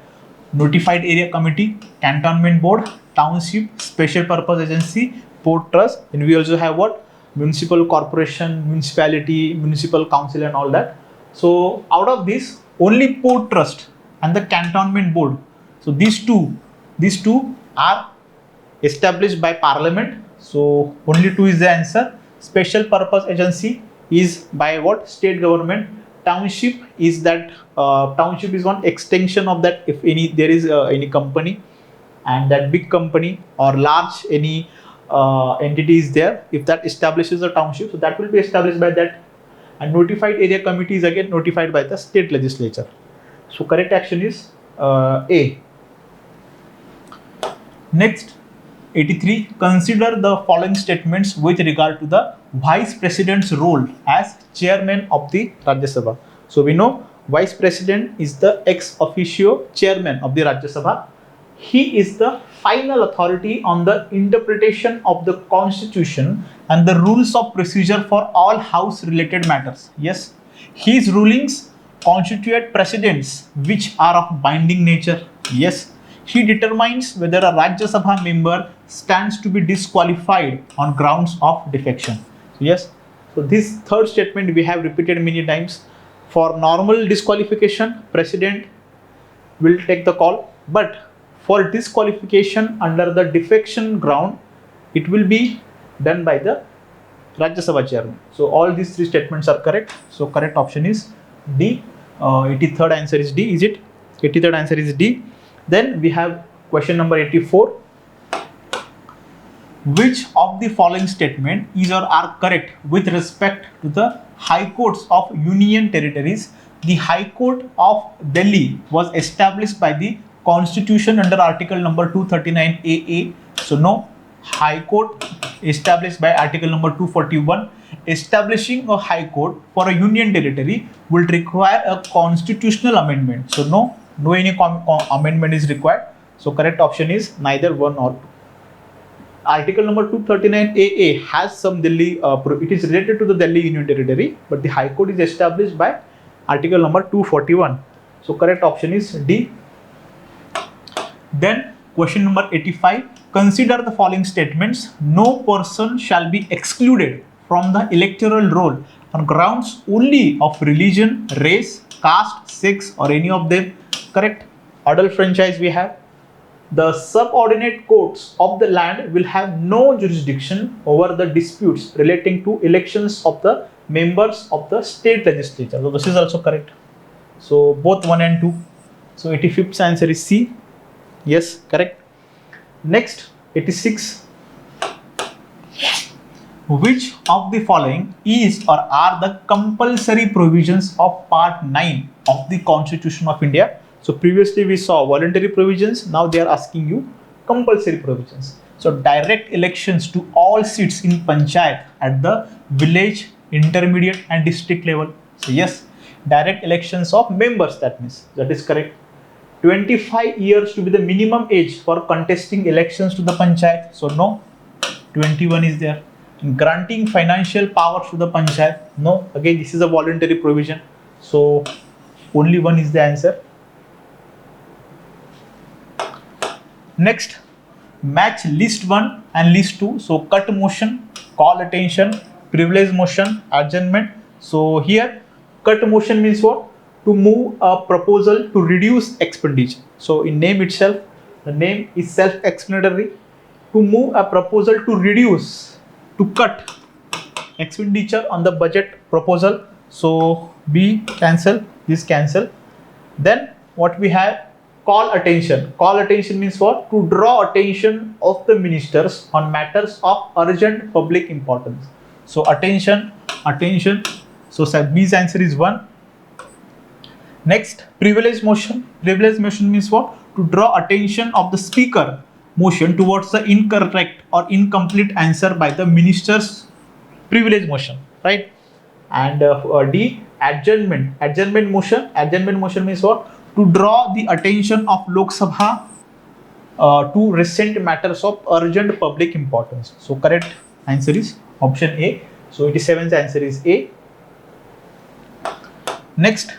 Notified area committee, cantonment board, township, special purpose agency, port trust, and we also have what? Municipal corporation, municipality, municipal council and all that. So out of this, only port trust and the cantonment board, so these two are established by Parliament. So only 2 is the answer. Special purpose agency is by what? State government. Township is that township is one extension of that. If any there is any company and that big company or large any entity is there, if that establishes a township, so that will be established by that. And notified area committee is again notified by the state legislature. So correct action is A. Next, 83. Consider the following statements with regard to the Vice President's role as Chairman of the Rajya Sabha. So we know Vice President is the ex officio Chairman of the Rajya Sabha. He is the final authority on the interpretation of the Constitution and the rules of procedure for all House related matters. Yes, his rulings constitute precedents which are of binding nature. Yes, he determines whether a Rajya Sabha member stands to be disqualified on grounds of defection. Yes, so this third statement we have repeated many times. For normal disqualification, President will take the call, but for disqualification under the defection ground, it will be done by the Rajya Sabha chairman. So all these 3 statements are correct. So correct option is D. 83rd answer is D, is it? 83rd answer is D. Then we have question number 84. Which of the following statement is or are correct with respect to the High Courts of Union Territories? The High Court of Delhi was established by the Constitution under article number 239 AA. So no. High Court established by Article number 241. Establishing a High Court for a union territory will require a constitutional amendment. So no any amendment is required. So correct option is neither 1 or 2. Article number 239AA has some Delhi, it is related to the Delhi Union Territory, but the High Court is established by Article number 241. So correct option is D. Then question number 85. Consider the following statements. No person shall be excluded from the electoral roll on grounds only of religion, race, caste, sex, or any of them. Correct. Adult franchise we have. The subordinate courts of the land will have no jurisdiction over the disputes relating to elections of the members of the state legislature. So this is also correct. So both 1 and 2. So 85th answer is C. Yes, correct. Next, 86. Which of the following is or are the compulsory provisions of Part 9 of the Constitution of India? So previously we saw voluntary provisions, now they are asking you compulsory provisions. So direct elections to all seats in Panchayat at the village, intermediate and district level. So yes, direct elections of members, that means, that is correct. 25 years to be the minimum age for contesting elections to the Panchayat. So no, 21 is there. And granting financial powers to the Panchayat. No, again this is a voluntary provision. So only 1 is the answer. Next, match list 1 and list 2. So cut motion, call attention, privilege motion, adjournment. So here cut motion means what? To move a proposal to reduce expenditure. So in name itself, the name is self-explanatory. To move a proposal to reduce, to cut expenditure on the budget proposal. So B cancel, this cancel. Then what we have? Call attention. Call attention means what? To draw attention of the ministers on matters of urgent public importance. So attention. So B's answer is 1. Next, privilege motion. Privilege motion means what? To draw attention of the speaker motion towards the incorrect or incomplete answer by the minister's privilege motion, right? And D, adjournment. Adjournment motion means what? To draw the attention of Lok Sabha to recent matters of urgent public importance. So correct answer is option A. So 87th answer is A. Next,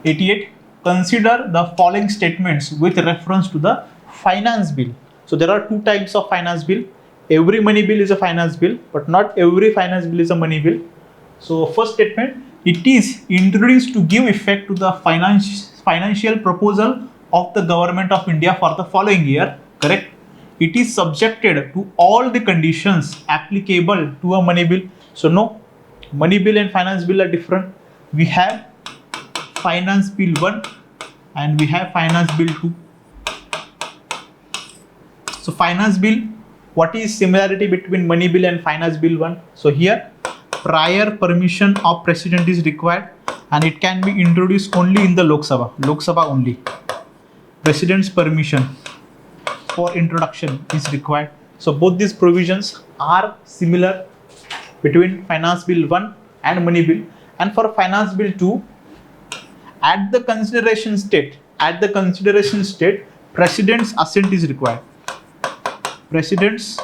88. Consider the following statements with reference to the finance bill. So there are two types of finance bill. Every money bill is a finance bill, but not every finance bill is a money bill. So first statement, it is introduced to give effect to the financial proposal of the government of India for the following year. Correct. It is subjected to all the conditions applicable to a money bill. So no, money bill and finance bill are different. We have finance bill 1 and we have finance bill 2. So finance bill, what is similarity between money bill and finance bill 1? So here prior permission of president is required and it can be introduced only in the Lok Sabha only. President's permission for introduction is required. So both these provisions are similar between finance bill 1 and money bill. And for finance bill 2, at the consideration state, president's assent is required. President's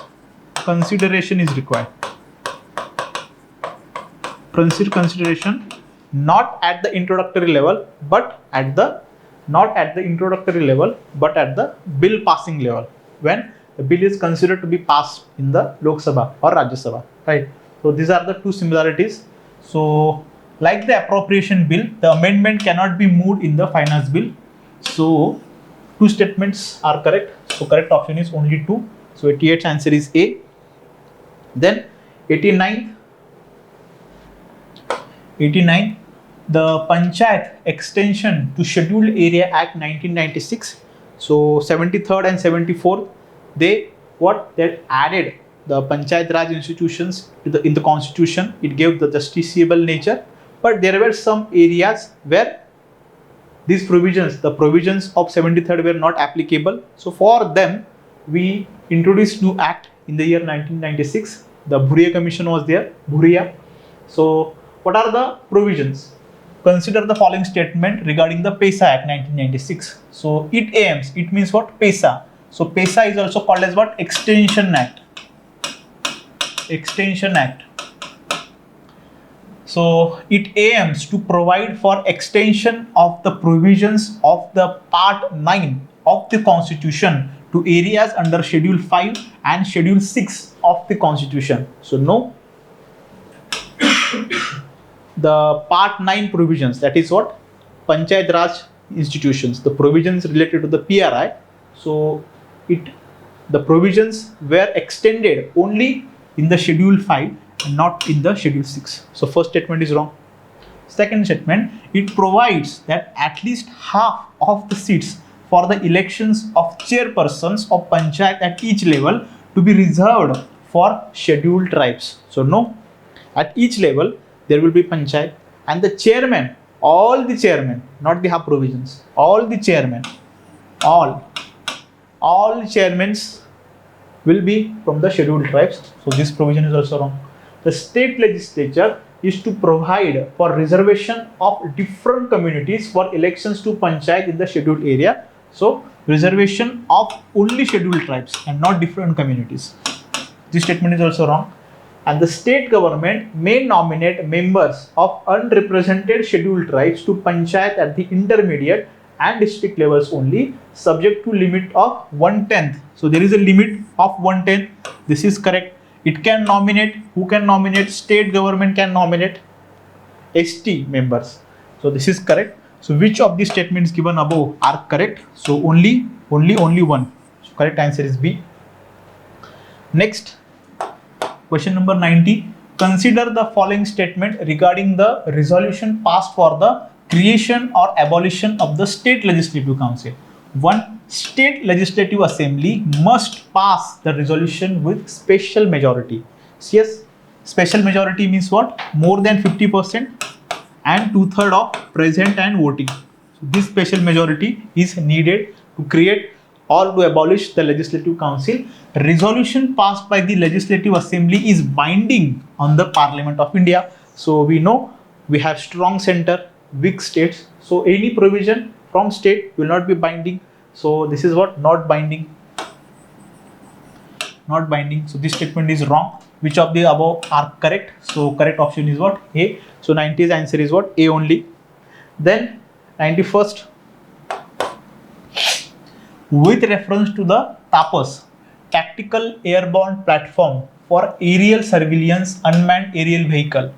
consideration is required. Consideration not at the introductory level, but at the bill passing level, when the bill is considered to be passed in the Lok Sabha or Rajya Sabha, right? So these are the two similarities. So like the appropriation bill, the amendment cannot be moved in the finance bill. So two statements are correct. So correct option is only 2. So 88th answer is A. Then 89, the Panchayat Extension to Scheduled Area Act 1996. So 73rd and 74th, they added the Panchayat Raj institutions in the constitution. It gave the justiciable nature, but there were some areas where these provisions, the provisions of 73rd were not applicable. So for them, we introduced new act in the year 1996. The Bhuria Commission was there, Bhuria. So what are the provisions? Consider the following statement regarding the PESA Act 1996. So it aims, it means what? PESA. So PESA is also called as what? Extension Act. Extension Act. So it aims to provide for extension of the provisions of the Part 9 of the Constitution to areas under Schedule 5 and Schedule 6 of the Constitution. So no, the Part 9 provisions, that is what? Panchayat Raj institutions, the provisions related to the PRI. So the provisions were extended only in the Schedule 5 and not in the Schedule 6. So first statement is wrong. Second statement, it provides that at least half of the seats for the elections of chairpersons of panchayat at each level to be reserved for scheduled tribes. So no, at each level there will be panchayat, and the chairman, all the chairmen, not the half provisions, all the chairmen, all chairmen will be from the scheduled tribes. So this provision is also wrong. The state legislature is to provide for reservation of different communities for elections to panchayat in the scheduled area. So reservation of only scheduled tribes and not different communities. This statement is also wrong. And the state government may nominate members of unrepresented scheduled tribes to panchayat at the intermediate and district levels only, subject to limit of 1/10. So there is a limit of 1/10. This is correct. It can nominate, who can nominate? State government can nominate ST members. So this is correct. So which of these statements given above are correct? So only one. So correct answer is B. Next, question number 90. Consider the following statement regarding the resolution passed for the creation or abolition of the State Legislative Council. 1. State Legislative Assembly must pass the resolution with special majority. So yes, special majority means what? More than 50% and 2/3 of present and voting. So this special majority is needed to create or to abolish the Legislative Council. Resolution passed by the Legislative Assembly is binding on the Parliament of India. So we know we have strong center, weak states. So any provision from state will not be binding. So this is what? Not binding. Not binding. So this statement is wrong. Which of the above are correct? So correct option is what? A. So 90's answer is what? A only. Then 91st. With reference to the TAPS, Tactical Airborne Platform for Aerial Surveillance Unmanned Aerial Vehicle.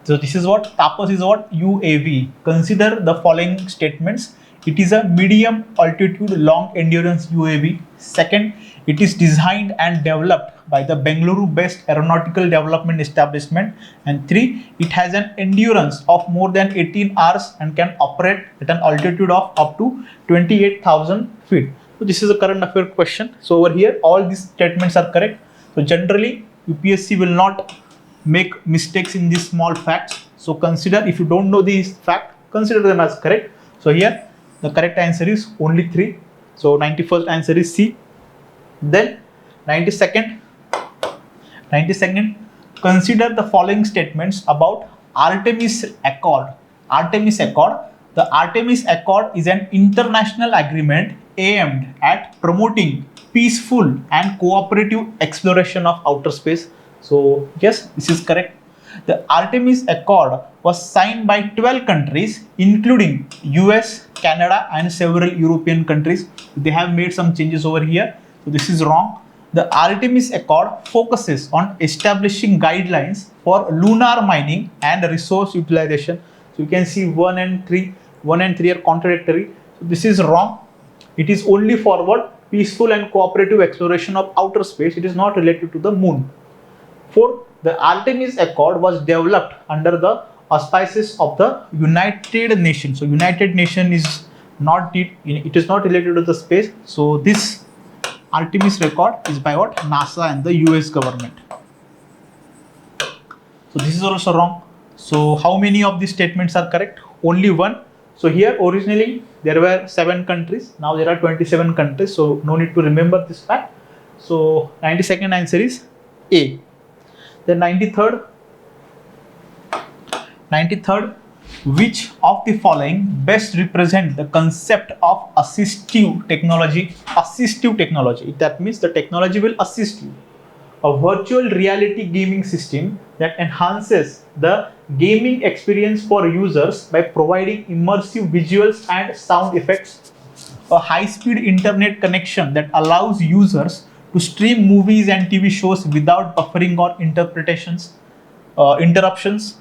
So this is what? TAPS is what? UAV. Consider the following statements. It is a medium altitude long endurance UAV. Second, it is designed and developed by the Bengaluru based aeronautical development establishment. And 3, it has an endurance of more than 18 hours and can operate at an altitude of up to 28,000 feet. So this is a current affair question. So over here all these statements are correct. So generally UPSC will not make mistakes in these small facts. So consider, if you don't know these facts, consider them as correct. So here the correct answer is only 3. So 91st answer is C. Then 92nd, consider the following statements about Artemis Accord. Artemis Accord. The Artemis Accord is an international agreement aimed at promoting peaceful and cooperative exploration of outer space. So yes, this is correct. The Artemis Accord was signed by 12 countries, including US, Canada, and several European countries. They have made some changes over here. So this is wrong. The Artemis Accord focuses on establishing guidelines for lunar mining and resource utilization. So you can see 1 and 3 are contradictory. So this is wrong. It is only for what? Peaceful and cooperative exploration of outer space. It is not related to the moon. 4. The Artemis Accord was developed under the auspices of the United Nations. So United Nations is not it is not related to the space. So this Artemis Accord is by what? NASA and the US government. So this is also wrong. So how many of these statements are correct? Only 1. So here originally there were 7 countries. Now there are 27 countries. So no need to remember this fact. So 92nd answer is A. Then 93rd, which of the following best represent the concept of assistive technology? Assistive technology, that means the technology will assist you. A virtual reality gaming system that enhances the gaming experience for users by providing immersive visuals and sound effects. A high-speed internet connection that allows users to stream movies and TV shows without buffering or interruptions.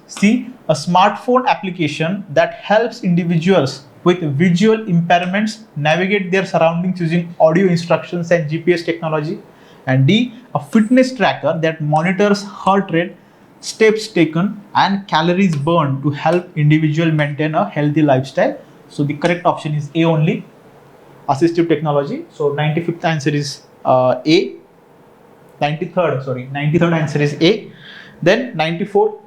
C. A smartphone application that helps individuals with visual impairments navigate their surroundings using audio instructions and GPS technology. And D. A fitness tracker that monitors heart rate, steps taken, and calories burned to help individual maintain a healthy lifestyle. So the correct option is A only, assistive technology. So 95th answer is A. 93rd answer is A. Then 94.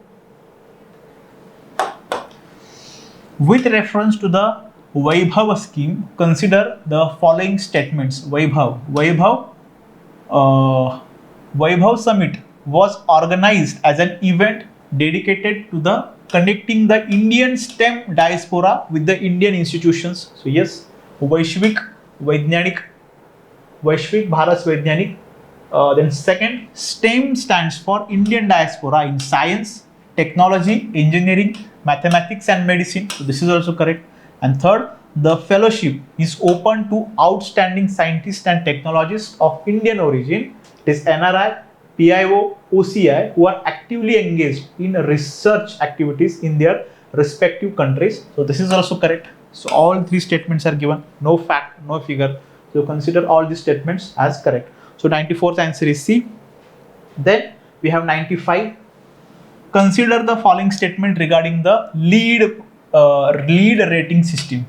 With reference to the Vaibhav scheme, consider the following statements. Vaibhav Summit was organized as an event dedicated to the connecting the Indian STEM diaspora with the Indian institutions. So yes, Vaishvik Bharat Vaidyanik. Then second, STEM stands for Indian diaspora in science, technology, engineering, mathematics and medicine. So this is also correct. And third, the fellowship is open to outstanding scientists and technologists of Indian origin. It is NRI, PIO, OCI who are actively engaged in research activities in their respective countries. So this is also correct. So all three statements are given, no fact, no figure. So consider all these statements as correct. So 94th answer is C. Then we have 95. Consider the following statement regarding the lead rating system.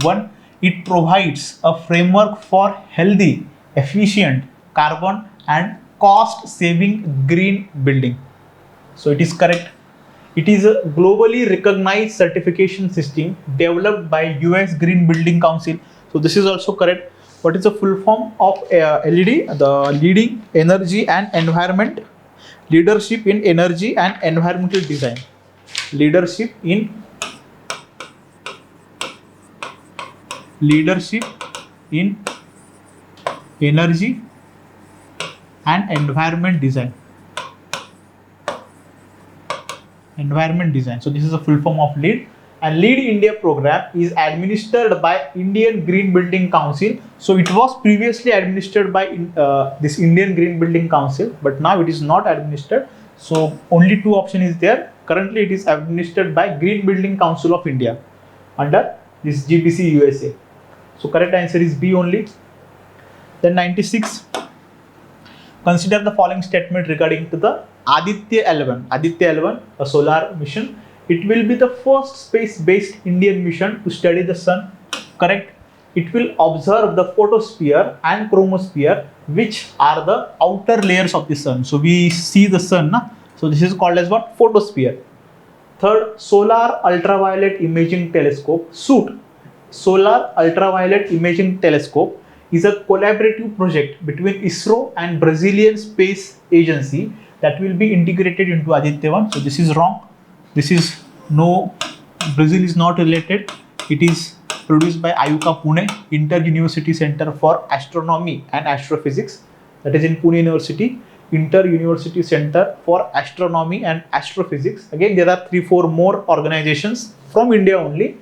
1. It provides a framework for healthy, efficient, carbon and cost-saving green building. So it is correct. It is a globally recognized certification system developed by US Green Building Council. So this is also correct. What is the full form of LED? The leading energy and environment, leadership in energy and environmental design. Leadership in energy and environment design. So this is a full form of LEED. And LEED India program is administered by Indian Green Building Council. So it was previously administered by this Indian Green Building Council, but now it is not administered. So only two options is there. Currently it is administered by Green Building Council of India under this GBC USA. So correct answer is B only. Then 96. Consider the following statement regarding to the Aditya 11, a solar mission. It will be the first space-based Indian mission to study the sun. Correct. It will observe the photosphere and chromosphere, which are the outer layers of the sun. So we see the sun. So this is called as what? Photosphere. Third, Solar Ultraviolet Imaging Telescope, SOOT. Solar Ultraviolet Imaging Telescope is a collaborative project between ISRO and Brazilian Space Agency that will be integrated into Aditya 1. So this is wrong. This is no, Brazil is not related. It is produced by IUCA Pune, Inter-University Center for Astronomy and Astrophysics, that is in Pune University, Inter-University Center for Astronomy and Astrophysics. Again, there are 3-4 more organizations from India only,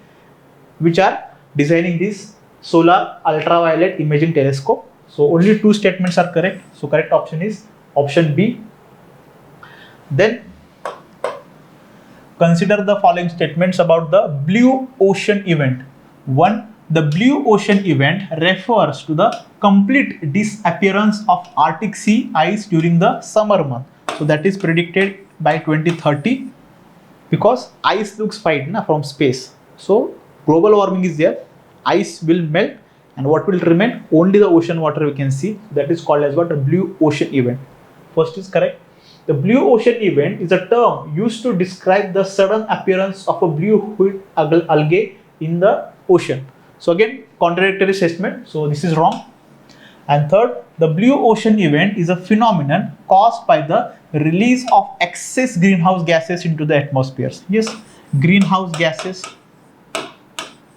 which are designing this Solar Ultraviolet Imaging Telescope. So only two statements are correct. So correct option is option B. Then consider the following statements about the Blue Ocean event. 1. The Blue Ocean event refers to the complete disappearance of Arctic sea ice during the summer month. So that is predicted by 2030 because ice looks fine from space. So global warming is there, ice will melt, and what will remain? Only the ocean water we can see. That is called as what? A Blue Ocean event. First is correct. The Blue Ocean event is a term used to describe the sudden appearance of a blue-hued algae in the ocean. So again, contradictory statement. So this is wrong. And third, The blue ocean event is a phenomenon caused by the release of excess greenhouse gases into the atmosphere. Yes, greenhouse gases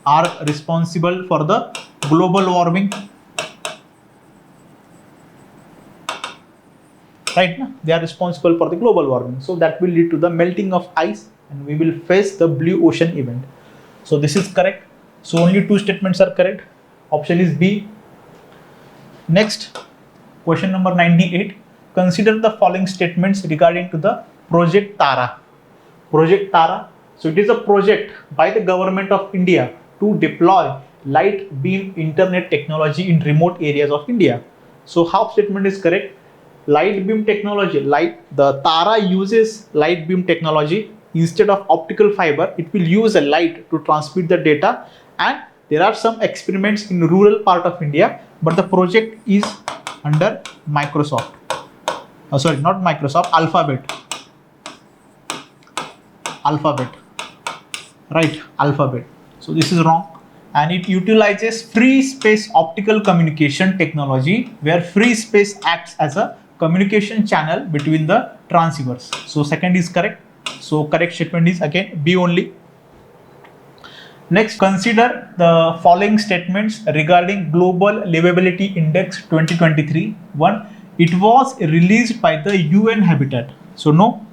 are responsible for the global warming. Right now, they are responsible for the global warming. So that will lead to the melting of ice and we will face the blue ocean event. So this is correct. So only two statements are correct. Option is B. Next, question number 98. Consider the following statements regarding to the Project Tara. Project Tara. So it is a project by the government of India to deploy light beam internet technology in remote areas of India. So half statement is correct. Light beam technology, the Tara uses light beam technology instead of optical fiber. It will use a light to transmit the data, and there are some experiments in rural part of India, but the project is under Microsoft. Sorry, not Microsoft, Alphabet. Right, Alphabet. So this is wrong. And it utilizes free space optical communication technology, where free space acts as a communication channel between the transceivers. So second is correct. So correct statement is again B only. Next, consider the following statements regarding Global Livability Index 2023. 1. It was released by the UN Habitat. So no,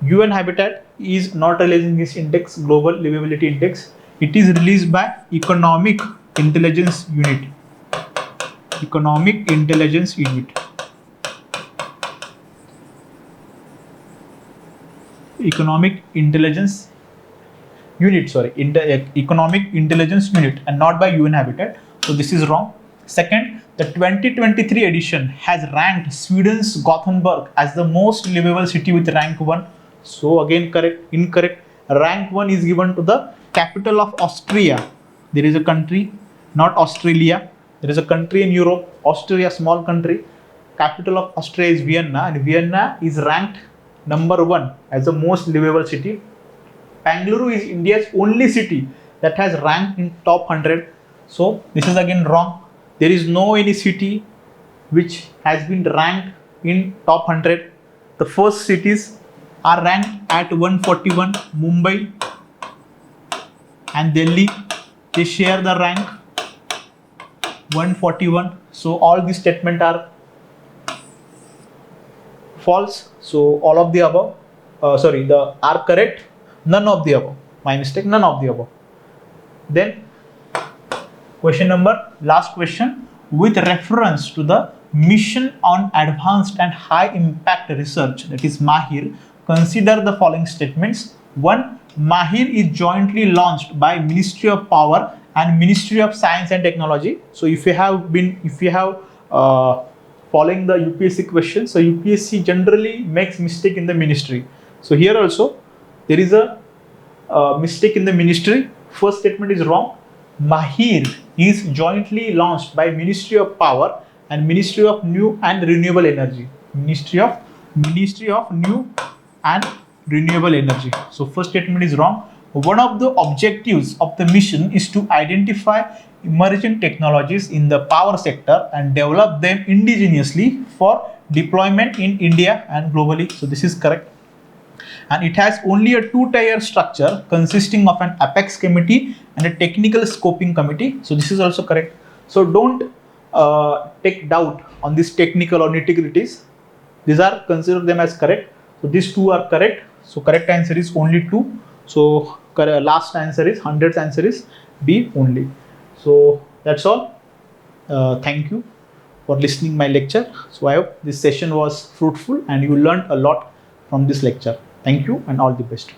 UN Habitat is not releasing this index, Global Livability Index. It is released by Economic Intelligence Unit. Economic Intelligence Unit. Economic Intelligence Unit, sorry, Economic Intelligence Unit, and not by UN Habitat. So this is wrong. Second, the 2023 edition has ranked Sweden's Gothenburg as the most livable city with rank 1. So again correct, incorrect. Rank 1 is given to the capital of Austria. There is a country, not Australia. There is a country in Europe, Austria, small country. Capital of Austria is Vienna, and Vienna is ranked number 1 as the most livable city. Bangalore is India's only city that has ranked in top 100. So this is again wrong. There is no any city which has been ranked in top 100. The first cities are ranked at 141. Mumbai and Delhi, they share the rank 141. So all these statements are false. So all of the above, are correct. None of the above. My mistake, none of the above. Then last question, with reference to the Mission on Advanced and High Impact Research, that is MAHIR, consider the following statements. 1. MAHIR is jointly launched by Ministry of Power and Ministry of Science and Technology. So if you have following the UPSC questions, so UPSC generally makes mistake in the ministry. So here also there is a mistake in the ministry. First statement is wrong. MAHIR is jointly launched by Ministry of Power and Ministry of New and Renewable Energy. Ministry of New and Renewable Energy. So first statement is wrong. One of the objectives of the mission is to identify emerging technologies in the power sector and develop them indigenously for deployment in India and globally. So this is correct. And it has only a 2-tier structure consisting of an apex committee and a technical scoping committee. So this is also correct. So don't take doubt on this technical or nitty-gritties. These are, consider them as correct. So these two are correct. So correct answer is only 2. So last answer is 100th answer is B only. So that's all. Thank you for listening my lecture. So I hope this session was fruitful and you learned a lot from this lecture. Thank you and all the best.